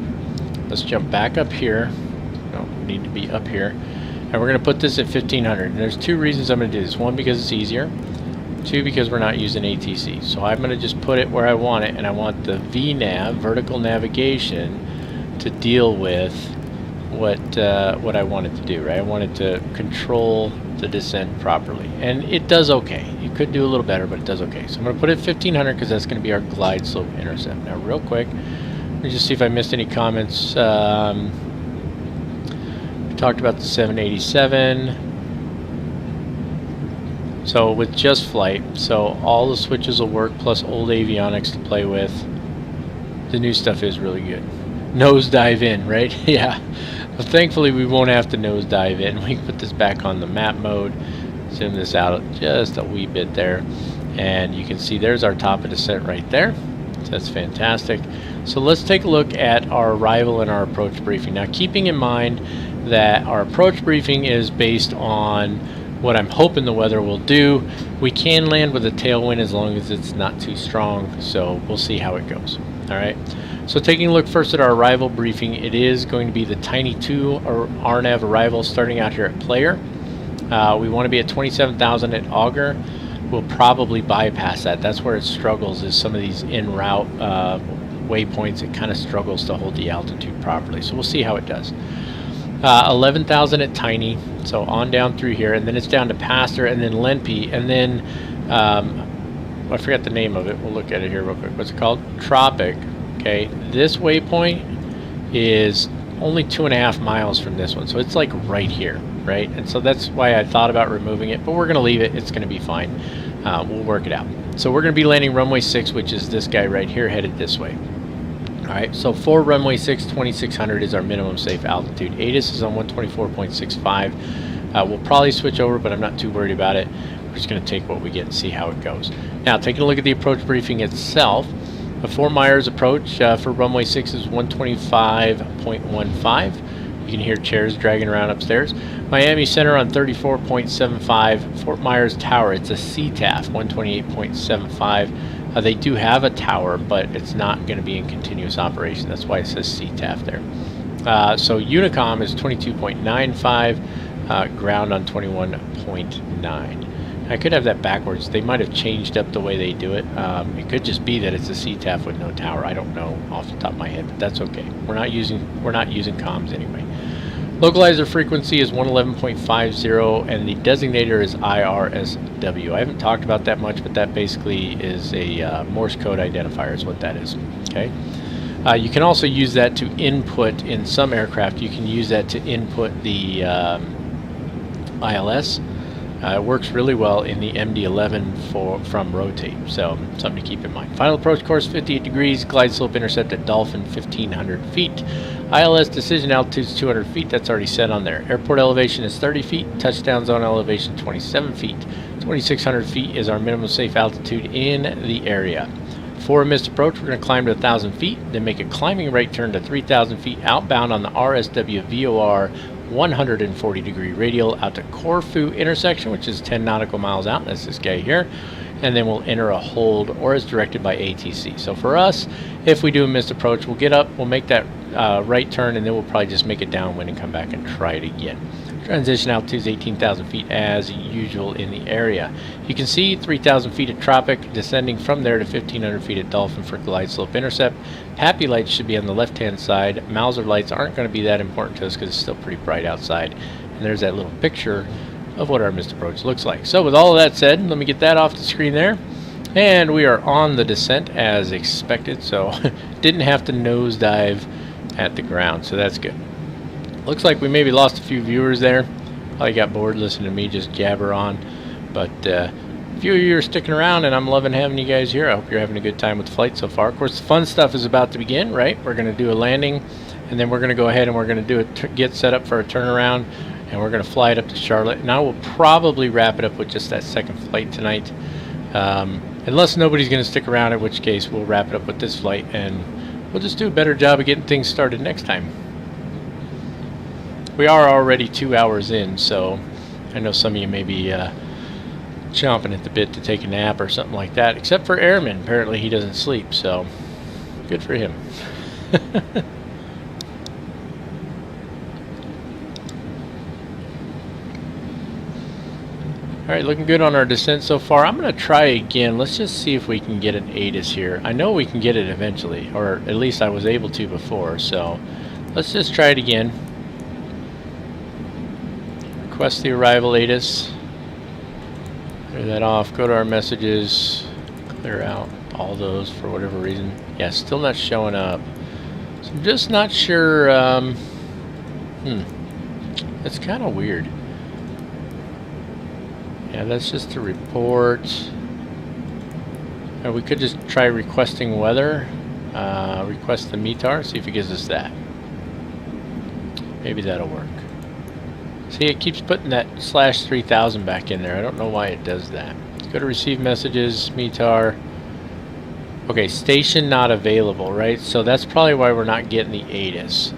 Let's jump back up here. No, we need to be up here. And we're going to put this at 1,500. And there's two reasons I'm going to do this. One, because it's easier. Two, because we're not using ATC. So I'm going to just put it where I want it, and I want the VNav, vertical navigation, to deal with what I want it to do, right? I want it to control the descent properly. And it does okay. It could do a little better, but it does okay. So I'm going to put it at 1,500 because that's going to be our glide slope intercept. Now, real quick, let me just see if I missed any comments. We talked about the 787. So with just flight, so all the switches will work plus old avionics to play with. The new stuff is really good. Nose dive in, right? Yeah. But thankfully we won't have to nose dive in. We can put this back on the map mode, zoom this out just a wee bit there, and you can see there's our top of descent right there. So that's fantastic. So let's take a look at our arrival and our approach briefing. Now, keeping in mind that our approach briefing is based on what I'm hoping the weather will do. We can land with a tailwind as long as it's not too strong, so we'll see how it goes. Alright, so taking a look first at our arrival briefing, it is going to be the Tiny 2 or RNAV arrival starting out here at Player. We want to be at 27,000 at Auger. We'll probably bypass that. That's where it struggles, is some of these en route waypoints. It kind of struggles to hold the altitude properly, so we'll see how it does. 11,000 at Tiny, So on down through here, and then it's down to Pastor, and then Lenpe, and then I forgot the name of it. We'll look at it here real quick. What's it called? Tropic. Okay, this waypoint is only 2.5 miles from this one, so it's like right here, right? And so that's why I thought about removing it, but we're going to leave it. It's going to be fine. We'll work it out. So we're going to be landing runway 6, which is this guy right here, headed this way. All right, so for runway 6, 2600 is our minimum safe altitude. ATIS is on 124.65. We'll probably switch over, but I'm not too worried about it. We're just going to take what we get and see how it goes. Now, taking a look at the approach briefing itself, the Fort Myers approach for runway 6 is 125.15. You can hear chairs dragging around upstairs. Miami Center on 34.75. Fort Myers Tower, it's a CTAF, 128.75. They do have a tower, but it's not going to be in continuous operation. That's why it says CTAF there. So Unicom is 22.95, ground on 21.9. I could have that backwards. They might have changed up the way they do it. It could just be that it's a CTAF with no tower. I don't know off the top of my head, but that's okay. We're not using comms anyway. Localizer frequency is 111.50, and the designator is IRSW. I haven't talked about that much, but that basically is a Morse code identifier is what that is. Okay. You can also use that to input in some aircraft. You can use that to input the ILS. It works really well in the MD-11 from rotate, so something to keep in mind. Final approach course 58 degrees, glide slope intercept at Dolphin 1500 feet. ILS decision altitude is 200 feet, that's already set on there. Airport elevation is 30 feet, touchdown zone elevation 27 feet. 2600 feet is our minimum safe altitude in the area. For a missed approach, we're going to climb to 1,000 feet, then make a climbing right turn to 3,000 feet outbound on the RSW VOR 140 degree radial out to Corfu intersection, which is 10 nautical miles out. That's this guy here. And then we'll enter a hold or as directed by ATC. So for us, if we do a missed approach, we'll get up, we'll make that right turn, and then we'll probably just make it downwind and come back and try it again. Transition altitude is 18,000 feet as usual in the area. You can see 3,000 feet at Tropic, descending from there to 1,500 feet at Dolphin for glide slope intercept. Pappy lights should be on the left-hand side. Mauser lights aren't going to be that important to us because it's still pretty bright outside. And there's that little picture of what our missed approach looks like. So with all of that said, let me get that off the screen there. And we are on the descent as expected, so didn't have to nosedive at the ground, so that's good. Looks like we maybe lost a few viewers there. Probably got bored listening to me just jabber on. But a few of you are sticking around, and I'm loving having you guys here. I hope you're having a good time with the flight so far. Of course, the fun stuff is about to begin, right? We're going to do a landing, and then we're going to go ahead and we're going to do get set up for a turnaround, and we're going to fly it up to Charlotte. And I will probably wrap it up with just that second flight tonight. Unless nobody's going to stick around, in which case we'll wrap it up with this flight, and we'll just do a better job of getting things started next time. We are already 2 hours in, so I know some of you may be chomping at the bit to take a nap or something like that, except for Airman. Apparently he doesn't sleep, so good for him. Alright, looking good on our descent so far. I'm going to try again. Let's just see if we can get an ATIS here. I know we can get it eventually, or at least I was able to before, so let's just try it again. Request the arrival ATIS. Clear that off. Go to our messages. Clear out all those for whatever reason. Yeah, still not showing up. So I'm just not sure. It's kind of weird. Yeah, that's just a report. Or we could just try requesting weather. Request the METAR. See if it gives us that. Maybe that'll work. See, it keeps putting that /3000 back in there. I don't know why it does that. Let's go to receive messages, METAR. Okay, station not available, right? So that's probably why we're not getting the ATIS.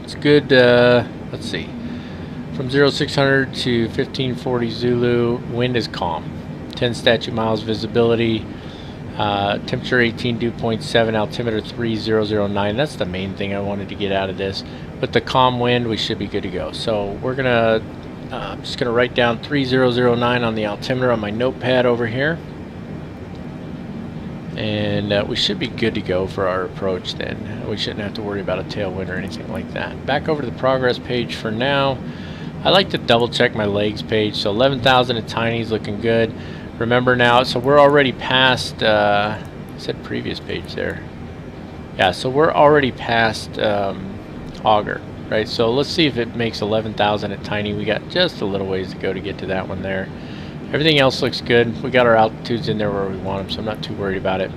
It's good. Let's see. From 0600 to 1540 Zulu, wind is calm. 10 statute miles visibility. Temperature 18, dew point 7, altimeter 3009. That's the main thing I wanted to get out of this. With the calm wind, we should be good to go. So we're gonna, I'm just gonna write down 3009 on the altimeter on my notepad over here. And we should be good to go for our approach then. We shouldn't have to worry about a tailwind or anything like that. Back over to the progress page for now. I like to double check my legs page. So 11,000 at Tiny's looking good. Remember now, so we're already past, I said previous page there. Yeah, so we're already past Augur, right? So let's see if it makes 11,000 at Tiny. We got just a little ways to go to get to that one there. Everything else looks good. We got our altitudes in there where we want them, so I'm not too worried about it.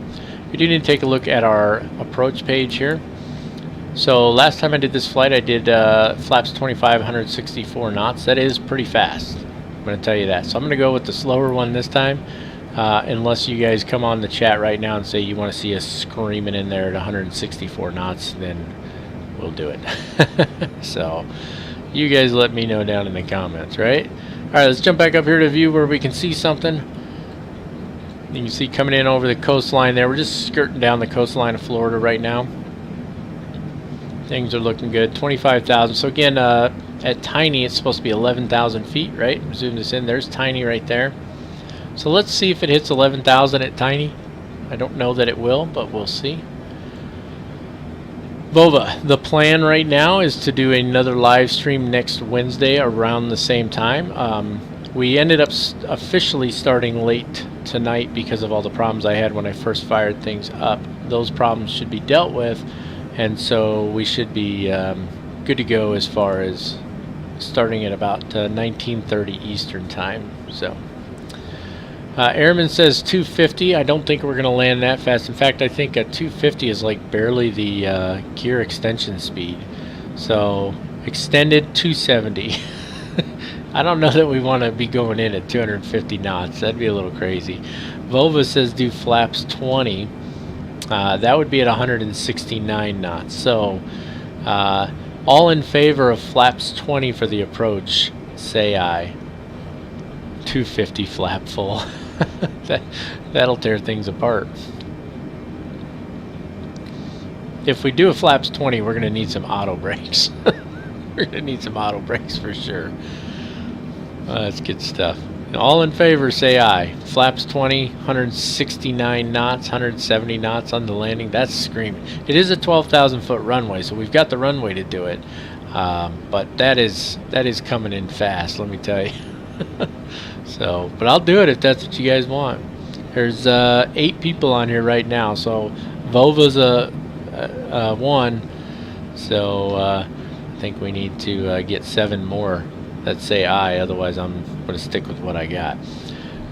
We do need to take a look at our approach page here. So last time I did this flight, I did flaps 25, 164 knots. That is pretty fast. I'm going to tell you that. So I'm going to go with the slower one this time, unless you guys come on the chat right now and say you want to see us screaming in there at 164 knots, then we'll do it. So you guys let me know down in the comments, right? Alright, let's jump back up here to view where we can see something. You can see coming in over the coastline there. We're just skirting down the coastline of Florida right now. Things are looking good. 25,000. So again, at Tiny, it's supposed to be 11,000 feet, right? Zoom this in. There's Tiny right there. So let's see if it hits 11,000 at Tiny. I don't know that it will, but we'll see. Vova, the plan right now is to do another live stream next Wednesday around the same time. We ended up officially starting late tonight because of all the problems I had when I first fired things up. Those problems should be dealt with, and so we should be good to go as far as starting at about 1930 Eastern time. So Airman says 250. I don't think we're going to land that fast. In fact, I think a 250 is like barely the gear extension speed. So extended 270. I don't know that we want to be going in at 250 knots. That'd be a little crazy. Volva says do flaps 20. That would be at 169 knots. So all in favor of flaps 20 for the approach, say aye. 250 flap full. That'll tear things apart. If we do a flaps 20, we're going to need some auto brakes. We're going to need some auto brakes for sure. That's good stuff. All in favor, say aye. Flaps 20, 169 knots, 170 knots on the landing. That's screaming. It is a 12,000 foot runway, so we've got the runway to do it. But that is coming in fast, let me tell you. So, but I'll do it if that's what you guys want. There's 8 people on here right now, so Volva's a 1. So I think we need to get 7 more that say aye. Otherwise, I'm going to stick with what I got.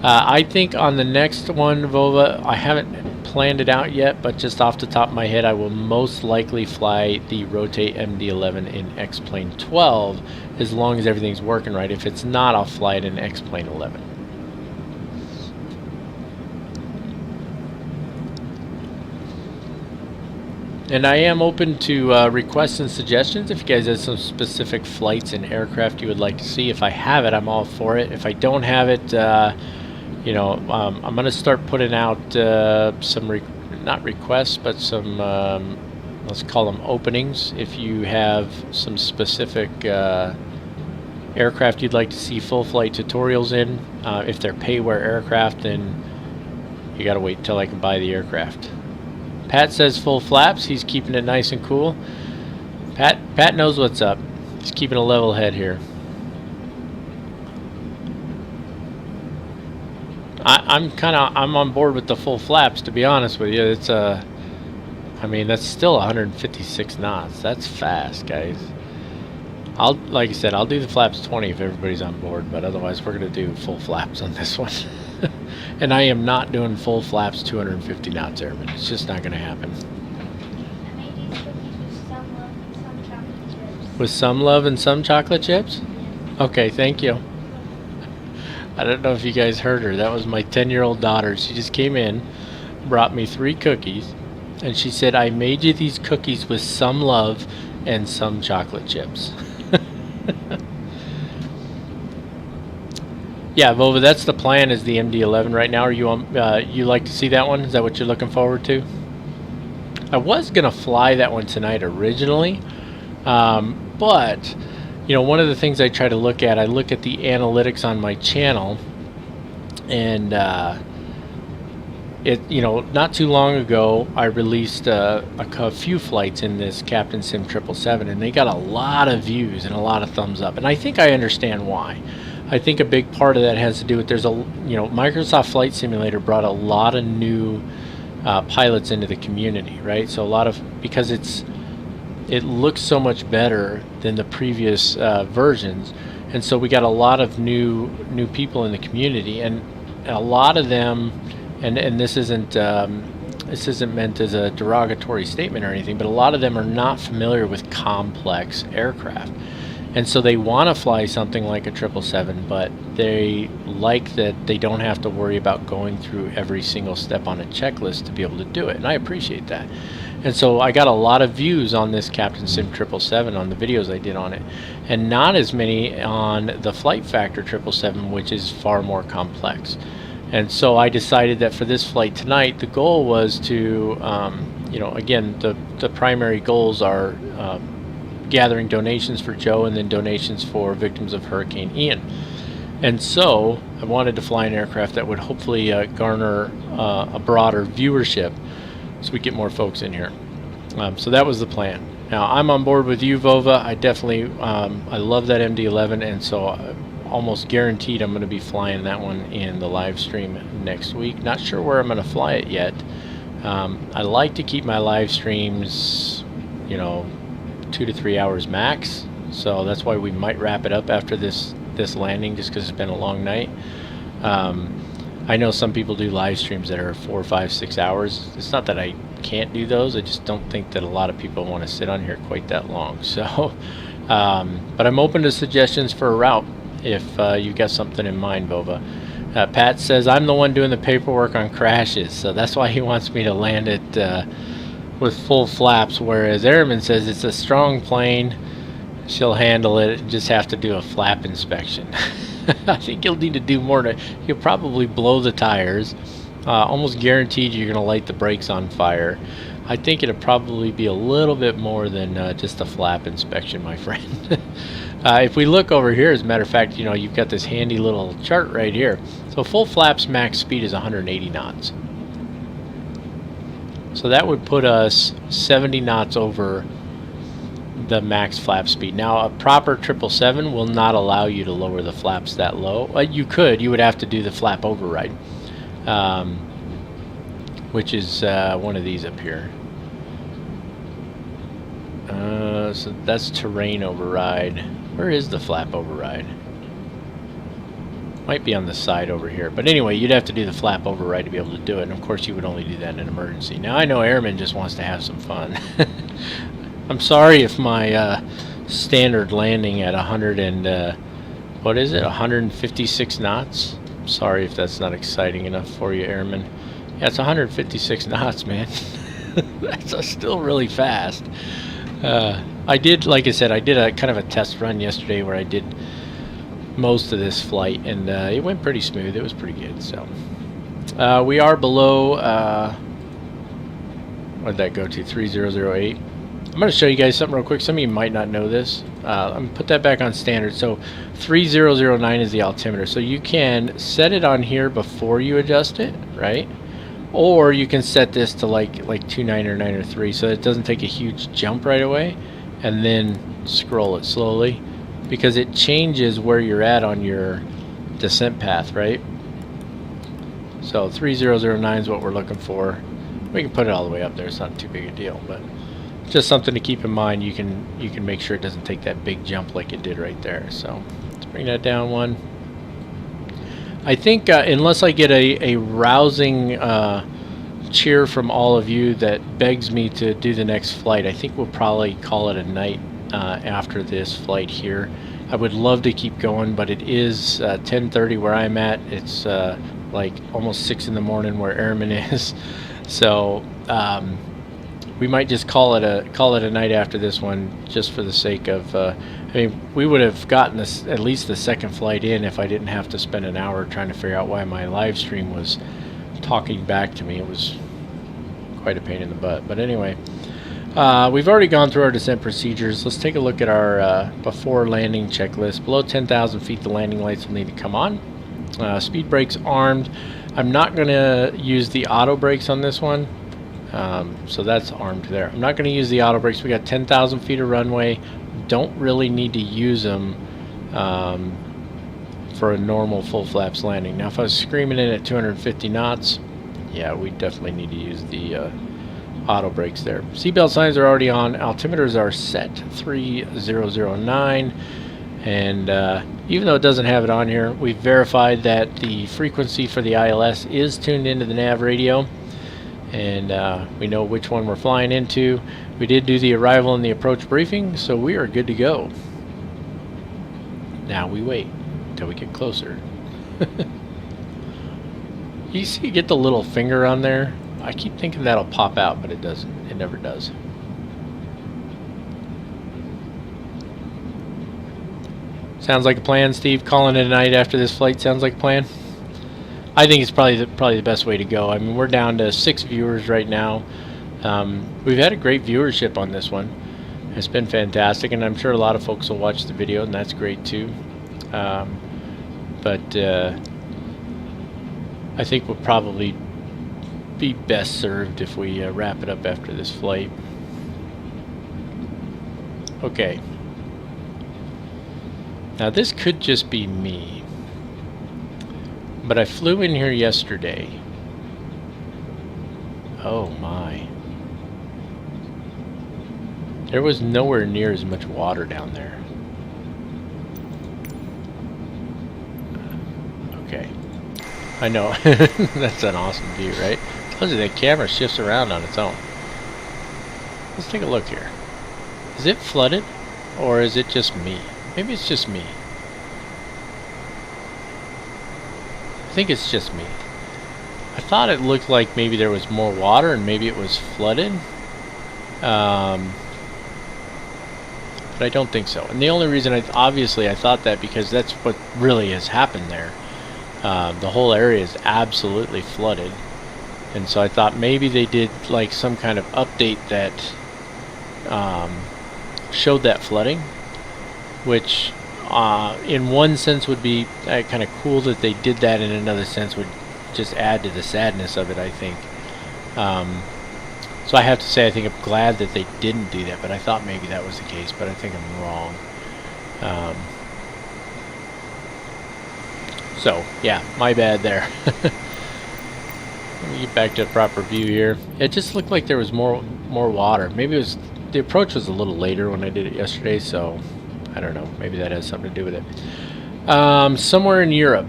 I think on the next one, Volva, I haven't planned it out yet, but just off the top of my head, I will most likely fly the Rotate MD-11 in X-Plane 12, as long as everything's working right. If it's not, I'll fly it in X-Plane 11. And I am open to requests and suggestions. If you guys have some specific flights and aircraft you would like to see, if I have it, I'm all for it. If I don't have it, you know, I'm going to start putting out some, not requests, but some, let's call them openings. If you have some specific aircraft you'd like to see full flight tutorials in, if they're payware aircraft, then you got to wait until I can buy the aircraft. Pat says full flaps. He's keeping it nice and cool. Pat knows what's up. He's keeping a level head here. I'm on board with the full flaps, to be honest with you. It's I mean, that's still 156 knots. That's fast, guys. Like I said, I'll do the flaps 20 if everybody's on board, but otherwise we're gonna do full flaps on this one. And I am not doing full flaps 250 knots, Airman. It's just not gonna happen. I made these cookies With some love and some chocolate chips? Okay, thank you. I don't know if you guys heard her. That was my 10-year-old daughter. She just came in, brought me 3 cookies, and she said, I made you these cookies with some love and some chocolate chips. Yeah, Vova, that's the plan, is the MD-11 right now. Are you you like to see that one? Is that what you're looking forward to? I was going to fly that one tonight originally, but you know, one of the things I try to look at, I look at the analytics on my channel, and not too long ago, I released a few flights in this Captain Sim 777, and they got a lot of views and a lot of thumbs up. And I think I understand why. I think a big part of that has to do with Microsoft Flight Simulator brought a lot of new pilots into the community, right? So because it looks so much better than the previous versions, and so we got a lot of new people in the community, and a lot of them. And this isn't meant as a derogatory statement or anything, but a lot of them are not familiar with complex aircraft, and so they want to fly something like a 777, but they like that they don't have to worry about going through every single step on a checklist to be able to do it, and I appreciate that. And so I got a lot of views on this Captain Sim 777 on the videos I did on it, and not as many on the Flight Factor 777, which is far more complex. And so I decided that for this flight tonight, the goal was to, again, the primary goals are gathering donations for Joe and then donations for victims of Hurricane Ian. And so I wanted to fly an aircraft that would hopefully garner a broader viewership so we get more folks in here. So that was the plan. Now, I'm on board with you, Vova. I definitely, I love that MD-11, and so almost guaranteed I'm going to be flying that one in the live stream next week. Not sure where I'm going to fly it yet. I like to keep my live streams, 2 to 3 hours max. So that's why we might wrap it up after this landing, just because it's been a long night. I know some people do live streams that are 4, 5, 6 hours. It's not that I can't do those. I just don't think that a lot of people want to sit on here quite that long. So, but I'm open to suggestions for a route if you've got something in mind, Vova. Pat says, I'm the one doing the paperwork on crashes, so that's why he wants me to land it with full flaps, whereas Airman says it's a strong plane, she'll handle it, just have to do a flap inspection. I think you'll need to do more. You'll probably blow the tires. Almost guaranteed you're going to light the brakes on fire. I think it'll probably be a little bit more than just a flap inspection, my friend. If we look over here, as a matter of fact, you've got this handy little chart right here. So full flaps max speed is 180 knots. So that would put us 70 knots over the max flap speed. Now, a proper 777 will not allow you to lower the flaps that low. You would have to do the flap override, which is one of these up here. So that's terrain override. Where is the flap override? Might be on the side over here. But anyway, you'd have to do the flap override to be able to do it. And of course, you would only do that in an emergency. Now, I know Airman just wants to have some fun. I'm sorry if my standard landing at 156 knots. I'm sorry if that's not exciting enough for you, Airman. Yeah, it's 156 knots, man. That's still really fast. I did, like I said, I did a kind of a test run yesterday where I did most of this flight, and it went pretty smooth. It was pretty good. So we are below, what did that go to, 3008. I'm going to show you guys something real quick. Some of you might not know this. I'm going to put that back on standard. So 3009 is the altimeter. So you can set it on here before you adjust it, right? Or you can set this to like 29 or 903, so it doesn't take a huge jump right away, and then scroll it slowly, because it changes where you're at on your descent path, right? So 3009 is what we're looking for. We can put it all the way up there. It's not too big a deal, but just something to keep in mind. You can make sure it doesn't take that big jump like it did right there. So let's bring that down one. I think unless I get a rousing cheer from all of you that begs me to do the next flight, I think we'll probably call it a night after this flight here. I would love to keep going, but it is 10:30 where I'm at. It's like almost 6 in the morning where Airman is. So we might just call it a night after this one, just for the sake of. I mean, we would have gotten this, at least the second flight in, if I didn't have to spend an hour trying to figure out why my live stream was talking back to me. It was quite a pain in the butt. But anyway, we've already gone through our descent procedures. Let's take a look at our before landing checklist. Below 10,000 feet, the landing lights will need to come on. Speed brakes armed. I'm not going to use the auto brakes on this one. So that's armed there. I'm not going to use the auto brakes. We got 10,000 feet of runway. Don't really need to use them for a normal full flaps landing. Now if I was screaming in at 250 knots, yeah, we definitely need to use the auto brakes there. Seatbelt signs are already on. Altimeters are set 3009. And even though it doesn't have it on here, we've verified that the frequency for the ILS is tuned into the nav radio. And we know which one we're flying into. We did do the arrival and the approach briefing, so we are good to go. Now we wait until we get closer. You see, get the little finger on there. I keep thinking that'll pop out, but it doesn't. It never does. Sounds like a plan, Steve. Calling it a night after this flight sounds like a plan. I think it's probably the best way to go. I mean, we're down to 6 viewers right now. We've had a great viewership on this one. It's been fantastic, and I'm sure a lot of folks will watch the video, and that's great too. But I think we'll probably be best served if we wrap it up after this flight. Okay. Now this could just be me. But I flew in here yesterday. Oh my. There was nowhere near as much water down there. Okay. I know. That's an awesome view, right? Tells you that camera shifts around on its own. Let's take a look here. Is it flooded? Or is it just me? Maybe it's just me. I think it's just me. I thought it looked like maybe there was more water and maybe it was flooded. But I don't think so. And the only reason obviously I thought that because that's what really has happened there. The whole area is absolutely flooded. And so I thought maybe they did like some kind of update that showed that flooding, which in one sense would be kind of cool that they did that. In another sense would just add to the sadness of it, I think. So I have to say I think I'm glad that they didn't do that, but I thought maybe that was the case, but I think I'm wrong. So yeah, my bad there. Let me get back to a proper view here. It just looked like there was more water. Maybe it was the approach was a little later when I did it yesterday, so I don't know. Maybe that has something to do with it. Somewhere in Europe.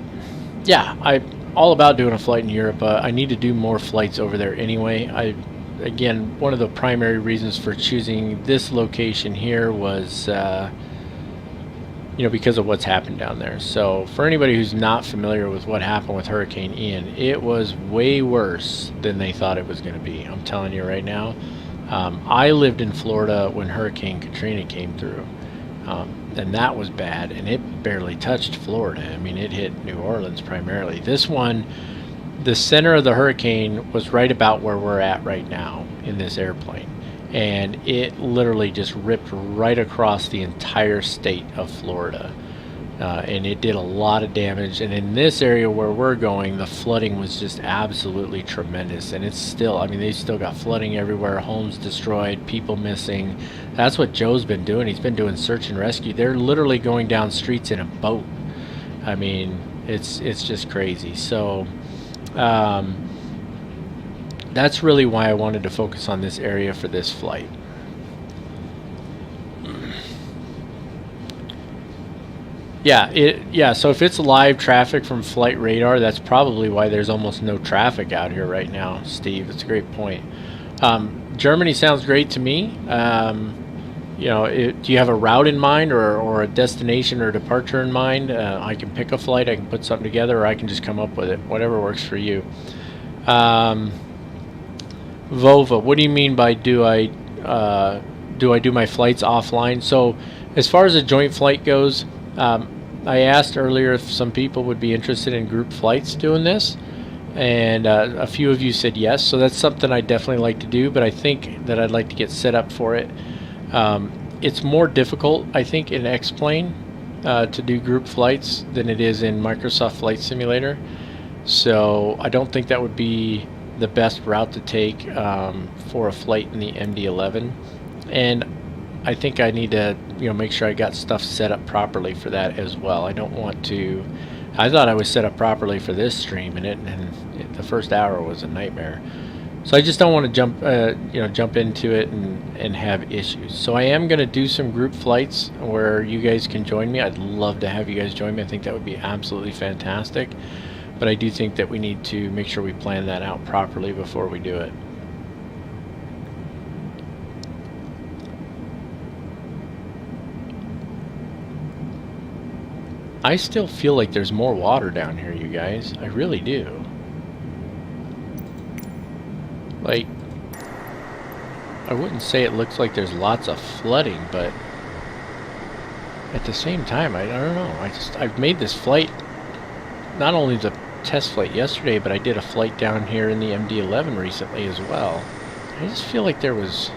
Yeah, I'm all about doing a flight in Europe. I need to do more flights over there anyway. Again, one of the primary reasons for choosing this location here was, because of what's happened down there. So for anybody who's not familiar with what happened with Hurricane Ian, it was way worse than they thought it was going to be. I'm telling you right now. I lived in Florida when Hurricane Katrina came through. And that was bad, and it barely touched Florida. I mean, it hit New Orleans primarily. This one, the center of the hurricane was right about where we're at right now in this airplane. And it literally just ripped right across the entire state of Florida. And it did a lot of damage. And in this area where we're going, the flooding was just absolutely tremendous. And it's still, I mean, they still got flooding everywhere, homes destroyed, people missing. That's what Joe's been doing. He's been doing search and rescue. They're literally going down streets in a boat. I mean, it's just crazy. So that's really why I wanted to focus on this area for this flight. Yeah, so if it's live traffic from flight radar, that's probably why there's almost no traffic out here right now, Steve. It's a great point. Germany sounds great to me. Do you have a route in mind or a destination or departure in mind? I can pick a flight, I can put something together, or I can just come up with it. Whatever works for you. Vova, what do you mean by do I do my flights offline? So as far as a joint flight goes, I asked earlier if some people would be interested in group flights doing this, and a few of you said yes, so that's something I'd definitely like to do, but I think that I'd like to get set up for it. It's more difficult, I think, in X-Plane to do group flights than it is in Microsoft Flight Simulator. So I don't think that would be the best route to take for a flight in the MD-11. And I think I need to, make sure I got stuff set up properly for that as well. I don't want to. I thought I was set up properly for this stream, and the first hour was a nightmare. So I just don't want to jump into it and have issues. So I am going to do some group flights where you guys can join me. I'd love to have you guys join me. I think that would be absolutely fantastic. But I do think that we need to make sure we plan that out properly before we do it. I still feel like there's more water down here, you guys. I really do. Like, I wouldn't say it looks like there's lots of flooding, but at the same time, I don't know. I've made this flight, not only the test flight yesterday, but I did a flight down here in the MD-11 recently as well. I just feel like there's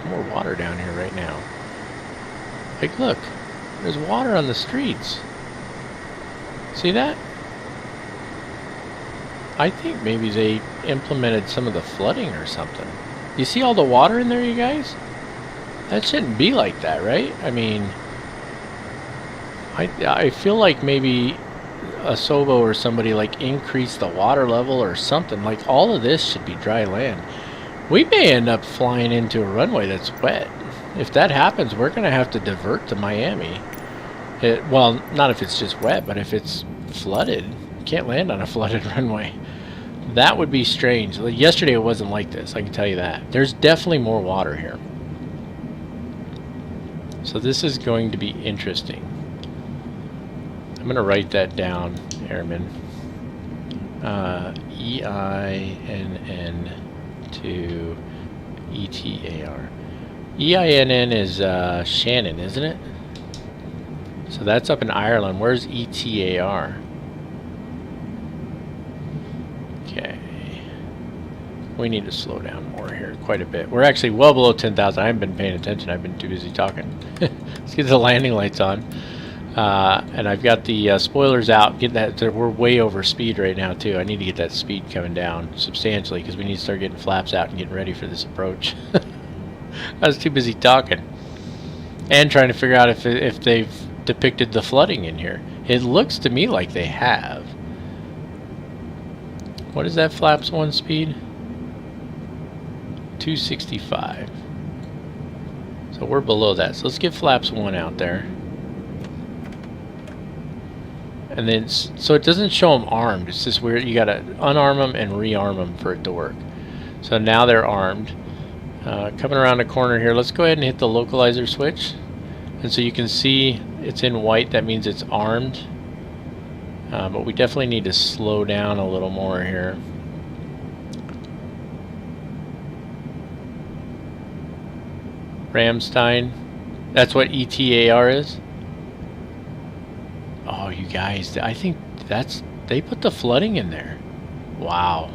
more water down here right now. Like, look, there's water on the streets. See that? I think maybe they implemented some of the flooding or something. You see all the water in there, you guys? That shouldn't be like that, right? I mean, I feel like maybe Asobo or somebody like increased the water level or something. Like, all of this should be dry land. We may end up flying into a runway that's wet. If that happens, we're going to have to divert to Miami. Well, not if it's just wet, but if it's flooded. You can't land on a flooded runway. That would be strange. Like, yesterday it wasn't like this, I can tell you that. There's definitely more water here. So this is going to be interesting. I'm going to write that down, Airman. EINN to ETAR. EINN is Shannon, isn't it? So that's up in Ireland. Where's ETAR? Okay. We need to slow down more here quite a bit. We're actually well below 10,000. I haven't been paying attention. I've been too busy talking. Let's get the landing lights on. And I've got the spoilers out. Get that. We're way over speed right now too. I need to get that speed coming down substantially because we need to start getting flaps out and getting ready for this approach. I was too busy talking and trying to figure out if they've depicted the flooding in here. It looks to me like they have. What is that flaps 1 speed? 265. So we're below that. So let's get flaps 1 out there. And then, so it doesn't show them armed. It's just weird. You gotta unarm them and rearm them for it to work. So now they're armed. Coming around the corner here, let's go ahead and hit the localizer switch. And so you can see it's in white. That means it's armed. But we definitely need to slow down a little more here. Ramstein. That's what ETAR is? Oh, you guys, I think they put the flooding in there. Wow.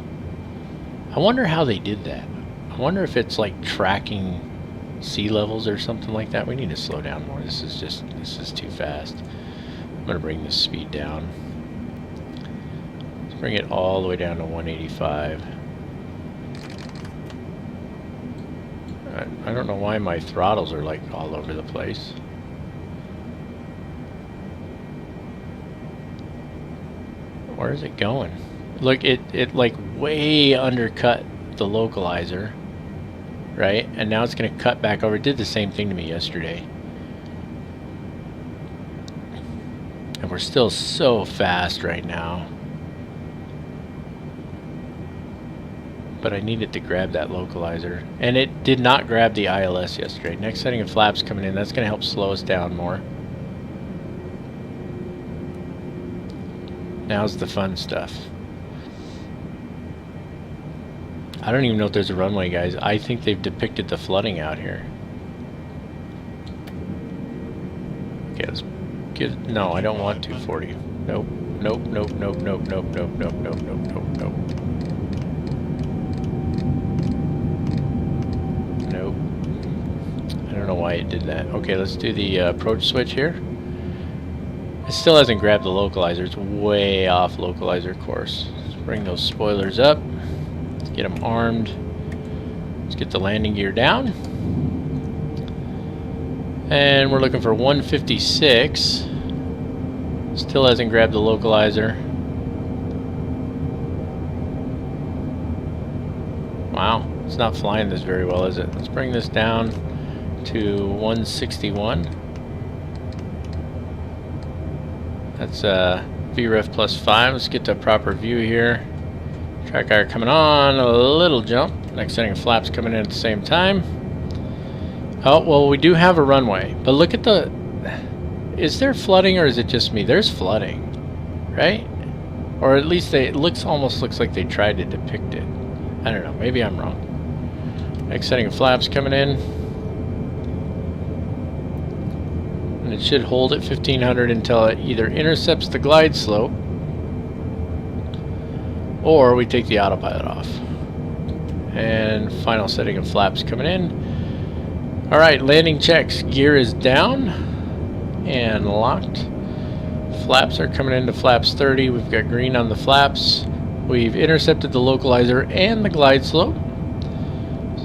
I wonder how they did that. I wonder if it's like tracking sea levels or something like that. We need to slow down more. This is too fast. I'm going to bring this speed down. Let's bring it all the way down to 185. I don't know why my throttles are like all over the place. Where is it going? Look, it like way undercut the localizer, right? And now it's going to cut back over. It did the same thing to me yesterday. And we're still so fast right now. But I needed to grab that localizer. And it did not grab the ILS yesterday. Next setting of flaps coming in. That's going to help slow us down more. Now's the fun stuff. I don't even know if there's a runway, guys. I think they've depicted the flooding out here. Okay, let's get... No, I don't want 240. Nope. Nope, nope, nope, nope, nope, nope, nope, nope, nope, nope, nope. Nope. I don't know why it did that. Okay, let's do the approach switch here. It still hasn't grabbed the localizer. It's way off localizer course. Let's bring those spoilers up. Let's get them armed. Let's get the landing gear down. And we're looking for 156. Still hasn't grabbed the localizer. Wow, it's not flying this very well, is it? Let's bring this down to 161. That's VREF +5. Let's get the proper view here. Track IR coming on, a little jump. Next setting of flaps coming in at the same time. Oh, well, we do have a runway, but look at the... Is there flooding or is it just me? There's flooding, right? Or at least it almost looks like they tried to depict it. I don't know, maybe I'm wrong. Next setting of flaps coming in. And it should hold at 1500 until it either intercepts the glide slope or we take the autopilot off. And final setting of flaps coming in. Alright, landing checks. Gear is down and locked. Flaps are coming into flaps 30. We've got green on the flaps. We've intercepted the localizer and the glide slope.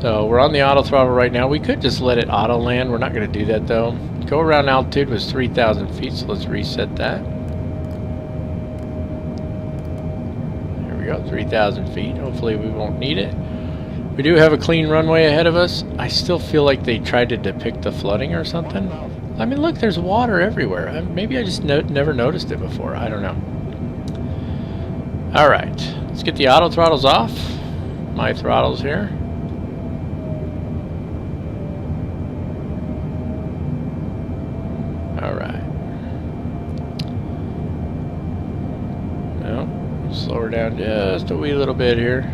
So we're on the auto throttle right now. We could just let it auto land. We're not going to do that though. Go around altitude was 3,000 feet, so let's reset that. There we go, 3,000 feet. Hopefully we won't need it. We do have a clean runway ahead of us. I still feel like they tried to depict the flooding or something. I mean, look, there's water everywhere. Maybe I just never noticed it before. I don't know. Alright, let's get the auto throttles off. My throttles here. Alright. Well, slow her down just a wee little bit here.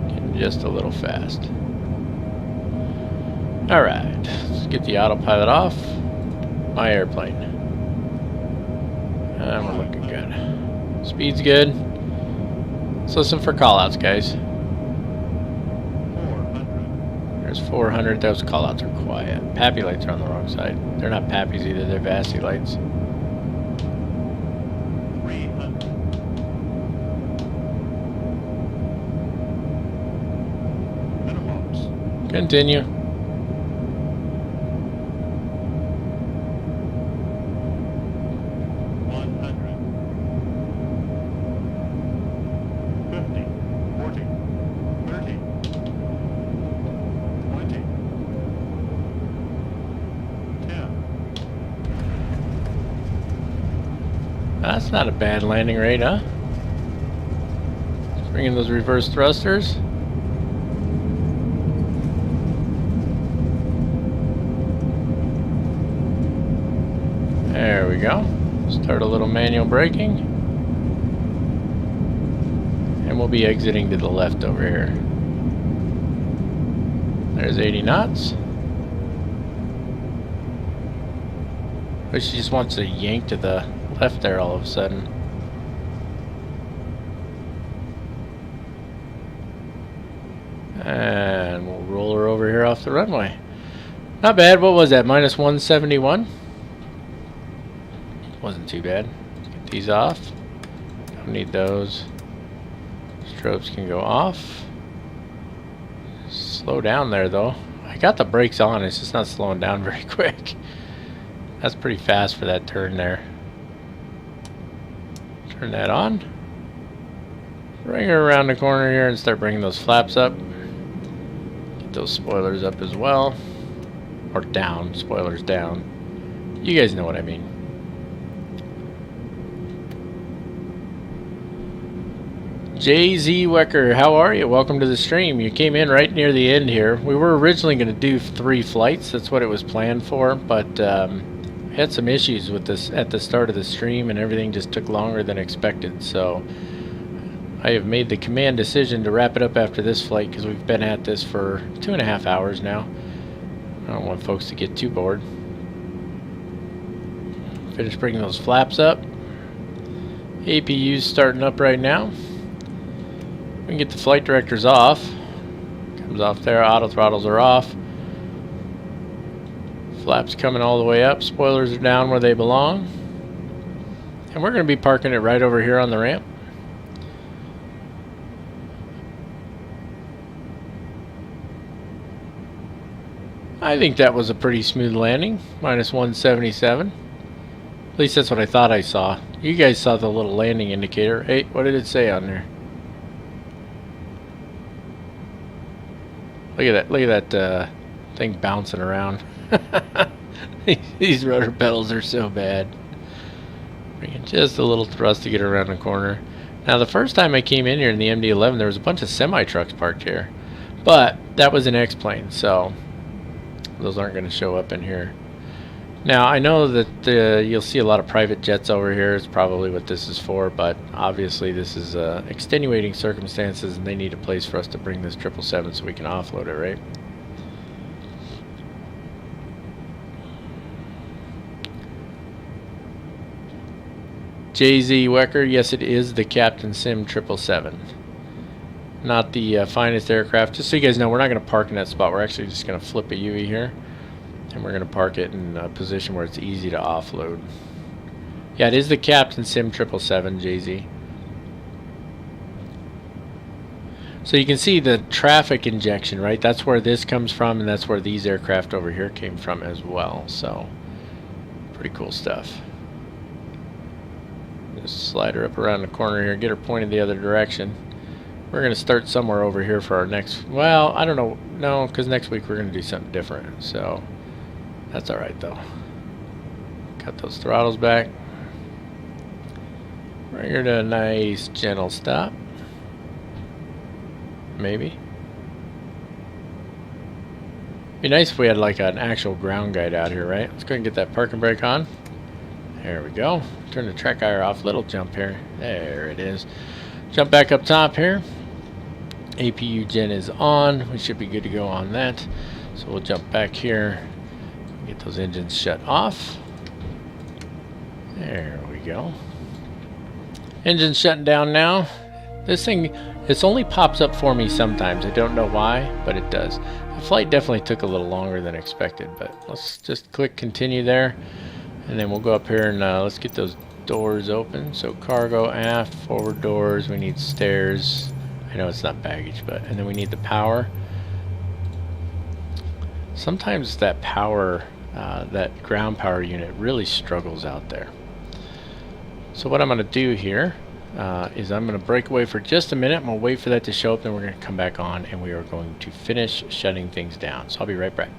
Getting just a little fast. Alright, let's get the autopilot off. My airplane. And we're looking good. Speed's good. Let's listen for callouts, guys. 400. There's 400. Those callouts are quiet. Pappy lights are on the wrong side. They're not Pappies either. They're Vassy lights. 300. Minimums. Continue. 10. That's not a bad landing rate, huh? Let's bring in those reverse thrusters. There we go. Start a little manual braking. And we'll be exiting to the left over here. There's 80 knots. But she just wants to yank to the left there all of a sudden. And we'll roll her over here off the runway. Not bad. What was that? Minus 171? Wasn't too bad. Let's get these off. Don't need those. Strobes can go off. Slow down there though. I got the brakes on, it's just not slowing down very quick. That's pretty fast for that turn there. Turn that on. Bring her around the corner here and start bringing those flaps up. Get those spoilers up as well. Or down. Spoilers down. You guys know what I mean. JZ Wecker, how are you? Welcome to the stream. You came in right near the end here. We were originally going to do 3 flights. That's what it was planned for, but had some issues with this at the start of the stream, and everything just took longer than expected. So I have made the command decision to wrap it up after this flight because we've been at this for 2.5 hours now. I don't want folks to get too bored. Finish bringing those flaps up. APU's starting up right now. We can get the flight directors off. Comes off there, auto throttles are off. Flaps coming all the way up. Spoilers are down where they belong. And we're going to be parking it right over here on the ramp. I think that was a pretty smooth landing. Minus 177. At least that's what I thought I saw. You guys saw the little landing indicator. Hey, what did it say on there? Look at that. Look at that thing bouncing around. These rotor pedals are so bad. Bringing just a little thrust to get around the corner. Now, the first time I came in here in the MD-11, there was a bunch of semi-trucks parked here. But that was an X-plane, so those aren't going to show up in here. Now, I know that you'll see a lot of private jets over here. It's probably what this is for, but obviously this is extenuating circumstances, and they need a place for us to bring this 777 so we can offload it, right? JZ Wecker, yes, it is the Captain Sim 777. Not the finest aircraft. Just so you guys know, we're not going to park in that spot. We're actually just going to flip a UE here. And we're going to park it in a position where it's easy to offload. Yeah, it is the Captain Sim 777, JZ. So you can see the traffic injection, right? That's where this comes from, and that's where these aircraft over here came from as well. So, pretty cool stuff. Just slide her up around the corner here, get her pointed the other direction. We're going to start somewhere over here for our next... Well, I don't know. No, because next week we're going to do something different. So, that's alright though. Cut those throttles back. Bring her to a nice, gentle stop. Maybe. Be nice if we had like an actual ground guide out here, right? Let's go ahead and get that parking brake on. There we go. Turn the track IR off. Little jump here. There it is. Jump back up top here. APU gen is on. We should be good to go on that. So we'll jump back here. Get those engines shut off. There we go. Engine's shutting down now. This thing, this only pops up for me sometimes. I don't know why, but it does. The flight definitely took a little longer than expected, but let's just click continue there. And then we'll go up here and let's get those doors open. So cargo, aft, forward doors. We need stairs. I know it's not baggage, but and then we need the power. Sometimes that power, that ground power unit really struggles out there. So what I'm going to do here is I'm going to break away for just a minute. I'm going to wait for that to show up, then we're going to come back on and we are going to finish shutting things down. So I'll be right back.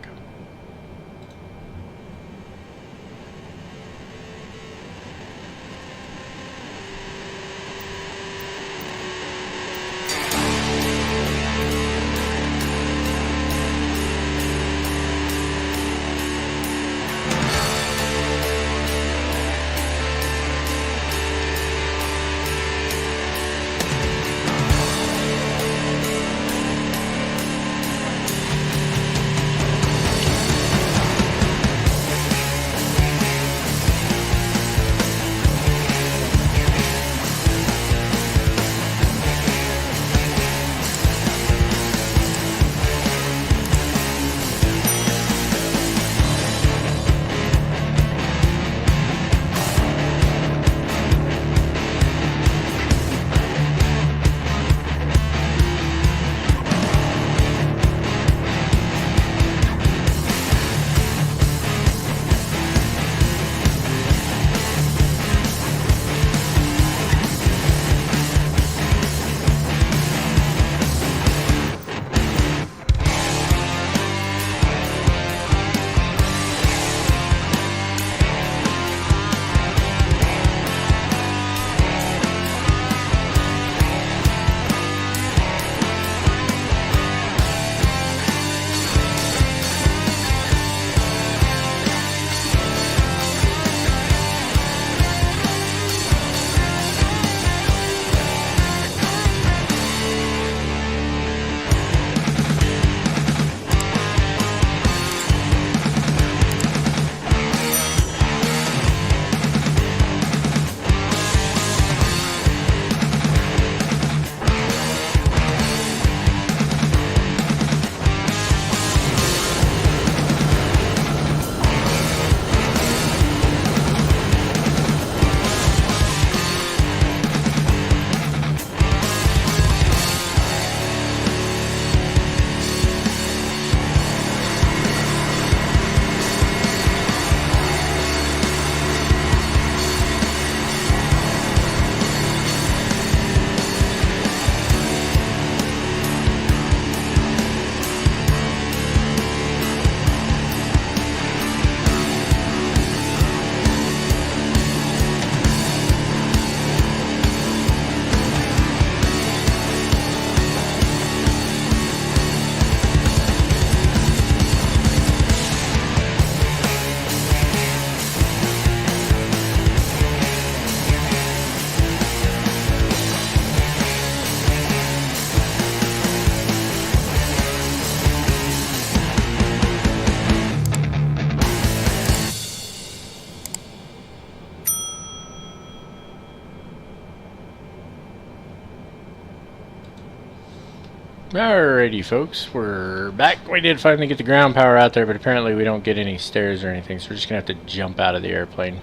Alrighty folks, we're back. We did finally get the ground power out there, but apparently we don't get any stairs or anything, so we're just gonna have to jump out of the airplane.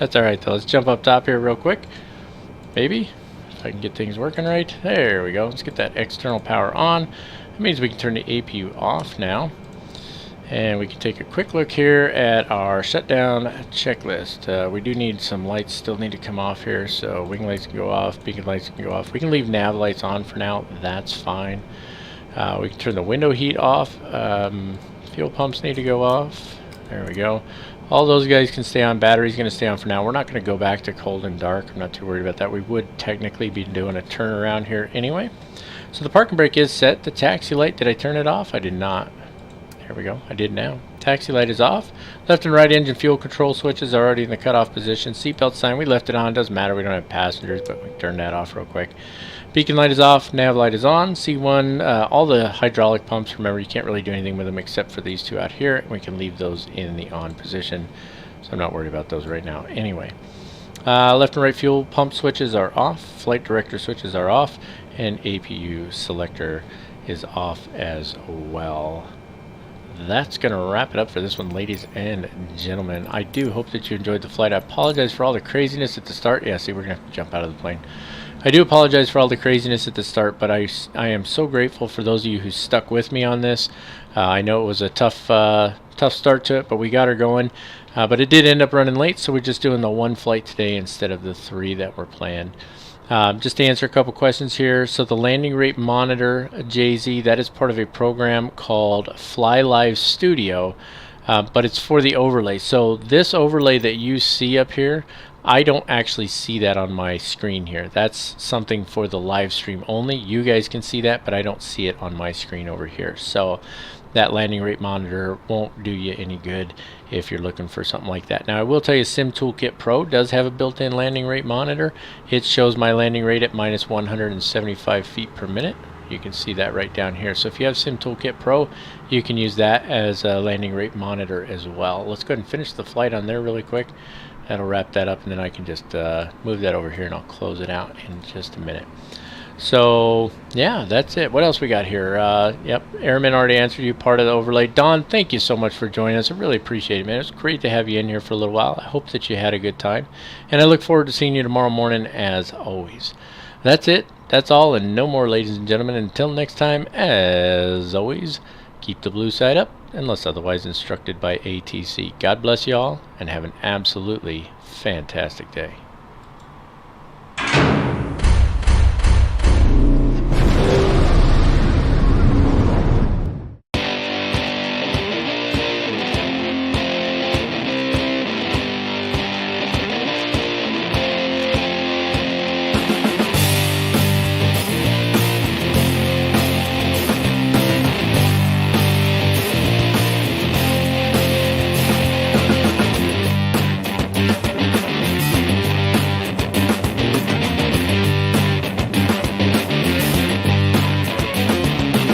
That's alright though. Let's jump up top here real quick. Maybe, if I can get things working right. There we go. Let's get that external power on. That means we can turn the APU off now. And we can take a quick look here at our shutdown checklist. We do need some lights still need to come off here, so wing lights can go off, beacon lights can go off. We can leave nav lights on for now, that's fine. We can turn the window heat off. Fuel pumps need to go off. There we go. All those guys can stay on. Battery's going to stay on for now. We're not going to go back to cold and dark. I'm not too worried about that. We would technically be doing a turnaround here anyway. So the parking brake is set. The taxi light, did I turn it off? I did not. There we go. I did now. Taxi light is off. Left and right engine fuel control switches are already in the cutoff position. Seatbelt sign, we left it on. Doesn't matter. We don't have passengers, but we can turn that off real quick. Beacon light is off. Nav light is on. C1, all the hydraulic pumps, remember, you can't really do anything with them except for these two out here. We can leave those in the on position. So I'm not worried about those right now. Anyway, left and right fuel pump switches are off. Flight director switches are off. And APU selector is off as well. That's going to wrap it up for this one, ladies and gentlemen. I do hope that you enjoyed the flight. I apologize for all the craziness at the start. Yeah, see, we're going to have to jump out of the plane. I do apologize for all the craziness at the start, but I am so grateful for those of you who stuck with me on this. I know it was a tough start to it, but we got her going. But it did end up running late, so we're just doing the one flight today instead of the 3 that were planned. Just to answer a couple questions here. So the landing rate monitor, JZ, that is part of a program called Fly Live Studio, but it's for the overlay. So this overlay that you see up here, I don't actually see that on my screen here. That's something for the live stream only. You guys can see that, but I don't see it on my screen over here. So that landing rate monitor won't do you any good if you're looking for something like that. Now I will tell you, Sim Toolkit Pro does have a built-in landing rate monitor. It shows my landing rate at minus 175 feet per minute. You can see that right down here. So if you have Sim Toolkit Pro, you can use that as a landing rate monitor as well. Let's go ahead and finish the flight on there really quick. That'll wrap that up, and then I can just move that over here and I'll close it out in just a minute. So yeah, that's it. What else we got here? Yep, Airman already answered you part of the overlay. Don, thank you so much for joining us. I really appreciate it, man. It's great to have you in here for a little while. I hope that you had a good time, and I look forward to seeing you tomorrow morning as always. That's it. That's all, and no more, ladies and gentlemen. Until next time, as always, keep the blue side up unless otherwise instructed by ATC. God bless you all, and have an absolutely fantastic day.